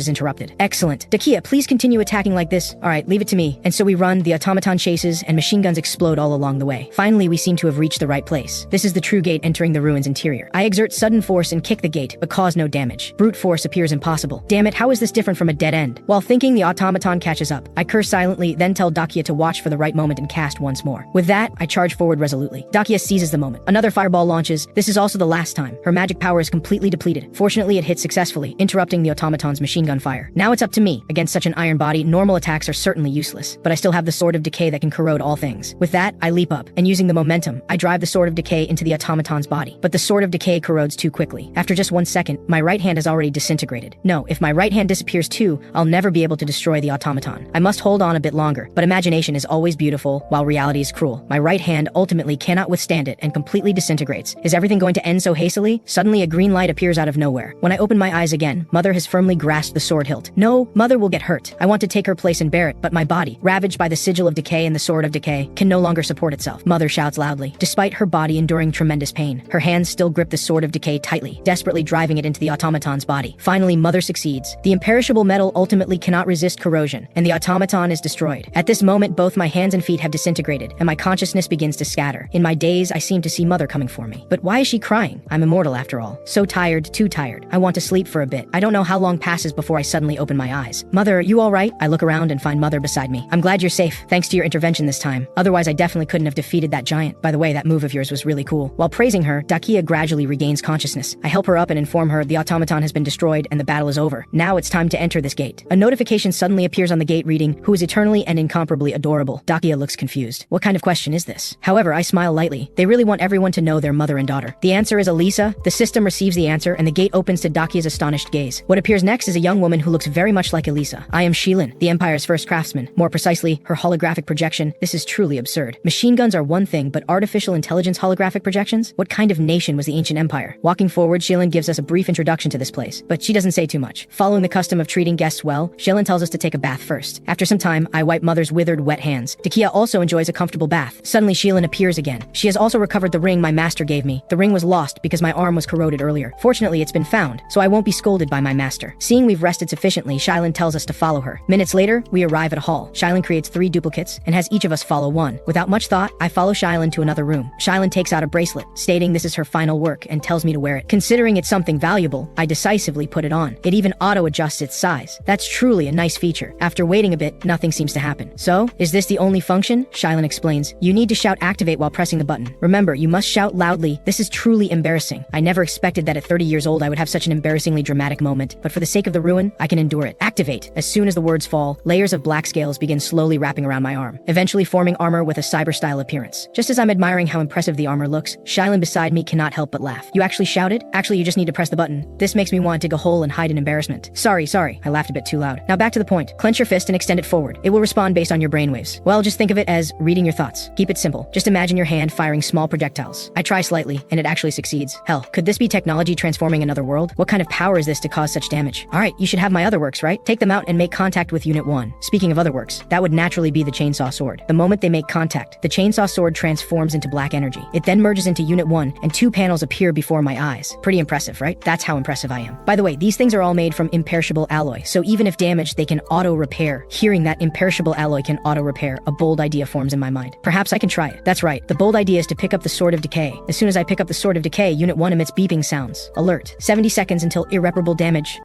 is interrupted. Excellent. Dakia, please continue attacking like this. Alright, leave it to me. And so we run, the automaton chases, and machine guns explode all along the way. Finally, we seem to have reached the right place. This is the true gate entering the ruin's interior. I exert sudden force and kick the gate, but cause no damage. Brute force appears impossible. Damn it, how is this different from a dead end? While thinking, the automaton catches up. I curse silently, then tell tell Dakia to watch for the right moment and cast once more. With that, I charge forward resolutely. Dakia seizes the moment. Another fireball launches. This is also the last time. Her magic power is completely depleted. Fortunately, it hits successfully, interrupting the automaton's machine gun fire. Now it's up to me. Against such an iron body, normal attacks are certainly useless, but I still have the Sword of Decay that can corrode all things. With that, I leap up, and using the momentum, I drive the Sword of Decay into the automaton's body. But the Sword of Decay corrodes too quickly. After just 1 second, my right hand has already disintegrated. No, if my right hand disappears too, I'll never be able to destroy the automaton. I must hold on a bit longer, but imagination is always beautiful, while reality is cruel. My right hand ultimately cannot withstand it and completely disintegrates. Is everything going to end so hastily? Suddenly, a green light appears out of nowhere. When I open my eyes again, Mother has firmly grasped the sword hilt. No, Mother will get hurt. I want to take her place and bear it, but my body, ravaged by the sigil of decay and the Sword of Decay, can no longer support itself. Mother shouts loudly. Despite her body enduring tremendous pain, her hands still grip the Sword of Decay tightly, desperately driving it into the automaton's body. Finally, Mother succeeds. The imperishable metal ultimately cannot resist corrosion, and the automaton is destroyed. At this moment, both my hands and feet have disintegrated, and my consciousness begins to scatter. In my daze, I seem to see Mother coming for me. But why is she crying? I'm immortal after all. So tired, too tired. I want to sleep for a bit. I don't know how long passes before I suddenly open my eyes. Mother, you all right? I look around and find Mother beside me. I'm glad you're safe, thanks to your intervention this time. Otherwise, I definitely couldn't have defeated that giant. By the way, that move of yours was really cool. While praising her, Dakia gradually regains consciousness. I help her up and inform her the automaton has been destroyed and the battle is over. Now it's time to enter this gate. A notification suddenly appears on the gate reading, "Who is eternally and incomparably adorable." Dakia looks confused. What kind of question is this? However, I smile lightly. They really want everyone to know their mother and daughter. The answer is Elisa. The system receives the answer and the gate opens to Dakia's astonished gaze. What appears next is a young woman who looks very much like Elisa. I am Shilin, the Empire's first craftsman. More precisely, her holographic projection. This is truly absurd. Machine guns are one thing, but artificial intelligence holographic projections? What kind of nation was the ancient empire? Walking forward, Shilin gives us a brief introduction to this place, but she doesn't say too much. Following the custom of treating guests well, Shilin tells us to take a bath first. After some time, I wipe Mother's withered, wet hands. Dakia also enjoys a comfortable bath. Suddenly, Shilin appears again. She has also recovered the ring my master gave me. The ring was lost because my arm was corroded earlier. Fortunately, it's been found, so I won't be scolded by my master. Seeing we've rested sufficiently, Shilin tells us to follow her. Minutes later, we arrive at a hall. Shilin creates 3 duplicates and has each of us follow one. Without much thought, I follow Shilin to another room. Shilin takes out a bracelet, stating this is her final work and tells me to wear it. Considering it's something valuable, I decisively put it on. It even auto-adjusts its size. That's truly a nice feature. After waiting a bit, nothing seems to happen. So, is this the only function? Shilin explains. You need to shout activate while pressing the button. Remember, you must shout loudly. This is truly embarrassing. I never expected that at 30 years old I would have such an embarrassingly dramatic moment, but for the sake of the ruin, I can endure it. Activate. As soon as the words fall, layers of black scales begin slowly wrapping around my arm, eventually forming armor with a cyber-style appearance. Just as I'm admiring how impressive the armor looks, Shilin beside me cannot help but laugh. You actually shouted? Actually, you just need to press the button. This makes me want to dig a hole and hide in embarrassment. Sorry. I laughed a bit too loud. Now back to the point. Clench your fist and extend it forward. It will respond based on your brainwaves. Well, just think of it as reading your thoughts. Keep it simple. Just imagine your hand firing small projectiles. I try slightly, and it actually succeeds. Hell, could this be technology transforming another world? What kind of power is this to cause such damage? Alright, you should have my other works, right? Take them out and make contact with Unit 1. Speaking of other works, that would naturally be the chainsaw sword. The moment they make contact, the chainsaw sword transforms into black energy. It then merges into Unit 1, and 2 panels appear before my eyes. Pretty impressive, right? That's how impressive I am. By the way, these things are all made from imperishable alloy, so even if damaged, they can auto-repair. Hearing that imperishable alloy can auto-repair, a bold idea forms in my mind. Perhaps I can try it. That's right, the bold idea is to pick up the Sword of Decay. As soon as I pick up the Sword of Decay, Unit 1 emits beeping sounds. Alert. 70 seconds until irreparable damage.